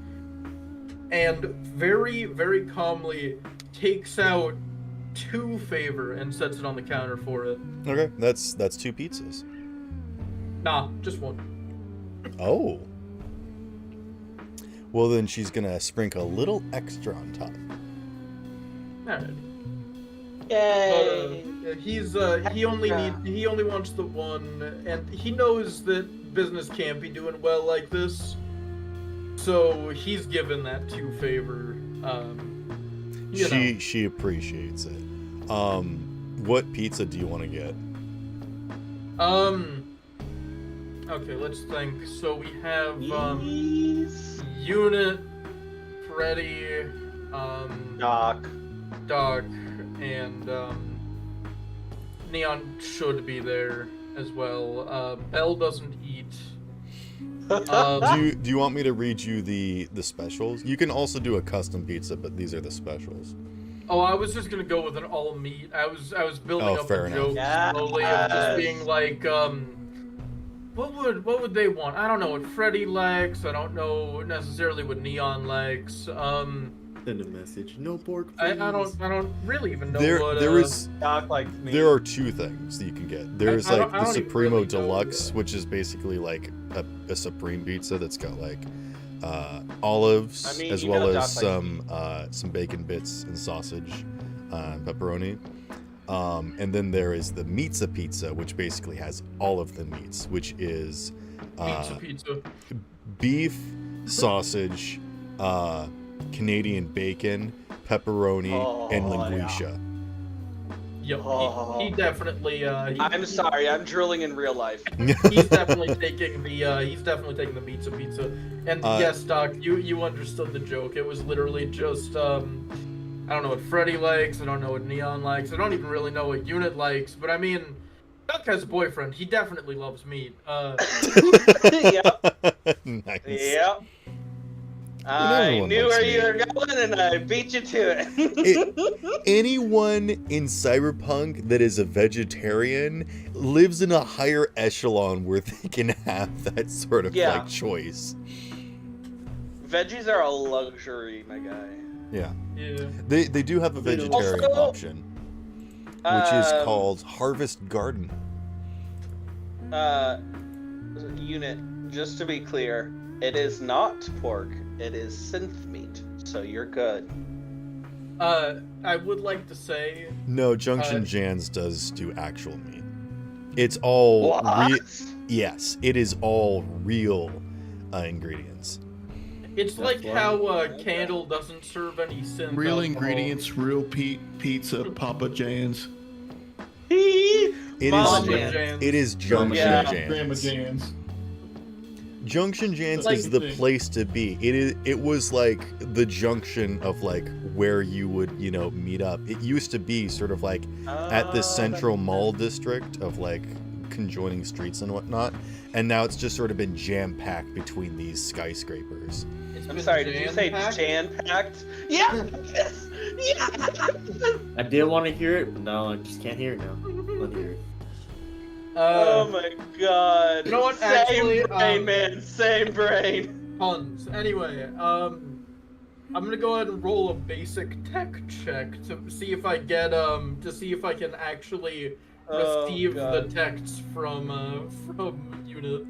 and very, very calmly takes out 2 favor and sets it on the counter for it. Okay, that's 2 pizzas. Nah, just 1. Oh. Well, then she's gonna sprinkle a little extra on top. Alright. Yay! He only wants the 1, and he knows that business can't be doing well like this, so he's given that 2 favor. She appreciates it. What pizza do you want to get? Okay, let's think. So we have Yes. Unit, Freddy, Doc, and Neon should be there as well. Belle doesn't eat. Do you want me to read you the specials? You can also do a custom pizza, but these are the specials. Oh, I was just gonna go with an all meat. I was building up fair a enough. joke Yes. slowly of just being like, what would they want? I don't know what Freddy likes. I don't know necessarily what Neon likes. Send a message. No pork, I please. don't really even know what. Doc likes me. There are 2 things that you can get. There's I like don't the even Supremo really know Deluxe, yet. which is basically like a supreme pizza that's got like olives, I mean, as you well know as Doc likes some bacon bits and sausage, pepperoni. And then there is the Meatza Pizza, which basically has all of the meats, which is pizza. beef, sausage, Canadian bacon, pepperoni, and linguiça. Yep, Oh. he definitely. I'm sorry, I'm drilling in real life. He's definitely taking the pizza. And yes, Doc, you understood the joke. It was literally just I don't know what Freddy likes. I don't know what Neon likes. I don't even really know what Unit likes. But I mean, Doc has a boyfriend. He definitely loves meat. Yep. Nice. Yep. I everyone knew likes where me. you were going, and I beat you to it. Anyone in Cyberpunk that is a vegetarian lives in a higher echelon where they can have that sort of Yeah. like choice. Veggies are a luxury, my guy. Yeah. Yeah. They do have a vegetarian Also, option, which is Um, called Harvest Garden. Unit, just to be clear, it is not pork, it is synth meat, so you're good. I would like to say No, Junction Jan's does do actual meat. It's all yes, it is all real ingredients. it's That's like why- how Candle doesn't serve any synth Real alcohol. ingredients, real pizza, Papa Jan's. It Mama is Jan's. it is Junction Yeah. Jan's. Grandma Jan's. Junction Jan's Like- is the place to be. It was like the junction of like where you would, meet up. It used to be sort of like at the central mall district of like conjoining streets and whatnot, and now it's just sort of been jam-packed between these skyscrapers. I'm sorry, did you say jam-packed? Yeah! Yes! Yeah! I did want to hear it, but no, I just can't hear it now. Let me hear it. Oh my god. You know what, Same actually, brain, man. Same brain. Puns. Anyway, I'm gonna go ahead and roll a basic tech check to see if I get to see if I can actually receive the text from unit.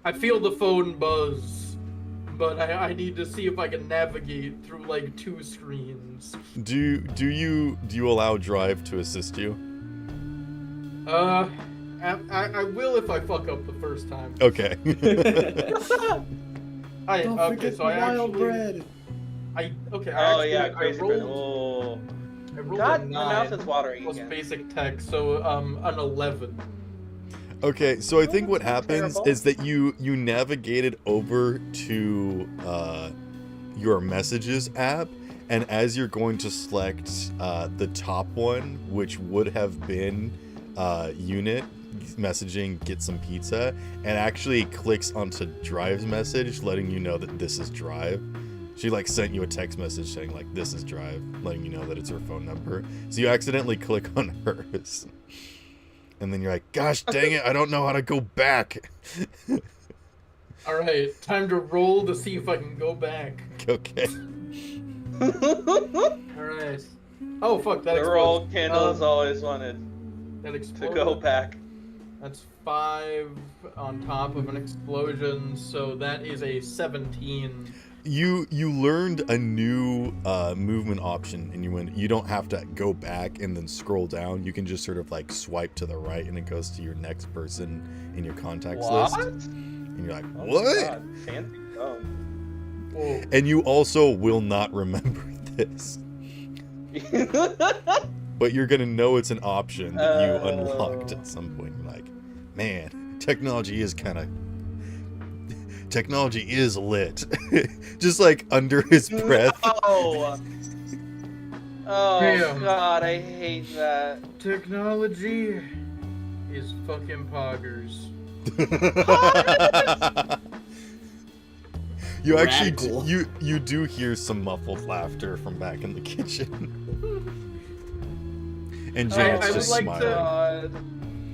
I feel the phone buzz, but I need to see if I can navigate through like 2 screens. Do you allow Drive to assist you? I will if I fuck up the first time. Okay. Don't forget the wild bread. I Oh yeah, crazy I bread. rolled, Oh. I rolled God, a my mouth 9 is watering plus again. basic tech, so an 11. Okay, so I think what happens Terrible. is that you navigated over to your messages app, and as you're going to select the top one, which would have been unit messaging get some pizza, and actually clicks onto Drive's message letting you know that this is Drive. She like sent you a text message saying like this is Drive, letting you know that it's her phone number. So you accidentally click on hers. And then you're like, gosh dang it, I don't know how to go back. Alright, time to roll to see if I can go back. Okay. Alright. Oh fuck, that The roll exploded. Kendall's always wanted That to exploded. go back. That's 5 on top of an explosion, so that is a 17. You learned a new movement option in your window. You don't have to go back and then scroll down. You can just sort of like swipe to the right and it goes to your next person in your contacts list. And you're like, Oh my what? God, fancy phone. Whoa. And you also will not remember this. But you're gonna know it's an option that you unlocked at some point. You're like, man, technology is lit. Just like under his breath. Oh. Oh Damn. God, I hate that. Technology is fucking poggers. You actually Radical. you do hear some muffled laughter from back in the kitchen. And Janet's I would just like smiling. to.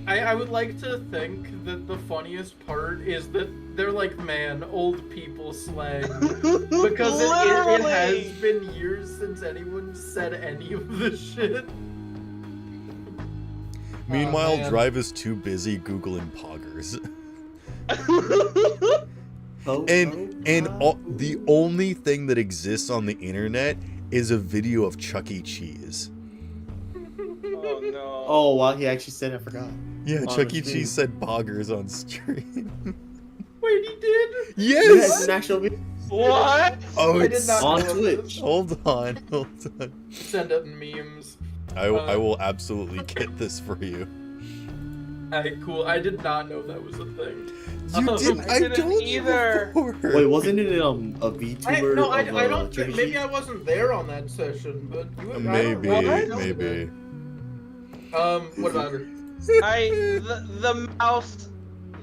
I would like to think that the funniest part is that they're like, man, old people slang. Because it Literally. has been years since anyone said any of this shit. Meanwhile, man. Drive is too busy Googling poggers. Ho, And ho, the only thing that exists on the internet is a video of Chuck E. Cheese. Oh no. Oh, wow, he actually said it, I forgot. Yeah, On Chuck the E. stream. Cheese said poggers on stream. Wait, he did? Yes, Yes! an actual video What? Oh, I did it's not on know Twitch. Hold on. Send it in memes. I will absolutely get this for you. Alright, cool. I did not know that was a thing. You I didn't. I didn't told either. you before. Wait, wasn't it a VTuber? No, I of, don't Chuck think. E. Maybe Cheese? I wasn't there on that session, but you. Maybe, I don't know. maybe. What about her?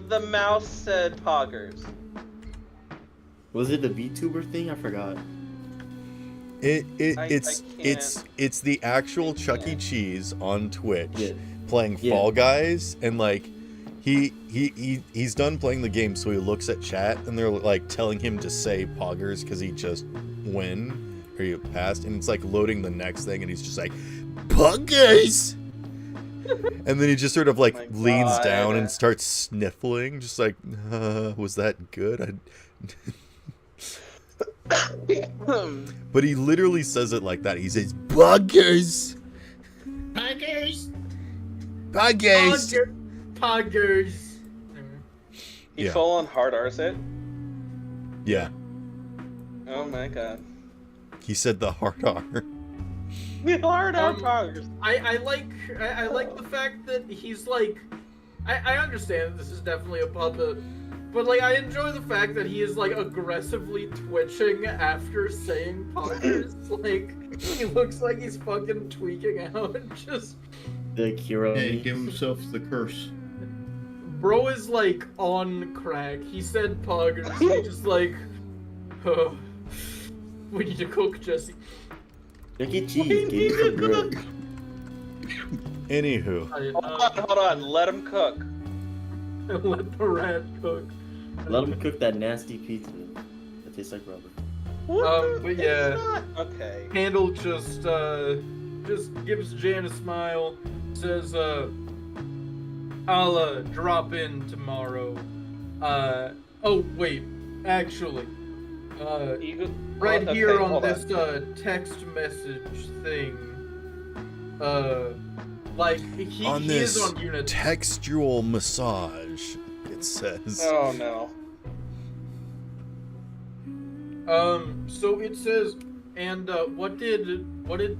The mouse said poggers. Was it the VTuber thing? I forgot. It's the actual Chuck E. Cheese on Twitch Yeah. playing Yeah. Fall Guys, and like he's done playing the game, so he looks at chat and they're like telling him to say poggers because he just win or he passed, and it's like loading the next thing, and he's just like poggers. And then he just sort of like My leans God. down and starts sniffling, just like, was that good? But he literally says it like that. He says, buggers! Poggers! Buggers! Poggers. He Yeah. full on hard R's it. Yeah, Oh my God. he said the hard R. Hard R Um, poggers. I like the fact that he's like I understand that this is definitely a puppet, but like I enjoy the fact that he is like aggressively twitching after saying poggers. Like he looks like he's fucking tweaking out. Just The Kira. Hey, give himself the curse. bro is like on crack. He said poggers. He's just like, oh, we need to cook, Jesse. Chuck E. Cheese gave me some grub. Anywho, Hold on. Let him cook. Let the rat cook. Let him cook that nasty pizza that tastes like rubber. But yeah, Okay. Handle just gives Jan a smile, says, I'll drop in tomorrow. Oh wait, actually, right here on this text message thing, like he on is this on unit. textual massage, it says. Oh no. So it says, and what did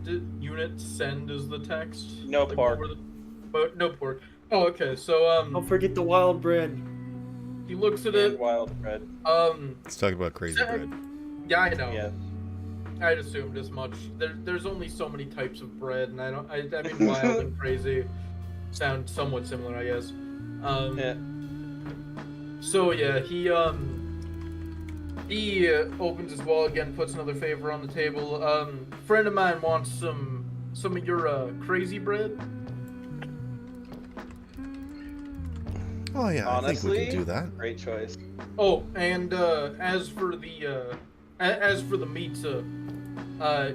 the unit send as the text? No Like, pork. what were but no pork. Oh, okay. So Don't forget the wild bread. he looks at And it. wild bread. Let's talk about crazy Send- bread. Yeah, I know. Yeah. I'd assumed as much. There's only so many types of bread, and I mean wild and crazy sound somewhat similar, I guess. Yeah. So yeah, he opens his wallet again, puts another favor on the table. Friend of mine wants some of your crazy bread. Oh yeah, I think we Honestly, can do that. Great choice. Oh, and as for the pizza,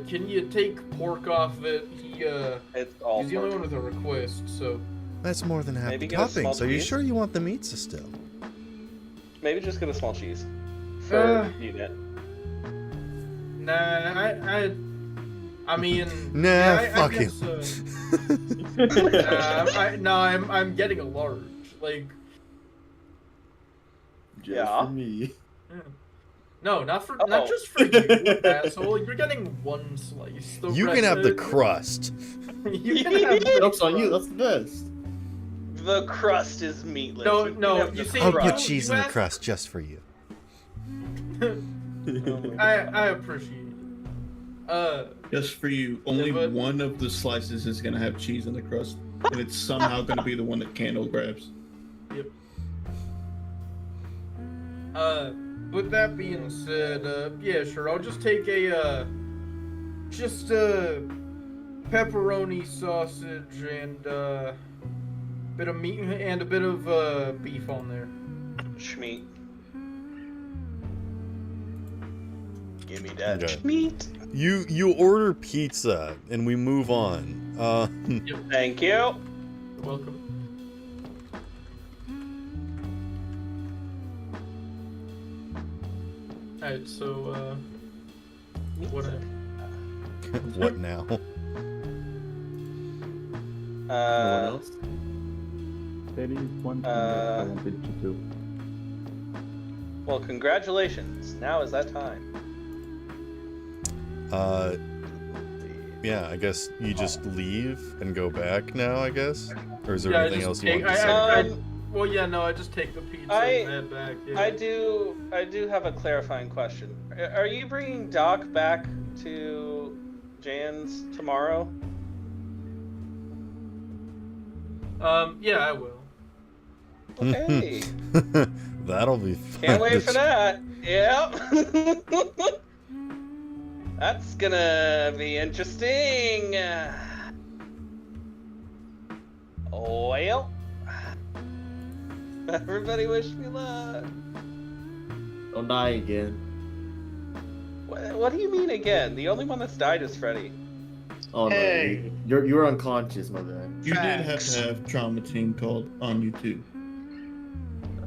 can you take pork off of it? It's all He's the only pork. one with a request, so. That's more than half Maybe the get a small toppings. Are you cheese? sure you want the pizza still? Maybe just get a small cheese for unit. Nah, I mean. Nah, yeah, fuck I it. guess, I'm getting a large. Like, Just Yeah. for me. no, not Oh. just for you, asshole. You're getting one slice. The You can rest have the of- crust. You can have Jokes on you. That's the best. The crust is meatless. No, You can no, have you the see- I'll Hey, put you- cheese you in the asked- crust just for you. I appreciate it. Just for you, only but- one of the slices is gonna have cheese in the crust, and it's somehow gonna be the one that Candle grabs. Yep. With that being said, yeah, sure. I'll just take a pepperoni sausage and bit of meat and a bit of beef on there. Schmeat. Give me that Okay. schmeat. You order pizza and we move on. Thank you. You're welcome. Alright, so what? What now? No one else? There is one thing that I wanted to do. Well, congratulations. Now is that time. Yeah, I guess you just leave and go back now, I guess? Or is there Yeah, I anything just else you take- want to I- say? Well, yeah, no, I just take the pizza I- and head back. Yeah. I do have a clarifying question. Are you bringing Doc back to Jan's tomorrow? Yeah, I will. Okay. That'll be fun. Can't wait for that. Yep. That's gonna be interesting. Well, everybody wish me luck. Don't die again. What do you mean again? The only one that's died is Freddy. Oh no, Hey. you were unconscious, my bad. You did have Facts. to have trauma team called on you too.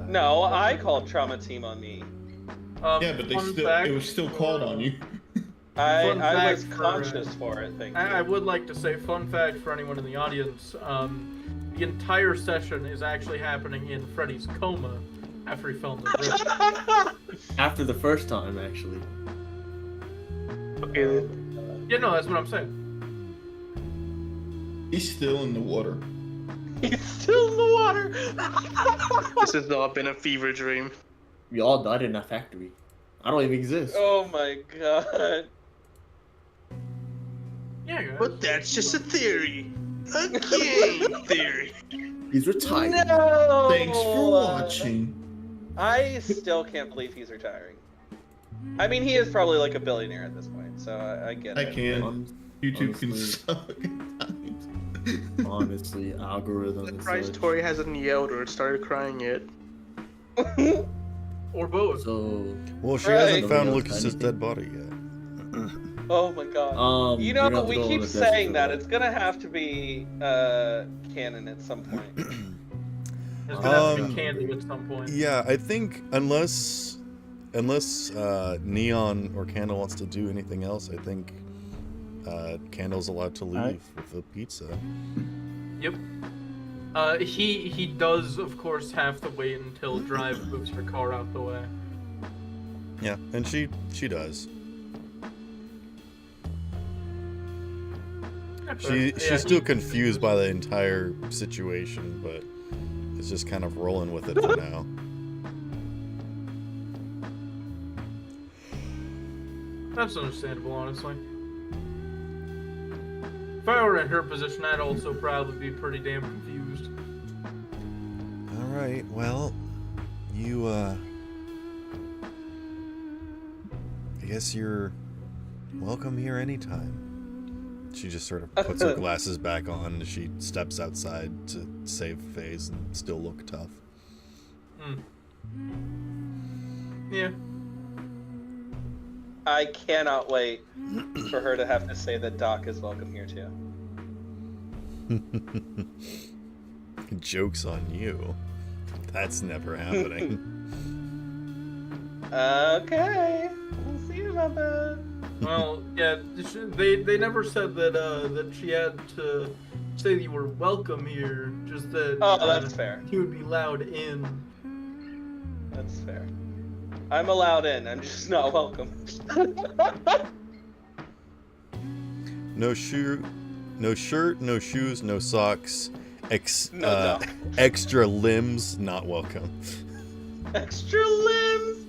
No, I called Trauma Team on me. Yeah, but fun it fact was still called on you. I Fun was fact for, conscious for it, thank you. I would like to say, fun fact for anyone in the audience, the entire session is actually happening in Freddy's coma after he fell in the river. After the first time, actually. Okay, Yeah, no, that's what I'm saying. He's still in the water. He's still in the water. This has all been a fever dream. We all died in that factory. I don't even exist. Oh my god. Yeah, guys. But that's just a theory. A game theory. He's retired. No. Thanks for watching. I still can't believe he's retiring. I mean, he is probably like a billionaire at this point, so I get I it. can. YouTube can Honestly. suck at times. Honestly, algorithm. The and Christ such. Tori hasn't yelled or started crying yet. Or both. So, Well, she Right. hasn't found Nobody else Lucas's anything? dead body yet. Oh my god. You you're know, gonna have to we go on keep a desert saying for that. It's gonna have to be canon at some point. It's gonna have to Um, be candy at some point. Yeah, I think unless Neon or Candle wants to do anything else, I think Candle's allowed to leave with the pizza. Yep. He does, of course, have to wait until Drive moves her car out the way. Yeah, and she does. She's still confused by the entire situation, but is just kind of rolling with it for now. That's understandable, honestly. If I were in her position, I'd also probably be pretty damn confused. All right, well, you I guess you're welcome here anytime. She just sort of puts her glasses back on as she steps outside to save face and still look tough. Yeah. I cannot wait for her to have to say that Doc is welcome here too. Joke's on you. That's never happening. Okay, we'll see about that. Well, yeah, they never said that that she had to say that you were welcome here, just that Oh, that's fair. you would be allowed in. That's fair. I'm allowed in. I'm just not welcome. No shirt, no shoes, no socks. No Doc. Extra limbs, not welcome. Extra limbs.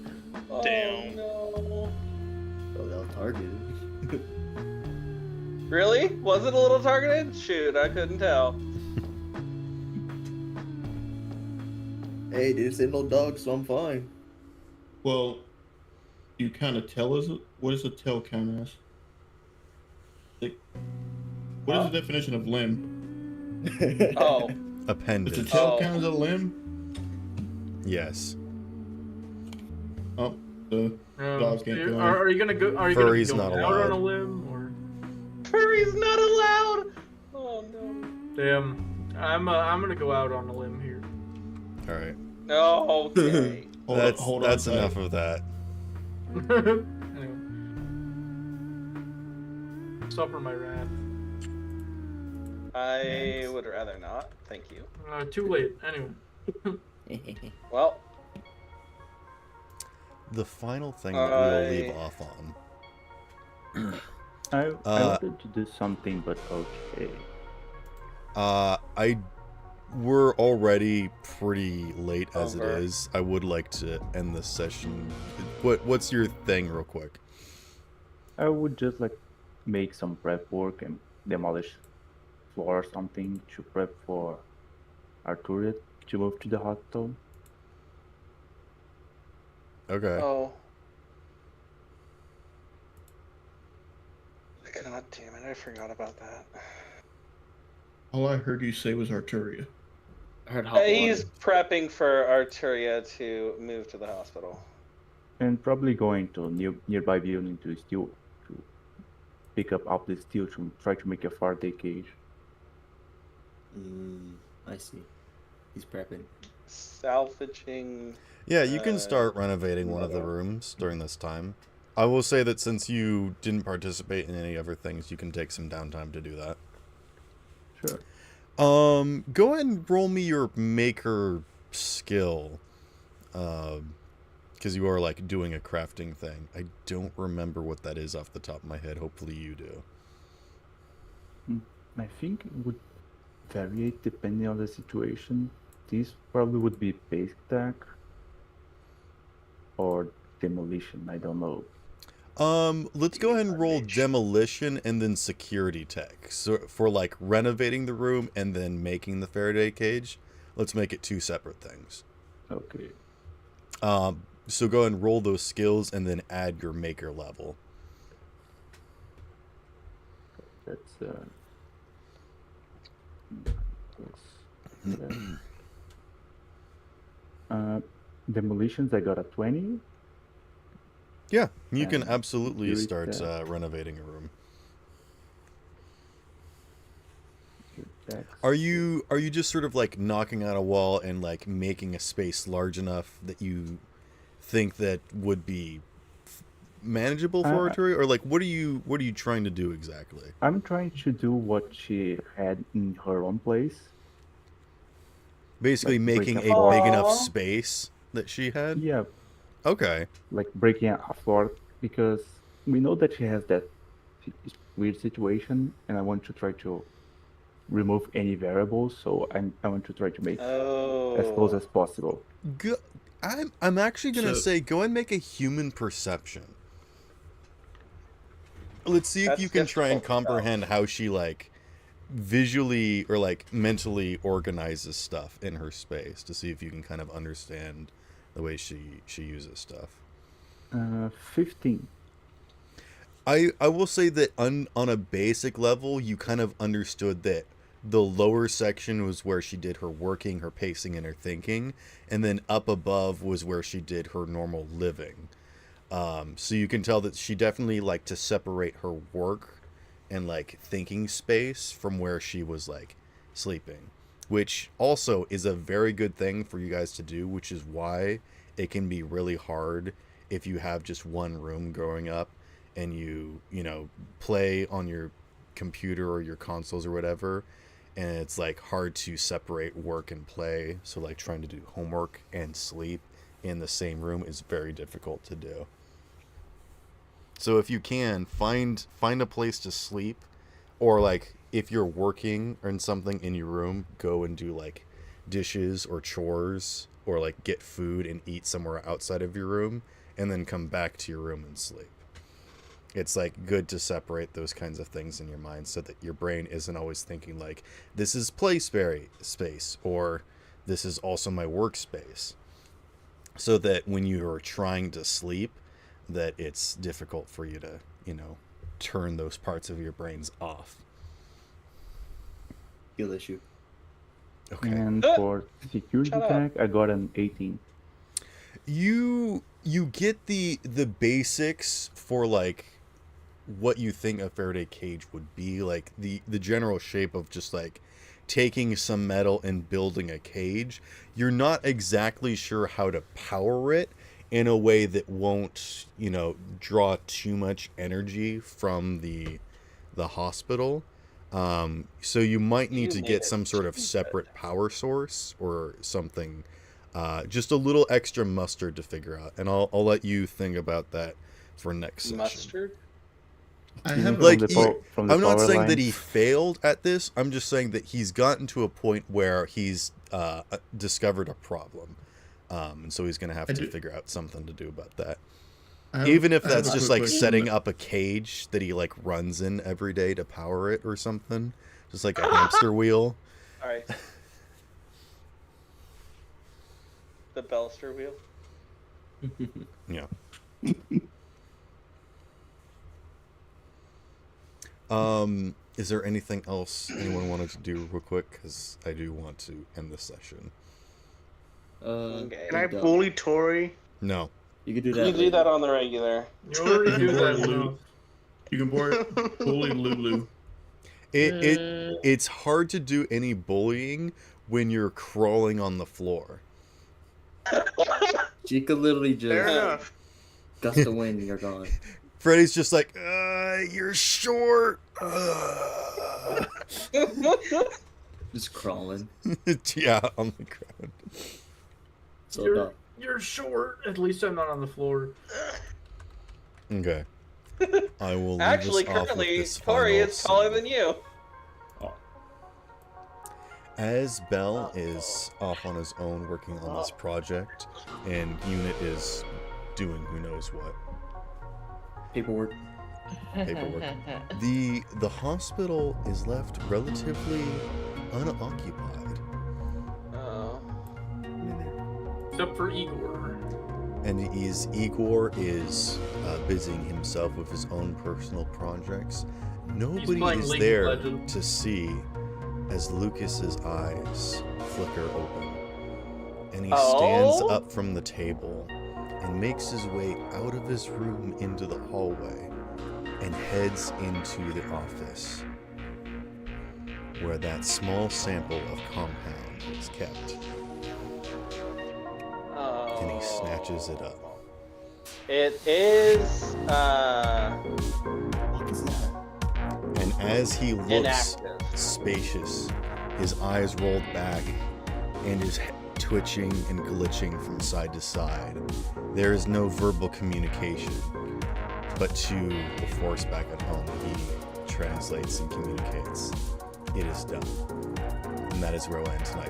Oh, Damn. no. oh, that was targeted. Really? Was it a little targeted? Shoot, I couldn't tell. Hey, didn't say no dog, so I'm fine. Well, you kind of tell us what does a tail count as? Like, what is the definition of limb? Oh. Does Appendage. a tail Oh. count as a limb? Yes. Oh, the dogs can't go in. Are you gonna go? Are you Furry's gonna not go out allowed. on a limb or? Furry's not allowed. Oh no. Damn, I'm gonna go out on a limb here. All right. Oh, okay. That's enough of that. Anyway. Suffer my wrath. I would rather not. Thank you. Too late. Anyway. Well, The final thing that we'll leave I- off on. I wanted to do something, but okay. We're already pretty late as Over. it is. I would like to end this session. What's your thing, real quick? I would just like make some prep work and demolish floor or something to prep for our turret to move to the hospital. Okay. oh. God damn it, I forgot about that. All I heard you say was Arturia. I heard hot He's water. prepping for Arturia to move to the hospital. And probably going to nearby building to steel to pick up the steel to try to make a Faraday cage. I see. He's prepping. Salvaging. Yeah, you can start renovating one of the level. rooms during this time. I will say that since you didn't participate in any other things, you can take some downtime to do that. Sure. Go ahead and roll me your maker skill. Because you are like doing a crafting thing. I don't remember what that is off the top of my head. Hopefully you do. I think it would vary depending on the situation. This probably would be basic attack or demolition. I don't know. Let's go ahead and roll demolition and then security tech. So for like renovating the room and then making the Faraday cage, let's make it two separate things. Okay. So go ahead and roll those skills and then add your maker level. That's demolitions. I got a 20. Yeah, you can And absolutely security start tech. renovating a room. Dex. Are you just sort of like knocking out a wall and like making a space large enough that you think that would be manageable for Arturi, or like what are you trying to do exactly? I'm trying to do what she had in her own place. Basically Like making break a a big floor. enough space that she had? Yeah, Okay. like breaking a floor, because we know that she has that weird situation, and I want to try to remove any variables. So I want to try to make as close as possible. Go, I'm actually gonna So- say go and make a human perception. Let's see if That's you can try and difficult, though. comprehend how she like visually or like mentally organizes stuff in her space, to see if you can kind of understand the way she uses stuff. 15. I will say that on a basic level, you kind of understood that the lower section was where she did her working, her pacing, and her thinking, and then up above was where she did her normal living. So you can tell that she definitely liked to separate her work and like thinking space from where she was like sleeping, which also is a very good thing for you guys to do, which is why it can be really hard if you have just one room growing up and you know, play on your computer or your consoles or whatever, and it's like hard to separate work and play. So like trying to do homework and sleep in the same room is very difficult to do. So if you can find a place to sleep, or like if you're working on something in your room, go and do like dishes or chores, or like get food and eat somewhere outside of your room, and then come back to your room and sleep. It's like good to separate those kinds of things in your mind so that your brain isn't always thinking like, this is play space, or this is also my workspace. So that when you are trying to sleep, that it's difficult for you to, you know, turn those parts of your brains off. Skill issue. Okay. And for security Shut up. tech, I got an 18. You get the basics for like what you think a Faraday cage would be, like the general shape of just like taking some metal and building a cage. You're not exactly sure how to power it in a way that won't, you know, draw too much energy from the hospital. So you might need to You made get it some sort of too separate power source or something. Just a little extra mustard to figure out, and I'll let you think about that for next session. Mustard? I Even have from Like, the you- from the I'm not power saying that he lines. failed at this. I'm just saying that he's gotten to a point where he's discovered a problem, and so he's gonna have I to do- figure out something to do about that. I have- Even if I have that's a just quick like question. setting up a cage that he like runs in every day to power it or something, just like a hamster wheel. Alright. The Belster wheel? Yeah. Is there anything else anyone wanted to do real quick? Because I do want to end this session. Okay. Can I Doug, bully Tori? No. You could do You that. do later. that on the regular. You already do that Lulu. enough. You can bully Lulu. It's hard to do any bullying when you're crawling on the floor. She could literally Fair just enough. gust the wind and you're gone. Freddy's just like, you're short. Just crawling. Yeah, on the ground. So You're, dumb. you're short. At least I'm not on the floor. Okay. I will leave Actually, us off with currently, this Tori final is taller symbol. than you. As Bell is off on his own working on this project, and Unit is doing who knows what. Paperwork. The hospital is left relatively unoccupied. Oh. Except for Igor. And Igor is busying himself with his own personal projects. Nobody playing is League of there Legends. to see as Lucas's eyes flicker open. And he stands up from the table and makes his way out of his room into the hallway and heads into the office where that small sample of compound is kept. Oh. And he snatches it up. It is What is that? And as he looks inactive. spacious, his eyes rolled back and his head twitching and glitching from side to side. There is no verbal communication, but to the force back at home, he translates and communicates. It is done. And that is where we'll end tonight.